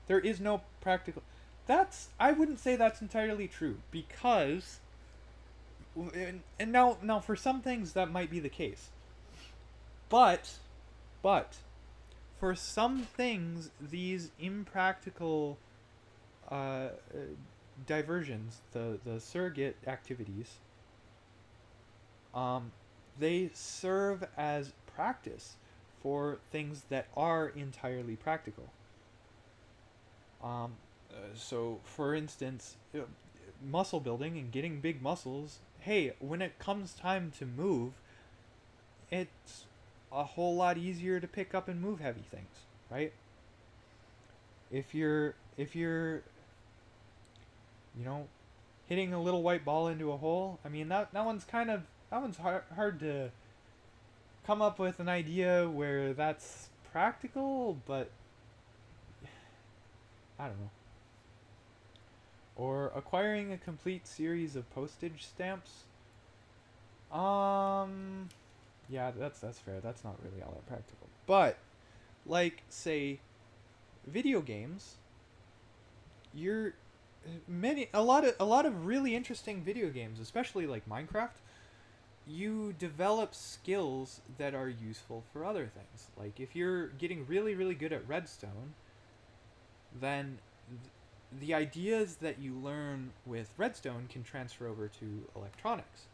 there is no practical. That's I wouldn't say that's entirely true because, and now for some things that might be the case, but but for some things these impractical uh, diversions, the surrogate activities, um, they serve as practice for things that are entirely practical. So, for instance, muscle building and getting big muscles. Hey, when it comes time to move, it's a whole lot easier to pick up and move heavy things, right? If you're you know hitting a little white ball into a hole, I mean that one's hard to come up with an idea where that's practical, but I don't know. Or acquiring a complete series of postage stamps. Um, yeah, that's fair. That's not really all that practical. But like say video games, you're a lot of really interesting video games, especially like Minecraft, you develop skills that are useful for other things. Like if you're getting really really good at redstone, then the ideas that you learn with redstone can transfer over to electronics,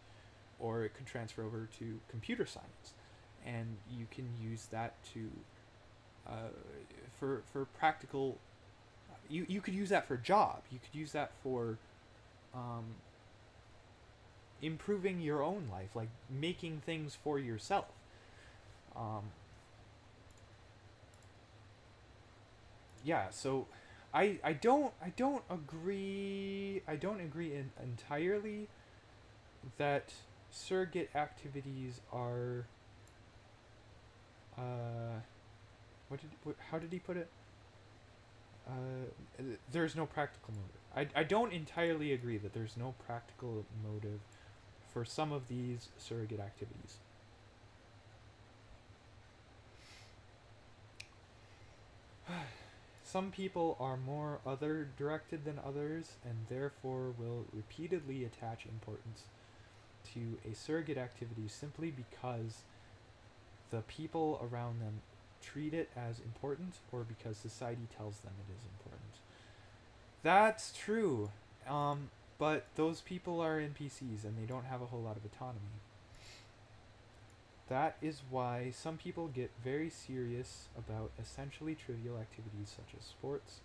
or it could transfer over to computer science, and you can use that to for practical. You could use that for a job. You could use that for um, improving your own life, like making things for yourself. Um, yeah, so I don't agree entirely that surrogate activities are how did he put it? There's no practical motive. I don't entirely agree that there's no practical motive for some of these surrogate activities. Some people are more other directed than others and therefore will repeatedly attach importance to a surrogate activity simply because the people around them treat it as important or because society tells them it is important. That's true. But those people are NPCs and they don't have a whole lot of autonomy. That is why some people get very serious about essentially trivial activities such as sports,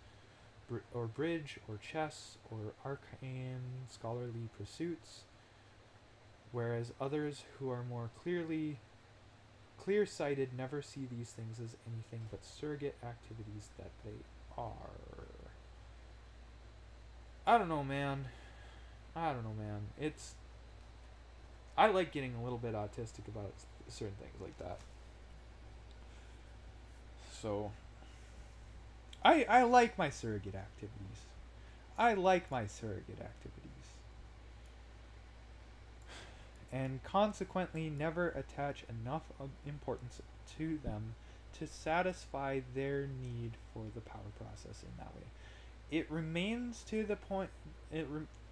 or bridge, or chess, or arcane scholarly pursuits, whereas others who are more clear-sighted never see these things as anything but surrogate activities that they are. I don't know, man. It's I like getting a little bit autistic about certain things like that. So I like my surrogate activities. I like my surrogate activities. And consequently never attach enough of importance to them to satisfy their need for the power process in that way. It remains to the point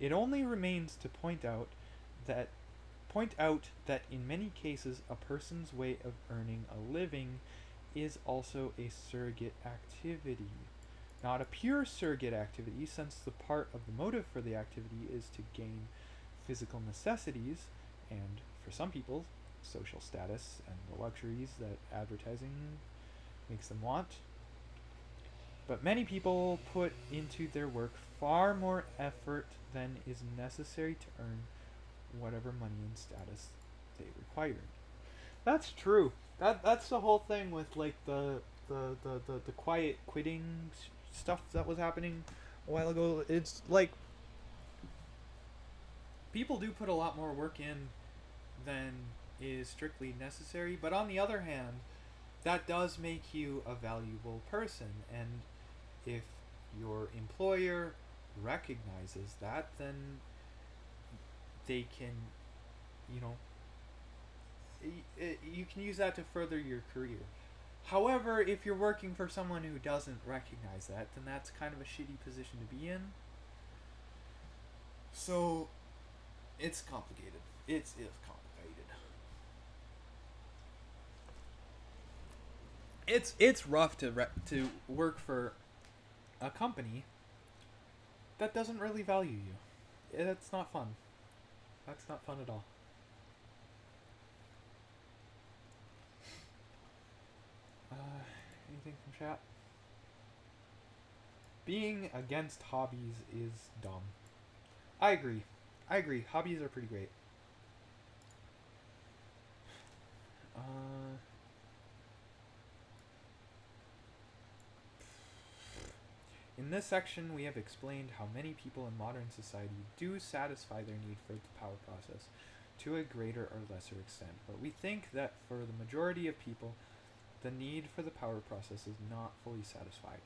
it only remains to that point out that in many cases a person's way of earning a living is also a surrogate activity. Not a pure surrogate activity, since the part of the motive for the activity is to gain physical necessities and, for some people, social status and the luxuries that advertising makes them want. But many people put into their work far more effort than is necessary to earn whatever money and status they require. That's true. That's the whole thing with like the quiet quitting stuff that was happening a while ago. It's like people do put a lot more work in than is strictly necessary, but on the other hand, that does make you a valuable person, and if your employer recognizes that, then they can, you know, you can use that to further your career. However, if you're working for someone who doesn't recognize that, then that's kind of a shitty position to be in. So, it's complicated. It's complicated. It's rough to work for a company that doesn't really value you. That's not fun. That's not fun at all. Anything from chat? Being against hobbies is dumb. I agree. Hobbies are pretty great. In this section, we have explained how many people in modern society do satisfy their need for the power process to a greater or lesser extent, but we think that for the majority of people, the need for the power process is not fully satisfied.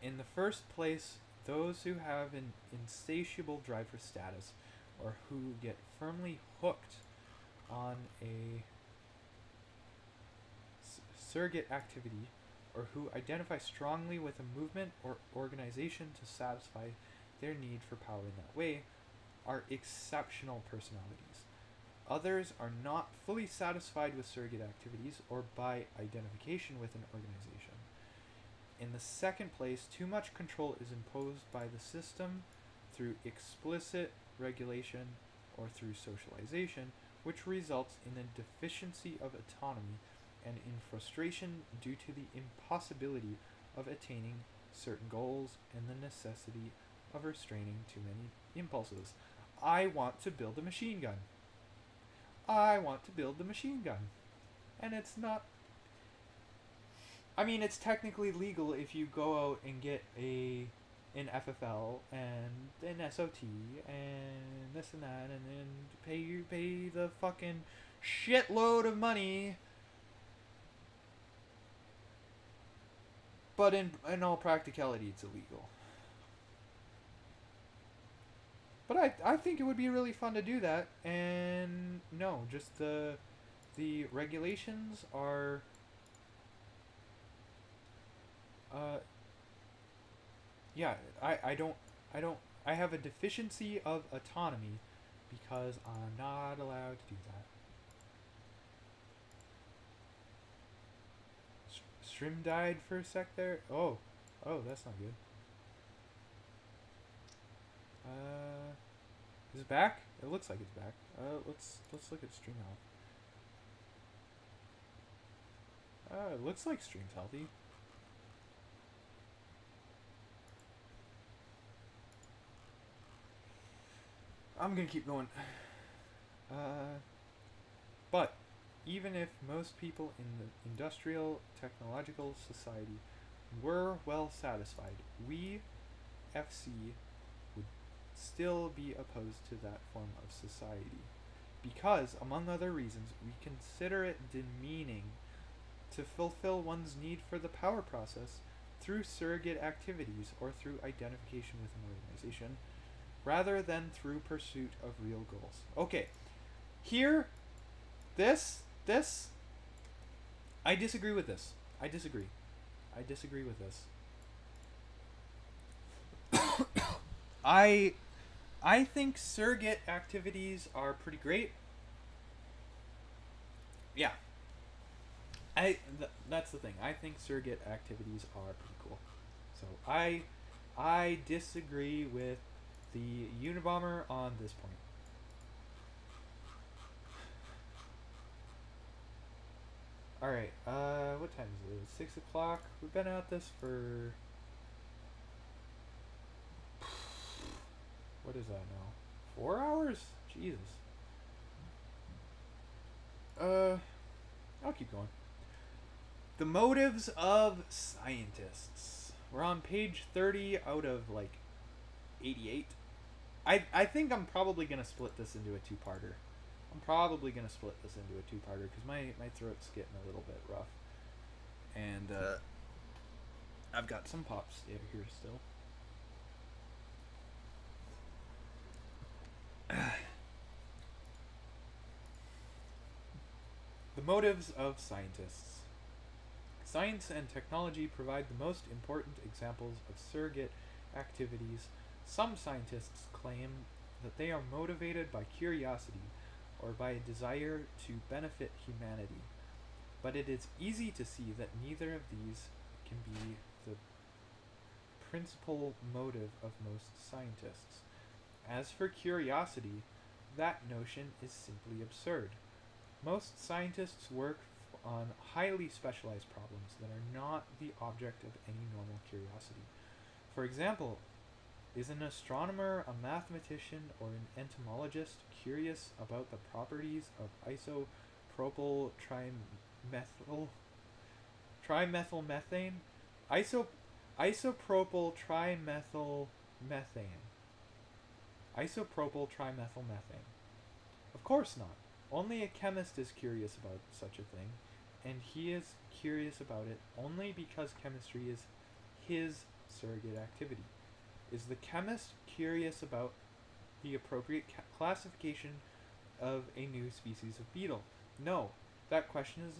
In the first place, those who have an insatiable drive for status, or who get firmly hooked on a surrogate activity, or who identify strongly with a movement or organization to satisfy their need for power in that way, are exceptional personalities. Others are not fully satisfied with surrogate activities or by identification with an organization. In the second place, too much control is imposed by the system through explicit regulation or through socialization, which results in a deficiency of autonomy and in frustration due to the impossibility of attaining certain goals and the necessity of restraining too many impulses. I want to build a machine gun. I want to build the machine gun. And it's not... I mean, it's technically legal if you go out and get an FFL and an SOT and this and that, and then pay the fucking shitload of money. But in all practicality, it's illegal. But I think it would be really fun to do that, and no, just the regulations are yeah, I have a deficiency of autonomy because I'm not allowed to do that. Stream died for a sec there. Oh, that's not good. Is it back? It looks like it's back. Let's look at stream health. It looks like stream's healthy. I'm gonna keep going. But even if most people in the industrial technological society were well satisfied, we, FC, would still be opposed to that form of society. Because, among other reasons, we consider it demeaning to fulfill one's need for the power process through surrogate activities or through identification with an organization, rather than through pursuit of real goals. Okay, here, this, I disagree with this. I disagree with this. I think surrogate activities are pretty great. Yeah. That's the thing. I think surrogate activities are pretty cool. So I disagree with the Unabomber on this point. Alright, what time is it? 6 o'clock? We've been at this for... What is that now? 4 hours? Jesus. I'll keep going. The motives of scientists. We're on page 30 out of, 88. I think I'm probably going to split this into a two-parter. I'm probably gonna split this into a two-parter because my throat's getting a little bit rough, and I've got some pops here still. The motives of scientists. Science and technology provide the most important examples of surrogate activities. Some scientists claim that they are motivated by curiosity or by a desire to benefit humanity. But it is easy to see that neither of these can be the principal motive of most scientists. As for curiosity, that notion is simply absurd. Most scientists work on highly specialized problems that are not the object of any normal curiosity. For example, is an astronomer, a mathematician, or an entomologist curious about the properties of isopropyl trimethylmethane? Iso, isopropyl trimethylmethane. Isopropyl trimethylmethane. Of course not. Only a chemist is curious about such a thing, and he is curious about it only because chemistry is his surrogate activity. Is the chemist curious about the appropriate classification of a new species of beetle? No. That question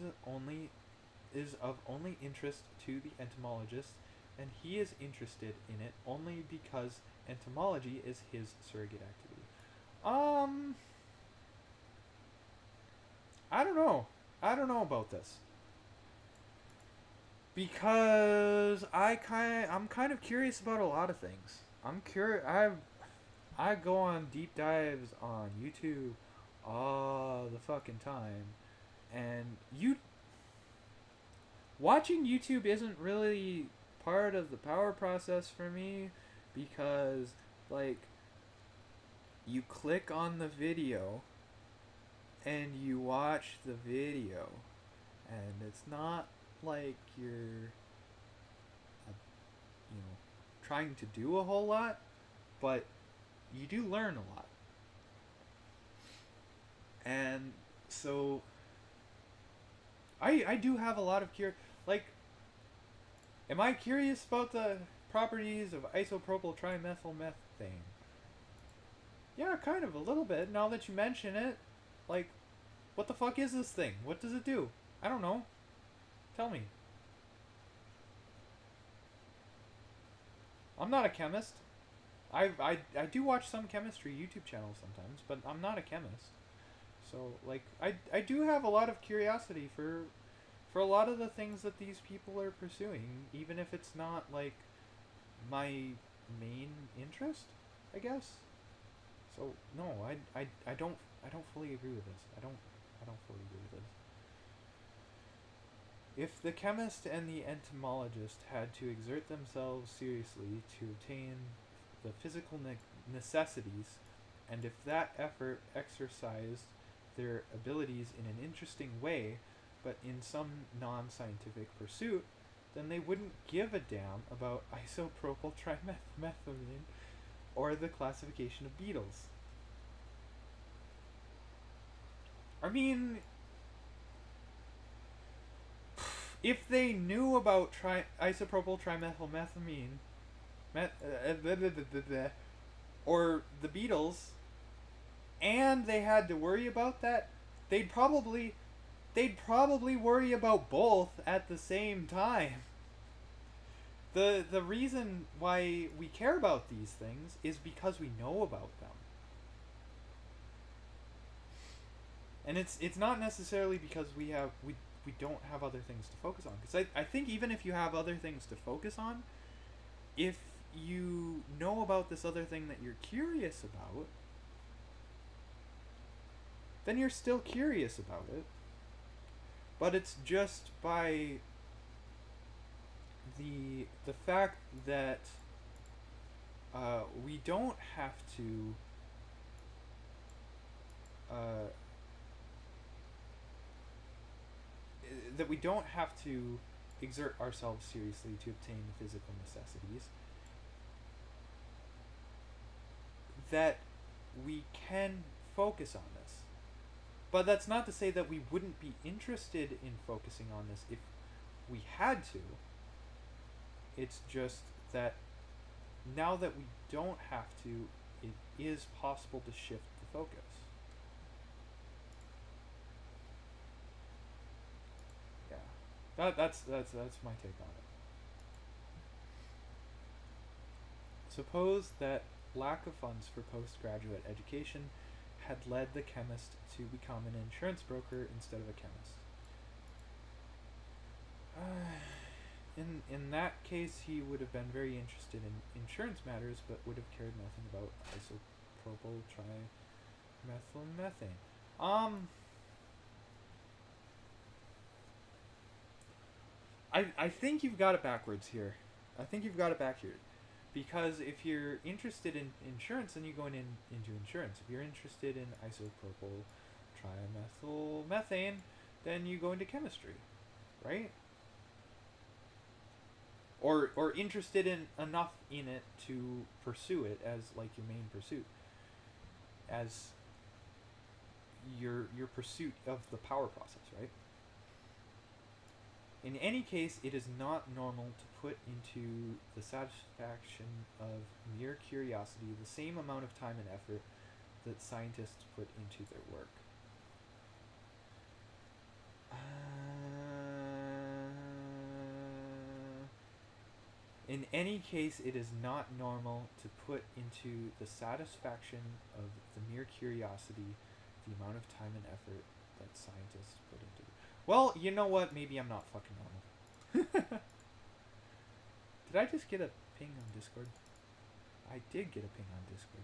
is of only interest to the entomologist, and he is interested in it only because entomology is his surrogate activity. I don't know. I don't know about this. Because I'm kind of curious about a lot of things. I go on deep dives on YouTube all the fucking time, and watching YouTube isn't really part of the power process for me, because like you click on the video and you watch the video, and it's not like you're trying to do a whole lot, but you do learn a lot. And so I do have a lot of like, am I curious about the properties of isopropyl trimethylmethane? Yeah, kind of, a little bit, now that you mention it. Like, what the fuck is this thing? What does it do? I don't know. Tell me. I'm not a chemist. I do watch some chemistry YouTube channels sometimes, but I'm not a chemist. So, like, I do have a lot of curiosity for a lot of the things that these people are pursuing, even if it's not, like, my main interest, I guess. So, no, I don't fully agree with this. I don't fully agree with this. If the chemist and the entomologist had to exert themselves seriously to obtain the physical necessities, and if that effort exercised their abilities in an interesting way, but in some non-scientific pursuit, then they wouldn't give a damn about isopropyl trimethylmethane or the classification of beetles. I mean, if they knew about isopropyl trimethylmethamine, or the beetles, and they had to worry about that, they'd probably worry about both at the same time. The reason why we care about these things is because we know about them. And it's not necessarily because we don't have other things to focus on. Because I think even if you have other things to focus on, if you know about this other thing that you're curious about, then you're still curious about it. But it's just by the fact that we don't have to exert ourselves seriously to obtain the physical necessities, that we can focus on this. But that's not to say that we wouldn't be interested in focusing on this if we had to. It's just that now that we don't have to, it is possible to shift the focus. Yeah, that's my take on it. Suppose that lack of funds for postgraduate education had led the chemist to become an insurance broker instead of a chemist. In that case, he would have been very interested in insurance matters, but would have cared nothing about isopropyl trimethylmethane. I think you've got it backwards here. I think you've got it back here. Because if you're interested in insurance, then you go into insurance. If you're interested in isopropyl trimethylmethane, then you go into chemistry, right? Or interested in enough in it to pursue it as like your main pursuit, as your pursuit of the power process, right? In any case, it is not normal to put into the satisfaction of mere curiosity the same amount of time and effort that scientists put into their work. In any case, it is not normal to put into the satisfaction of the mere curiosity the amount of time and effort that scientists put into it. Well, you know what? Maybe I'm not fucking normal. Did I just get a ping on Discord? I did get a ping on Discord.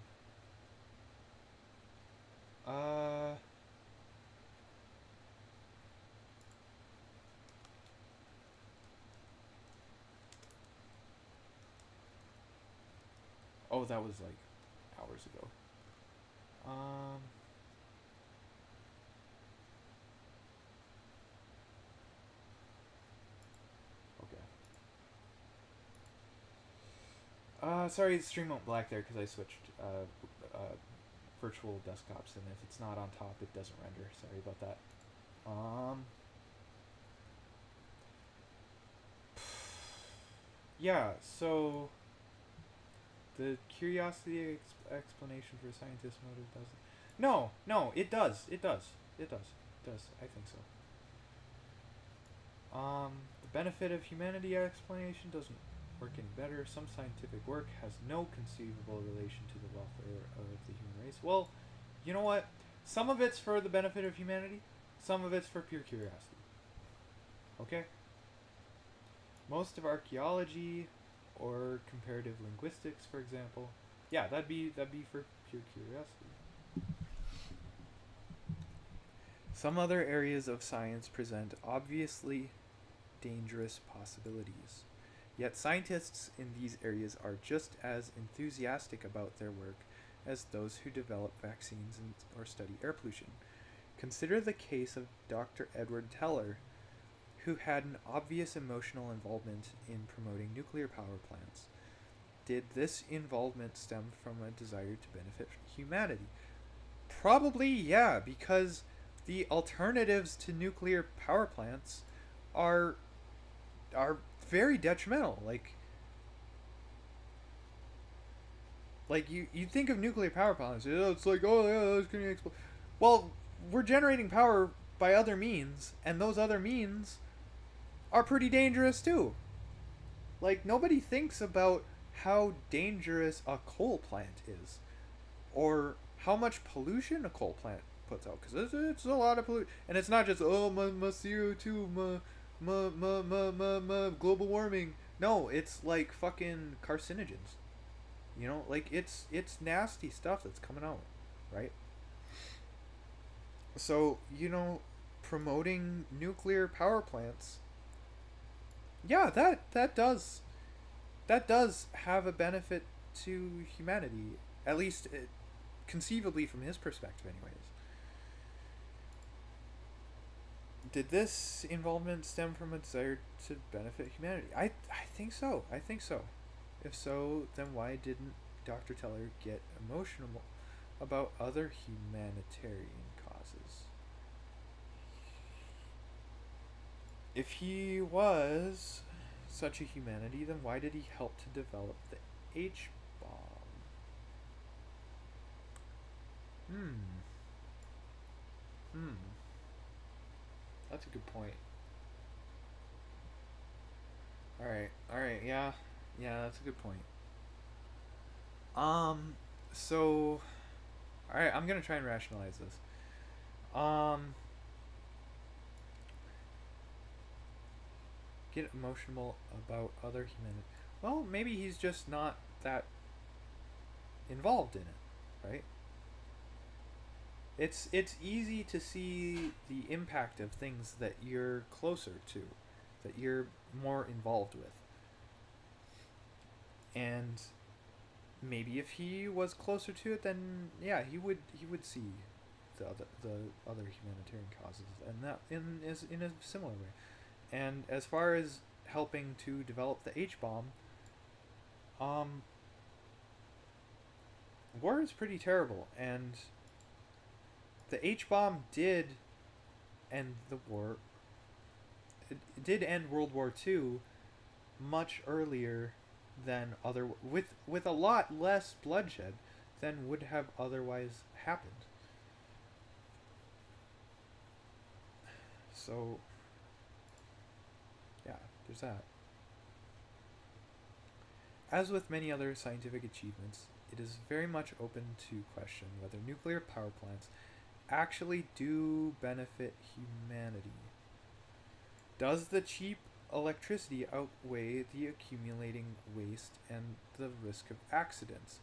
Oh, that was like hours ago. Okay. Sorry, the stream went black there because I switched virtual desktops, and if it's not on top, it doesn't render. Sorry about that. Yeah, so the curiosity explanation for a scientist's motive doesn't. No, it does. It does. I think so. The benefit of humanity explanation doesn't work any better. Some scientific work has no conceivable relation to the welfare of the human race. Well, you know what? Some of it's for the benefit of humanity. Some of it's for pure curiosity. Okay? Most of archaeology or comparative linguistics, for example, yeah, that'd be for pure curiosity. Some other areas of science present obviously dangerous possibilities. Yet scientists in these areas are just as enthusiastic about their work as those who develop vaccines or study air pollution. Consider the case of Dr. Edward Teller, who had an obvious emotional involvement in promoting nuclear power plants. Did this involvement stem from a desire to benefit humanity? Probably, yeah, because the alternatives to nuclear power plants are very detrimental. Like you think of nuclear power plants, it's like, oh yeah, it's gonna explode. Well, we're generating power by other means, and those other means are pretty dangerous too. Like, nobody thinks about how dangerous a coal plant is, or how much pollution a coal plant puts out, because it's a lot of pollution, and it's not just, oh, my CO2, my global warming. No, it's like fucking carcinogens. You know, like it's nasty stuff that's coming out, right? So, you know, promoting nuclear power plants, yeah, that does have a benefit to humanity, at least conceivably from his perspective, anyways. Did this involvement stem from a desire to benefit humanity? I think so. If so, then why didn't Dr. Teller get emotional about other humanitarian causes? If he was such a humanity, then why did he help to develop the H bomb? Hmm. Hmm. That's a good point. Alright, alright, yeah. Yeah, that's a good point. Um, so. Alright, I'm gonna try and rationalize this. Um, get emotional about other humanity. Well, maybe he's just not that involved in it, right? It's easy to see the impact of things that you're closer to, that you're more involved with. And maybe if he was closer to it, then yeah, he would see the other humanitarian causes, and that in a similar way. And as far as helping to develop the H bomb, um, war is pretty terrible, and the H bomb did end the war. It did end World War II much earlier than other with a lot less bloodshed than would have otherwise happened. So yeah, there's that. As with many other scientific achievements, it is very much open to question whether nuclear power plants actually do benefit humanity. Does the cheap electricity outweigh the accumulating waste and the risk of accidents?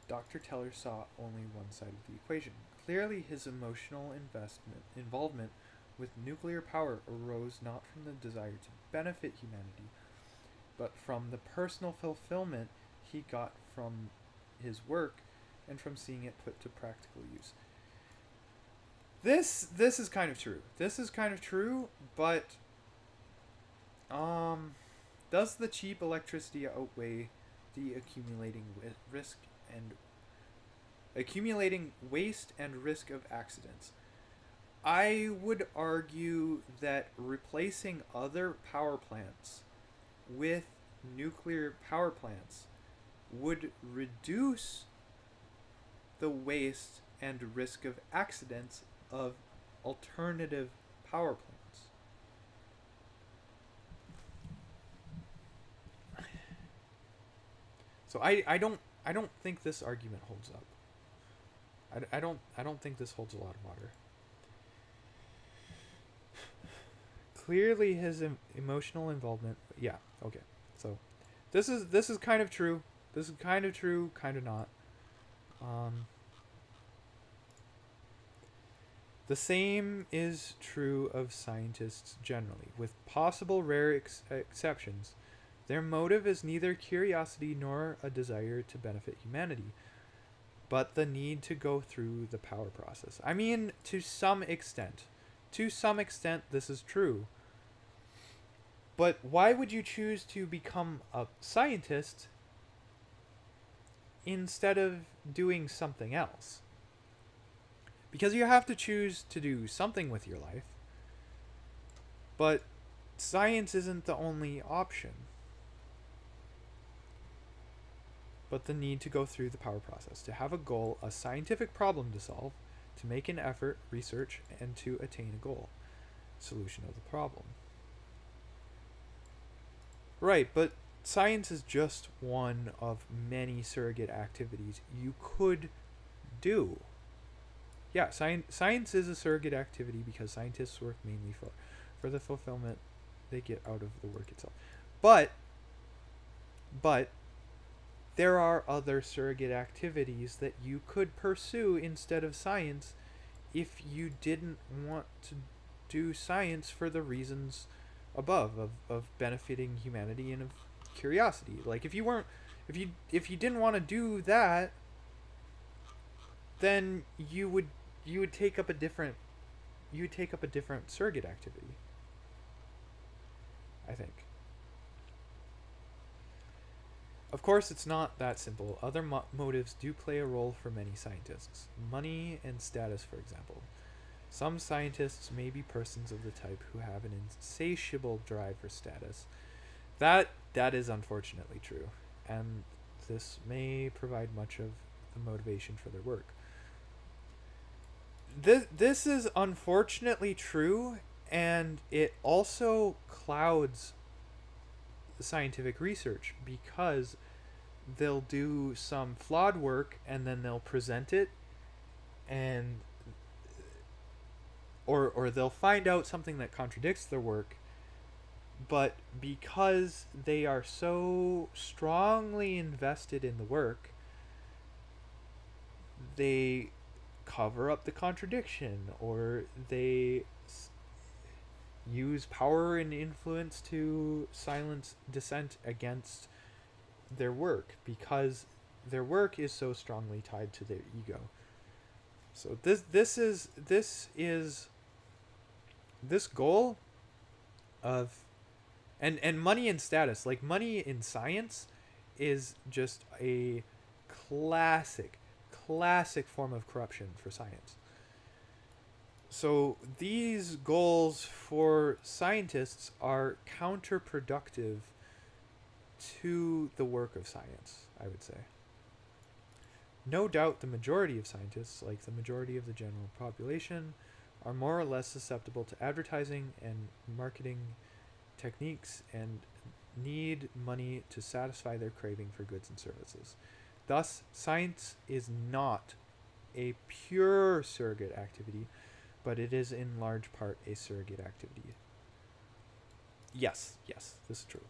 Dr. Teller saw only one side of the equation. Clearly, his emotional involvement with nuclear power arose not from the desire to benefit humanity, but from the personal fulfillment he got from his work and from seeing it put to practical use. This is kind of true. This is kind of true, but um does the cheap electricity outweigh the risk and accumulating waste and risk of accidents? I would argue that replacing other power plants with nuclear power plants would reduce the waste and risk of accidents of alternative power plants. So I don't think this argument holds up. I don't think this holds a lot of water. Clearly, his emotional involvement. Yeah. Okay. So, this is kind of true. This is kind of true. Kind of not. Um, the same is true of scientists generally, with possible rare exceptions. Their motive is neither curiosity nor a desire to benefit humanity, but the need to go through the power process. I mean, to some extent. To some extent, this is true. But why would you choose to become a scientist instead of doing something else? Because you have to choose to do something with your life. But science isn't the only option. But the need to go through the power process, to have a goal, a scientific problem to solve, to make an effort, research, and to attain a goal, solution of the problem. Right, but science is just one of many surrogate activities you could do. Yeah, science is a surrogate activity because scientists work mainly for the fulfillment they get out of the work itself. But there are other surrogate activities that you could pursue instead of science if you didn't want to do science for the reasons above of benefiting humanity and of curiosity. Like if you didn't want to do that, then you would take up a different surrogate activity, I think. Of course, it's not that simple. Other motives do play a role for many scientists. Money and status, for example. Some scientists may be persons of the type who have an insatiable drive for status. That is unfortunately true, and this may provide much of the motivation for their work. This is unfortunately true, and it also clouds scientific research, because they'll do some flawed work and then they'll present it, and or they'll find out something that contradicts their work, but because they are so strongly invested in the work, they cover up the contradiction, or they use power and influence to silence dissent against their work, because their work is so strongly tied to their ego. So this goal of and money and status, like money in science, is just a classic form of corruption for science. So these goals for scientists are counterproductive to the work of science, I would say. No doubt the majority of scientists, like the majority of the general population, are more or less susceptible to advertising and marketing techniques and need money to satisfy their craving for goods and services. Thus, science is not a pure surrogate activity, but it is in large part a surrogate activity. Yes, this is true.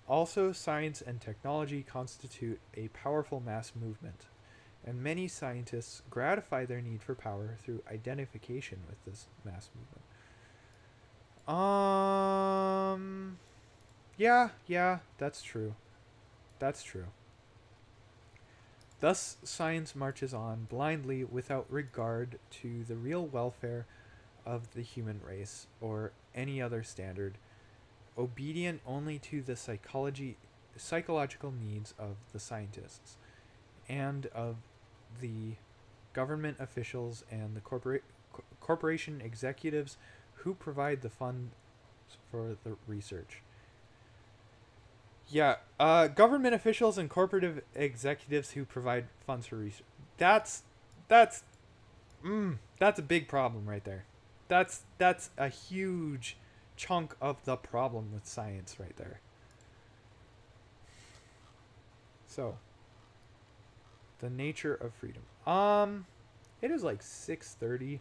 Also, science and technology constitute a powerful mass movement, and many scientists gratify their need for power through identification with this mass movement. Yeah, that's true. Thus, science marches on blindly without regard to the real welfare of the human race or any other standard, obedient only to the psychological needs of the scientists and of the government officials and the corporation executives who provide the funds for the research. Yeah, government officials and corporate executives who provide funds for research. That's a big problem right there. That's a huge chunk of the problem with science right there. So, the nature of freedom. It is like 6:30.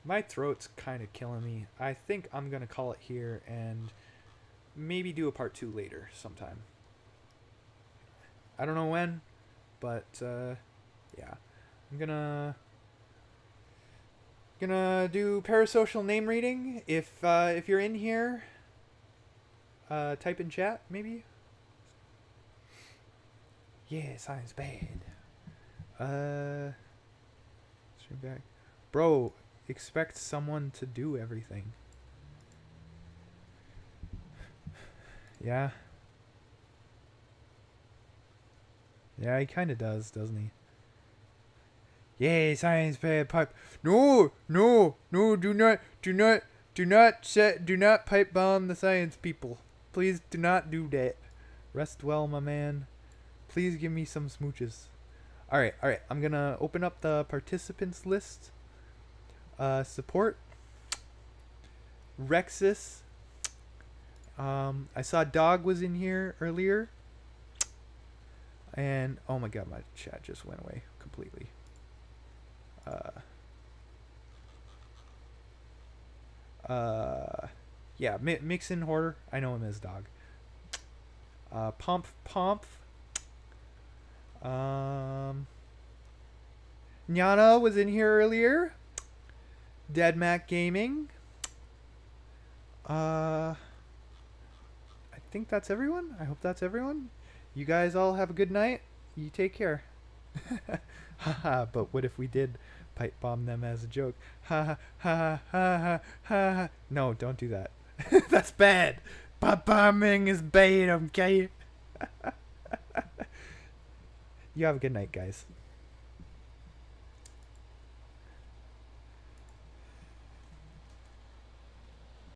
My throat's kind of killing me. I think I'm going to call it here and maybe do a part 2 later sometime. I don't know when, but yeah. I'm gonna do parasocial name reading. If you're in here, type in chat maybe. Yeah, science bad. Stream back. Bro, expect someone to do everything. Yeah. Yeah, he kind of does, doesn't he? Yeah, science bad pipe. No, do not pipe bomb the science people. Please do not do that. Rest well, my man. Please give me some smooches. Alright. I'm gonna open up the participants list. Support. Rexus. I saw Dog was in here earlier. And oh my god, my chat just went away completely. Yeah, Mixin Hoarder. I know him as Dog. Pomp. Nyana was in here earlier. Dead Mac Gaming. I think that's everyone. I hope that's everyone. You guys all have a good night. You take care. Haha, but what if we did pipe bomb them as a joke? Ha ha ha ha. No, don't do that. That's bad. Pipe bombing is bad, okay? You have a good night, guys.